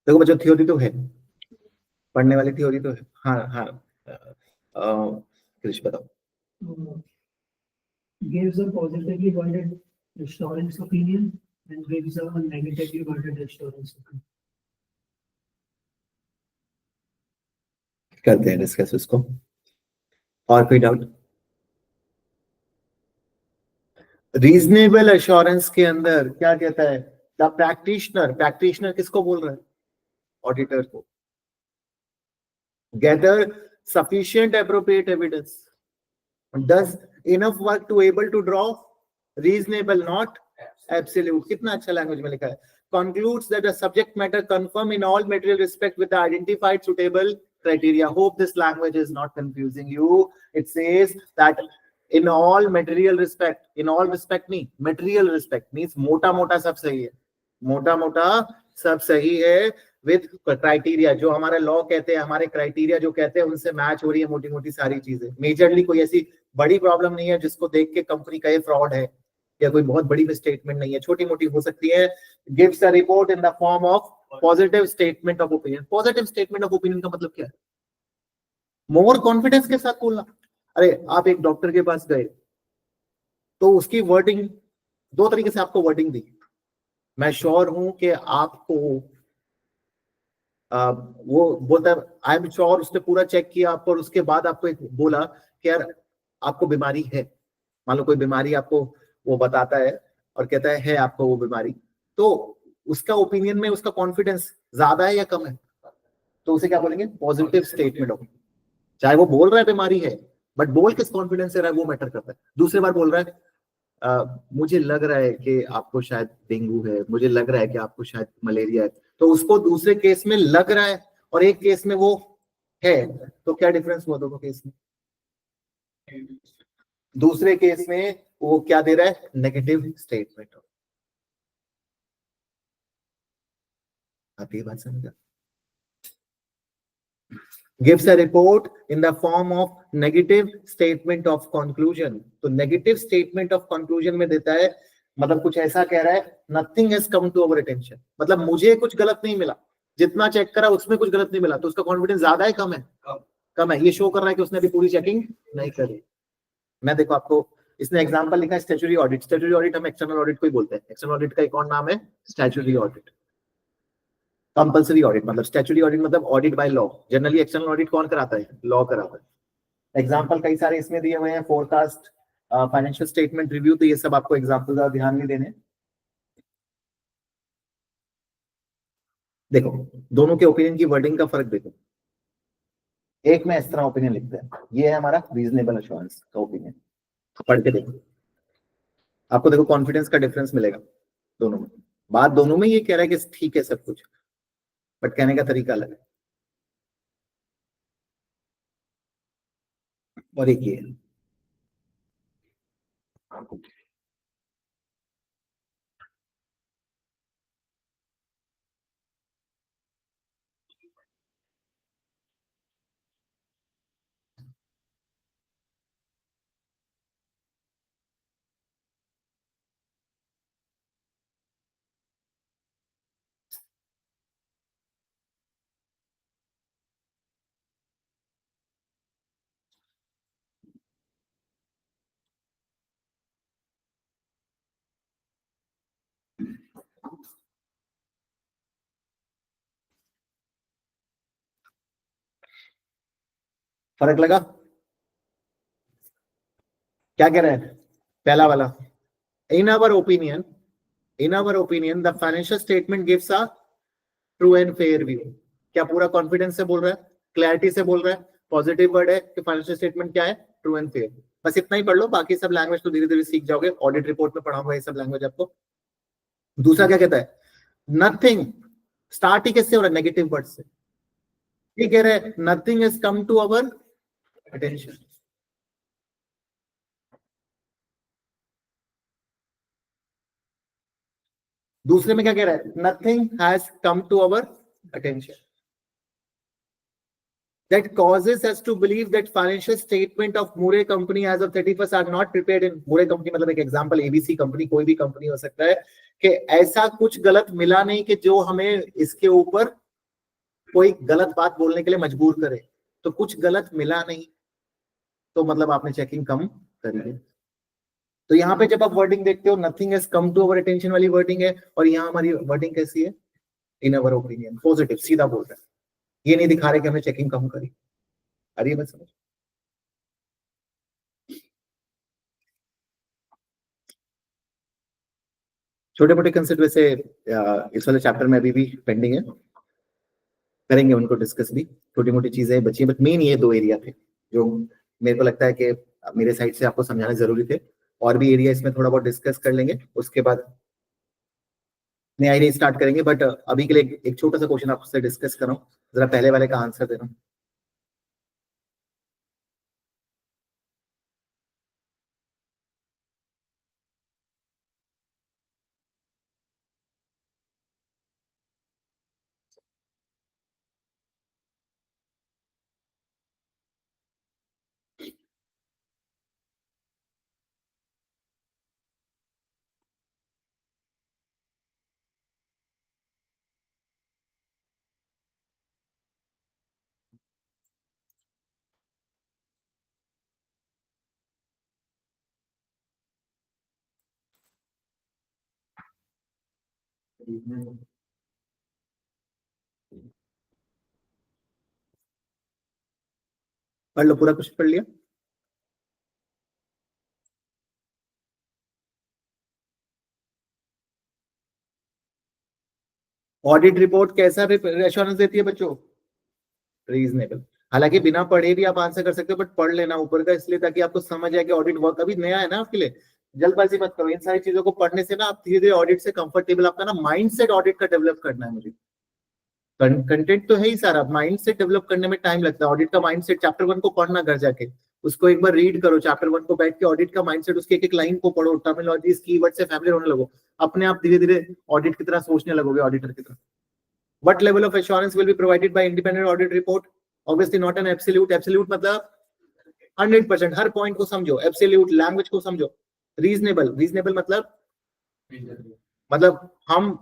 देखो बच्चों, थ्योरी तो है, पढ़ने वाली थ्योरी तो है। हाँ हाँ, कृष बताओ। Gives a positively worded assurance opinion and gives a negatively worded assurance opinion. करते हैं डिस्कस उसको। और कोई डाउट? रीजनेबल एश्योरेंस के अंदर क्या कहता है, द प्रैक्टिशनर, प्रैक्टिशनर किसको बोल रहा है, ऑडिटर को, gather sufficient appropriate evidence, does enough work to able to draw reasonable not absolute, कितना अच्छा लैंग्वेज में लिखा है, concludes that the subject matter confirm in all material respect with the identified suitable criteria. Hope this language is not confusing you. It says that in all material respect, in all respect नहीं, material respect means मोटा मोटा सब सही है, मोटा मोटा सब सही है, विद क्राइटेरिया, जो हमारे लॉ कहते हैं, हमारे क्राइटेरिया जो कहते हैं उनसे मैच हो रही है मोटी मोटी सारी चीजें, मेजरली कोई ऐसी बड़ी प्रॉब्लम नहीं है जिसको देख के कंपनी कहे फ्रॉड है, या कोई बहुत बड़ी स्टेटमेंट नहीं है, छोटी मोटी हो सकती है. Gives a report in the form of positive statement of opinion. Positive statement of opinion का मतलब क्या है, मोर कॉन्फिडेंस के साथ बोलना. अरे आप एक डॉक्टर के पास गए तो उसकी वर्डिंग, दो तरीके से आपको वर्डिंग दी, मैं श्योर हूं कि आपको वो बोलता है आई एम श्योर, उसने पूरा चेक किया आपको और उसके बाद आपको एक बोला कि यार आपको बीमारी है, मान लो कोई बीमारी आपको वो बताता है और कहता है आपको वो बीमारी, तो उसका ओपिनियन में उसका कॉन्फिडेंस ज्यादा है या कम है, तो उसे क्या बोलेंगे, पॉजिटिव स्टेटमेंट ऑफ, चाहे वो बोल रहा है बीमारी है बट बोल किस कॉन्फिडेंस से रहा है वो मैटर करता है. दूसरी बार बोल रहा है मुझे लग रहा है कि आपको शायद डेंगू है, मुझे लग रहा है कि आपको शायद मलेरिया है, तो उसको दूसरे केस में लग रहा है और एक केस में वो है, तो क्या डिफरेंस हुआ दोनों केस में, दूसरे केस में वो क्या दे रहा है, नेगेटिव स्टेटमेंट. आप ये बात समझा, gives a report in the form of negative statement of conclusion. तो negative statement of conclusion में देता है, मतलब कुछ ऐसा कह रहा है, nothing has come to our attention, मतलब मुझे कुछ गलत नहीं मिला, जितना चेक करा उसमें कुछ गलत नहीं मिला, तो उसका कॉन्फिडेंस ज्यादा है कम है, कम है, ये शो कर रहा है कि उसने अभी पूरी चेकिंग नहीं करी. मैं देखो आपको, इसने एग्जांपल लिखा है स्टैट्यूटरी ऑडिट. स्टैट्यूटरी ऑडिट हम एक्सटर्नल ऑडिट को ही बोलते हैं, एक्सटर्नल ऑडिट का एक और नाम है स्टैट्यूटरी ऑडिट. कंपल्सरी ऑडिट मतलब स्टैट्यूटरी ऑडिट मतलब audit by law, generally external audit कौन कराता है, लॉ कराता है. एग्जांपल कई सारे इसमें दिए हुए हैं, फोरकास्ट, फाइनेंशियल स्टेटमेंट रिव्यू, तो ये सब आपको एग्जांपल ज्यादा ध्यान नहीं देने. देखो दोनों के ओपिनियन की वर्डिंग का फर्क देखो, एक में इस तरह ओपिनियन लिखते हैं, ये है हमारा रीजनेबल एश्योरेंस का ओपिनियन, पढ़ के देखो आपको, देखो कॉन्फिडेंस का डिफरेंस मिलेगा दोनों में. बात दोनों में ये कह रहा है कि ठीक है सब कुछ, बट कहने का तरीका अलग है. और एक ये है, फर्क लगा, क्या कह रहे हैं, पहला वाला, in our opinion, in our opinion the financial statement gives a true and fair view. क्या पूरा कॉन्फिडेंस से बोल रहा है, क्लैरिटी से बोल रहा है, पॉजिटिव वर्ड है कि फाइनेंशियल स्टेटमेंट क्या है, ट्रू एंड फेयर. बस इतना ही पढ़ लो, बाकी सब लैंग्वेज तो धीरे धीरे सीख जाओगे, ऑडिट रिपोर्ट में पढ़ाऊंगा ये सब लैंग्वेज आपको. दूसरा क्या कहता है, नथिंग, स्टार्ट ही कैसे हो रहा है, नेगेटिव वर्ड से, ये कह रहे हैं nothing has come to our attention. दूसरे में क्या कह रहा है, nothing has come to our attention that causes us to believe that financial statement of Murray company as of 31st are not prepared in Murray company, मतलब एक example ABC company, कोई भी कंपनी हो सकता है, कि ऐसा कुछ गलत मिला नहीं कि जो हमें इसके ऊपर कोई गलत बात बोलने के लिए मजबूर करे, तो कुछ गलत मिला नहीं, तो मतलब आपने चेकिंग कम करी है. तो यहाँ पे जब आप वर्डिंग देखते हो, nothing has come to our attention वाली वर्डिंग है, और यहाँ हमारी वर्डिंग कैसी है, इन अवर ओपिनियन, पॉजिटिव, सीधा बोल रहे हैं, ये नहीं दिखा रहे कि हमने चेकिंग कम करी. अरे बस समझ, छोटे मोटे कंसेप्ट वैसे इस वाले चैप्टर में अभी भी पेंडिंग है, करेंगे उनको डिस्कस भी, छोटी मोटी चीजें बची, बट मेन ये 2 एरिया थे जो मेरे को लगता है कि मेरे साइड से आपको समझाने जरूरी थे। और भी एरिया इसमें थोड़ा बहुत डिस्कस कर लेंगे, उसके बाद नया एरिया स्टार्ट करेंगे। बट अभी के लिए एक छोटा सा क्वेश्चन आपसे डिस्कस कर रहा हूँ, जरा पहले वाले का आंसर दे रहा हूँ। पढ़ लो, पूरा कुछ पढ़ लिया? ऑडिट रिपोर्ट कैसा एश्योरेंस देती है बच्चों? रीजनेबल। हालांकि बिना पढ़े भी आप आंसर कर सकते हो, बट पढ़ लेना ऊपर का इसलिए ताकि आपको समझ आए कि ऑडिट वर्क अभी नया है ना आपके लिए। जल्दबाजी मत करो, इन सारी चीजों को पढ़ने से ना आप धीरे धीरे ऑडिट से कंफर्टेबल, आपका ना माइंडसेट ऑडिट का डेवलप करना है मुझे। कंटेंट तो है ही सारा, माइंडसेट डेवलप करने में टाइम लगता है। ऑडिट का माइंडसेट चैप्टर 1 को पढ़ना घर जाके, उसको एक बार रीड करो, चैप्टर 1 को बैठ के ऑडिट का माइंडसेट, उसके एक एक लाइन को पढ़ो, टर्मिनोलॉजी कीवर्ड से फैमिलियर होने लगो, अपने आप धीरे धीरे ऑडिट की तरह सोचने लगोगे, ऑडिटर की तरह। What level of assurance will be provided by independent audit report? Obviously not an absolute. Absolute मतलब 100%, हर पॉइंट को समझो। Absolute लैंग्वेज को समझो। Reasonable, reasonable मतलब हम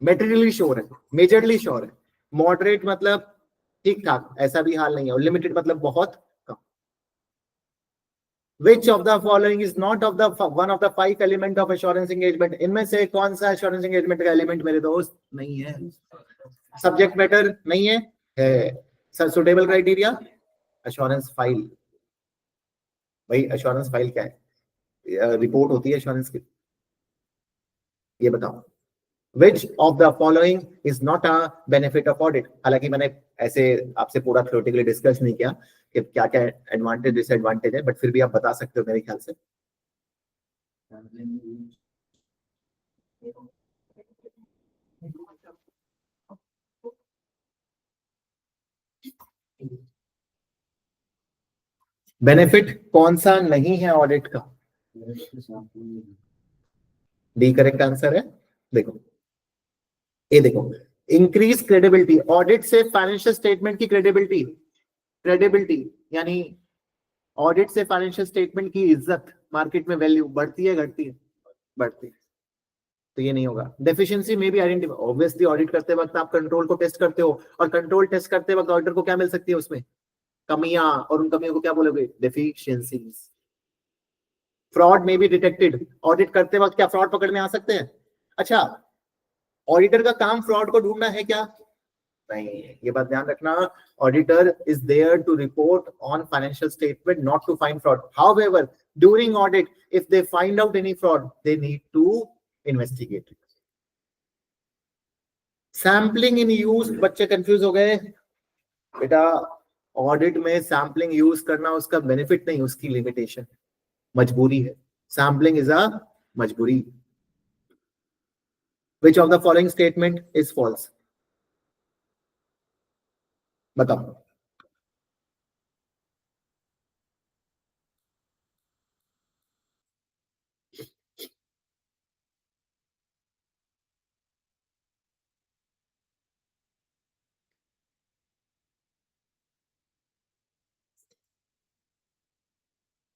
मेटेरियली श्योर है, मेजरली श्योर है। मॉडरेट मतलब ठीक ठाक, ऐसा भी हाल नहीं है। और लिमिटेड मतलब बहुत कम। Which of the following is not of the one of the 5 element of assurance engagement? इनमें से कौन सा assurance engagement का एलिमेंट मेरे दोस्त नहीं है? सब्जेक्ट मैटर नहीं है, सुटेबल क्राइटेरिया, एश्योरेंस फाइल। भाई एश्योरेंस फाइल क्या है? रिपोर्ट होती है एश्योरेंस की, ये बताओ। Which of the following is not a benefit of audit? हालांकि मैंने ऐसे आपसे पूरा थ्योरेटिकली डिस्कस नहीं किया कि क्या क्या एडवांटेज डिसएडवांटेज है, बट फिर भी आप बता सकते हो मेरे ख्याल से। बेनिफिट कौन सा नहीं है ऑडिट का? डी करेक्ट आंसर है। देखो ये देखो, इंक्रीज क्रेडिबिलिटी। ऑडिट से फाइनेंशियल स्टेटमेंट की क्रेडिबिलिटी, क्रेडिबिलिटी यानी ऑडिट से फाइनेंशियल स्टेटमेंट की इज्जत, मार्केट में वैल्यू बढ़ती है घटती है? बढ़ती है। तो ये नहीं होगा। डेफिशिएंसी में भी आइडेंटिफाई, ऑब्वियसली ऑडिट करते वक्त आप कंट्रोल को टेस्ट करते हो, और कंट्रोल टेस्ट करते वक्त ऑडिटर को क्या मिल सकती है उसमें? कमियां, और उन कमियों को क्या बोलोगे? डेफिशिएंसीज। फ्रॉड में भी डिटेक्टेड, ऑडिट करते वक्त क्या फ्रॉड पकड़ में आ सकते हैं? अच्छा, ऑडिटर का काम फ्रॉड को ढूंढना है क्या? नहीं, ये बात ध्यान रखना। Auditor is there to report on financial statement, not to find fraud. However during audit if they find out any fraud, they need to investigate it. Sampling in use, बच्चे कंफ्यूज हो गए बेटा। ऑडिट में sampling use करना उसका benefit नहीं, उसकी limitation, मजबूरी है। सैम्पलिंग इज अ मजबूरी। Which of the following statement is false? बताओ।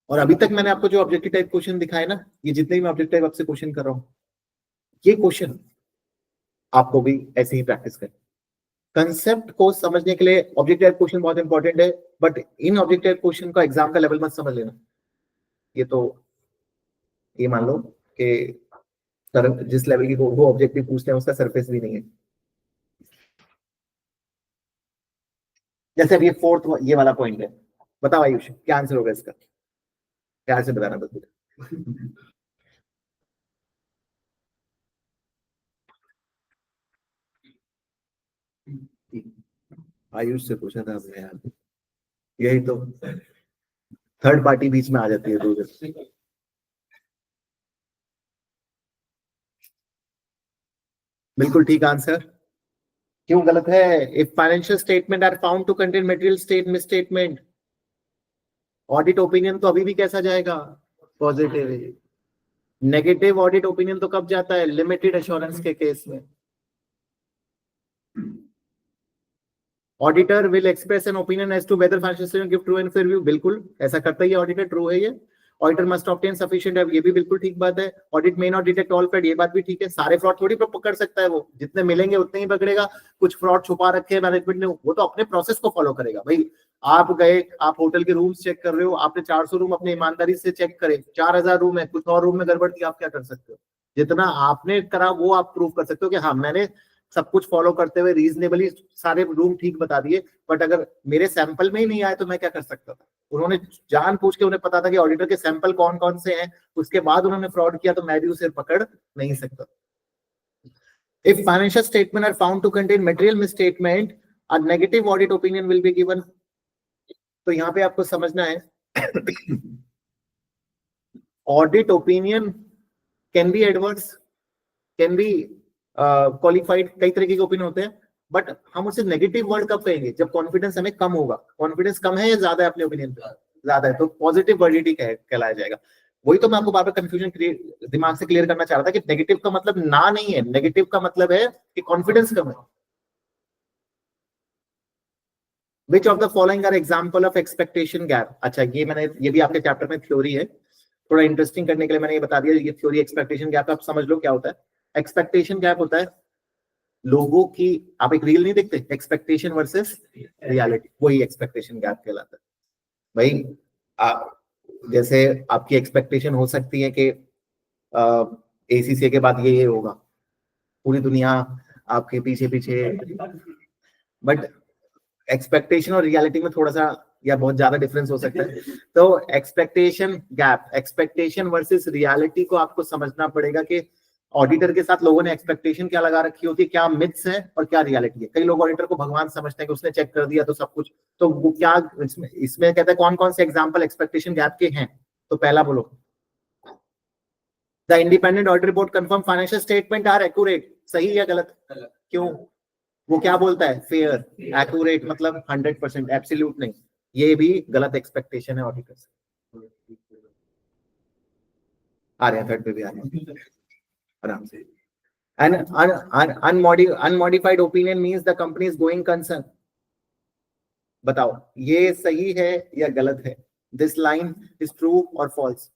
और अभी तक मैंने आपको जो ऑब्जेक्टिव टाइप क्वेश्चन दिखाए ना, ये जितने भी मैं ऑब्जेक्टिव टाइप आपसे क्वेश्चन कर रहा हूं, ये क्वेश्चन आपको भी ऐसे ही प्रैक्टिस करें। कंसेप्ट को समझने के लिए ऑब्जेक्टिव टाइप क्वेश्चन बहुत इंपॉर्टेंट है, but in objective type question का एग्जाम का लेवल मत समझ लेना। ये तो ये मान लो कि सर जिस लेवल की वो ऑब्जेक्टिव पूछते हैं उसका सरफेस भी नहीं है। जैसे अभी ये फोर्थ ये वाला पॉइंट है, बताओ आयुष क्या आंसर होगा इसका? प्यार से बताना बस। आयुष से पूछा था हमने यार, यही तो थर्ड पार्टी बीच में आ जाती है दो जन। बिल्कुल ठीक आंसर। क्यों गलत है? If financial statement are found to contain material state misstatement, audit opinion तो अभी भी कैसा जाएगा? पॉजिटिव है। नेगेटिव ऑडिट ओपिनियन तो कब जाता है? लिमिटेड एश्योरेंस के केस में। Auditor will express an opinion as to whether financial statement give true and fair view, बिल्कुल ऐसा करता ही ऑडिटर, ट्रू है ये। ऑडिटर मस्ट ऑब्टेन सफिशिएंट, ये भी बिल्कुल ठीक बात है। Audit may not detect all fraud, ये बात भी ठीक है। सारे फ्रॉड थोड़ी पकड़ सकता है वो, जितने मिलेंगे उतने ही पकड़ेगा। कुछ फ्रॉड छुपा रखे हैं मैनेजमेंट ने, वो तो अपने प्रोसेस को फॉलो करेगा। भाई आप गए, आप होटल के रूम्स चेक कर रहे हो, आपने 400 रूम अपने ईमानदारी से चेक करे, 4000 रूम है, कुछ और रूम में गड़बड़ थी, आप क्या कर सकते हो? जितना आपने करा वो आप प्रूव कर सकते हो कि हाँ मैंने सब कुछ फॉलो करते हुए रीजनेबली सारे रूम ठीक बता दिए। बट अगर मेरे सैंपल में ही नहीं आए तो मैं क्या कर सकता था? उन्होंने जान पूछ के, उन्हें पता था कि ऑडिटर के सैंपल कौन कौन से हैं, उसके बाद उन्होंने फ्रॉड किया, तो मैं भी उसे पकड़ नहीं सकता। If financial statement are found to contain material misstatement, a negative audit opinion will be given. तो यहाँ पे आपको समझना है audit opinion can be adverse, can be qualified, कई तरीके के ओपिनियन होते हैं। बट हम उसे नेगेटिव वर्ड कब कहेंगे? जब कॉन्फिडेंस हमें कम होगा। कॉन्फिडेंस कम है या ज्यादा है अपने ओपिनियन पे? ज्यादा है, तो पॉजिटिव वर्डिटी कहलाया जाएगा। वही तो मैं आपको बार बार कंफ्यूजन दिमाग से क्लियर करना चाह रहा था कि नेगेटिव का मतलब ना नहीं है, नेगेटिव का मतलब है कि कॉन्फिडेंस कम है। Which of the following are example of expectation gap? अच्छा, ये भी आपके चैप्टर में थ्योरी है, थोड़ा इंटरेस्टिंग करने के लिए मैंने ये बता दिया। ये थ्योरी एक्सपेक्टेशन गैप, आप समझ लो क्या होता है। एक्सपेक्टेशन गैप होता है लोगों की, आप एक रील नहीं देखते, एक्सपेक्टेशन वर्सेस रियलिटी, वही एक्सपेक्टेशन गैप कहलाता है। भाई जैसे आपकी एक्सपेक्टेशन हो सकती है कि ACCA के बाद ये होगा, पूरी दुनिया आपके पीछे पीछे, बट एक्सपेक्टेशन और रियलिटी में थोड़ा सा या बहुत ज्यादा डिफरेंस हो सकता है। तो expectation gap, expectation versus reality को आपको समझना पड़ेगा कि ऑडिटर के साथ लोगों ने एक्सपेक्टेशन क्या लगा रखी होती है, क्या मिथ्स है और क्या रियलिटी है। कई लोग ऑडिटर को भगवान समझते हैं कि उसने चेक कर दिया तो सब कुछ, तो वो क्या इसमें कहते हैं कौन कौन से एग्जाम्पल एक्सपेक्टेशन गैप के हैं। तो पहला बोलो, the independent audit report confirm financial statement are accurate, सही या गलत? क्यों? वो क्या बोलता है? फेयर। एक्यूरेट मतलब 100%, एब्सोल्यूट नहीं। ये भी गलत एक्सपेक्टेशन है ऑडिटर से। आ रहे हैं थर्ड पे भी, आ रहे हैं आराम से। An unmodified opinion means the company is going concern. बताओ ये सही है या गलत है? This line is true or false?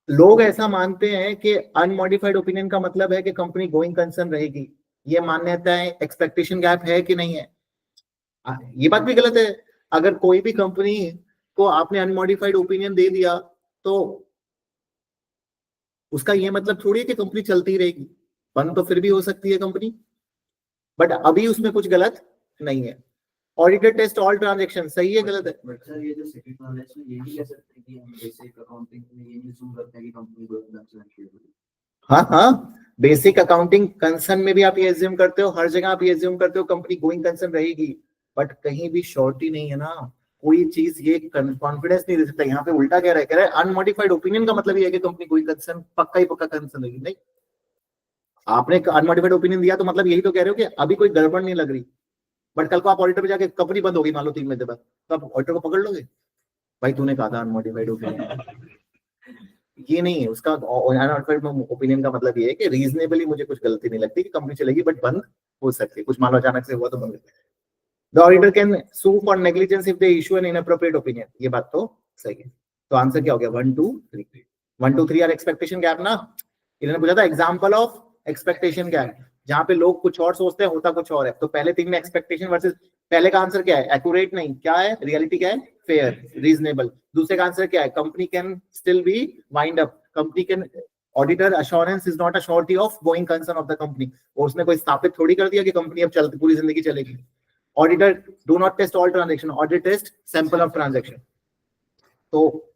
लोग ऐसा मानते हैं कि अनमॉडिफाइड ओपिनियन का मतलब है कि कंपनी गोइंग कंसर्न रहेगी। ये मान्यता है, एक्सपेक्टेशन गैप है कि नहीं है? ये बात भी गलत है। अगर कोई भी कंपनी को आपने अनमॉडिफाइड ओपिनियन दे दिया तो उसका ये मतलब थोड़ी है कि कंपनी चलती रहेगी, बंद तो फिर भी हो सकती है कंपनी, बट अभी उसमें कुछ गलत नहीं है। ऑडिटर टेस्ट ऑल ट्रांजैक्शन, सही है गलत है? बट सर ये जो सेकंड वाला है इसमें ये भी कह सकते हैं कि हम बेसिक अकाउंटिंग में ये नहीं assume करते हैं कि कंपनी को कंसर्न है। हाँ हाँ, बेसिक अकाउंटिंग कंसर्न में भी आप ये एज्यूम करते हो, हर जगह आप ये एज्यूम करते हो कंपनी गोइंग कंसर्न रहेगी, बट कहीं भी श्योरिटी नहीं है ना। कोई चीज ये कॉन्फिडेंस नहीं दे सकता। यहाँ पे उल्टा कह रहा है अनमॉडिफाइड ओपिनियन का मतलब ये है कि कंपनी गोइंग कंसर्न पक्का ही पक्का कंसर्न रहेगी। नहीं, आपने अनमॉडिफाइड ओपिनियन दिया तो मतलब यही तो कह रहे हो कि अभी कोई गड़बड़ नहीं लग रही, बट कल को आप ऑडिटर पे जाके कंपनी बंद होगी मान लो 3 महीने बाद, तो आप ऑडिटर को पकड़ लोगे, भाई तूने कहा था अनमॉडिफाइड ओपिनियन। ये नहीं है उसका। अनमॉडिफाइड ओपिनियन का मतलब ये है कि रीजनेबली मुझे कुछ गलती नहीं लगती कि कंपनी चलेगी, बट बंद हो सकती है। कुछ मान लो अचानक से हुआ तो बंद। The auditor can sue for negligence if they issue an inappropriate opinion, ये बात तो सही है। तो आंसर क्या हो गया? 1 2 3। 1 2 3 आर एक्सपेक्टेशन गैप ना। इन्होंने पूछा था एग्जांपल ऑफ एक्सपेक्टेशन गैप, जहां पे लोग कुछ और सोचते हैं होता कुछ और है। तो पहले 3 में एक्सपेक्टेशन वर्सेस, पहले का आंसर क्या है? एक्यूरेट नहीं, क्या है? रियलिटी क्या है? Fair, reasonable. दूसरे का आंसर क्या है? Company can still be wind up, company can, auditor assurance is not a surety of going concern of the company. और उसने कोई स्थापित थोड़ी कर दिया कि कंपनी अब चलती पूरी जिंदगी चलेगी। Auditor do not test all transaction, audit test sample of transaction. तो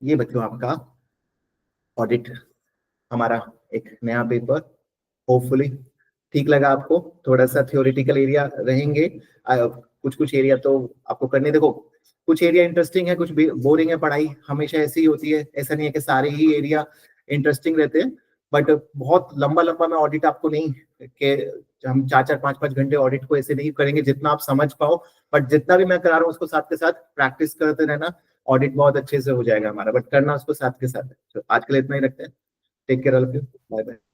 ये बच्चों आपका ऑडिट, हमारा एक नया पेपर, होपफुली ठीक लगा आपको। थोड़ा सा थ्योरेटिकल एरिया रहेंगे, कुछ कुछ एरिया तो आपको करने, देखो कुछ एरिया इंटरेस्टिंग है, कुछ बोरिंग है। पढ़ाई हमेशा ऐसी ही होती है, ऐसा नहीं है कि सारे ही एरिया इंटरेस्टिंग रहते हैं, बट बहुत लंबा लंबा मैं ऑडिट आपको नहीं कि हम 4-4 5-5 घंटे ऑडिट को ऐसे नहीं करेंगे, जितना आप समझ पाओ। बट जितना भी मैं करा रहा हूँ उसको साथ के साथ प्रैक्टिस करते रहना, ऑडिट बहुत अच्छे से हो जाएगा हमारा, बट करना उसको साथ के साथ। तो आज के लिए इतना ही रखते हैं। Take care all of you, bye bye.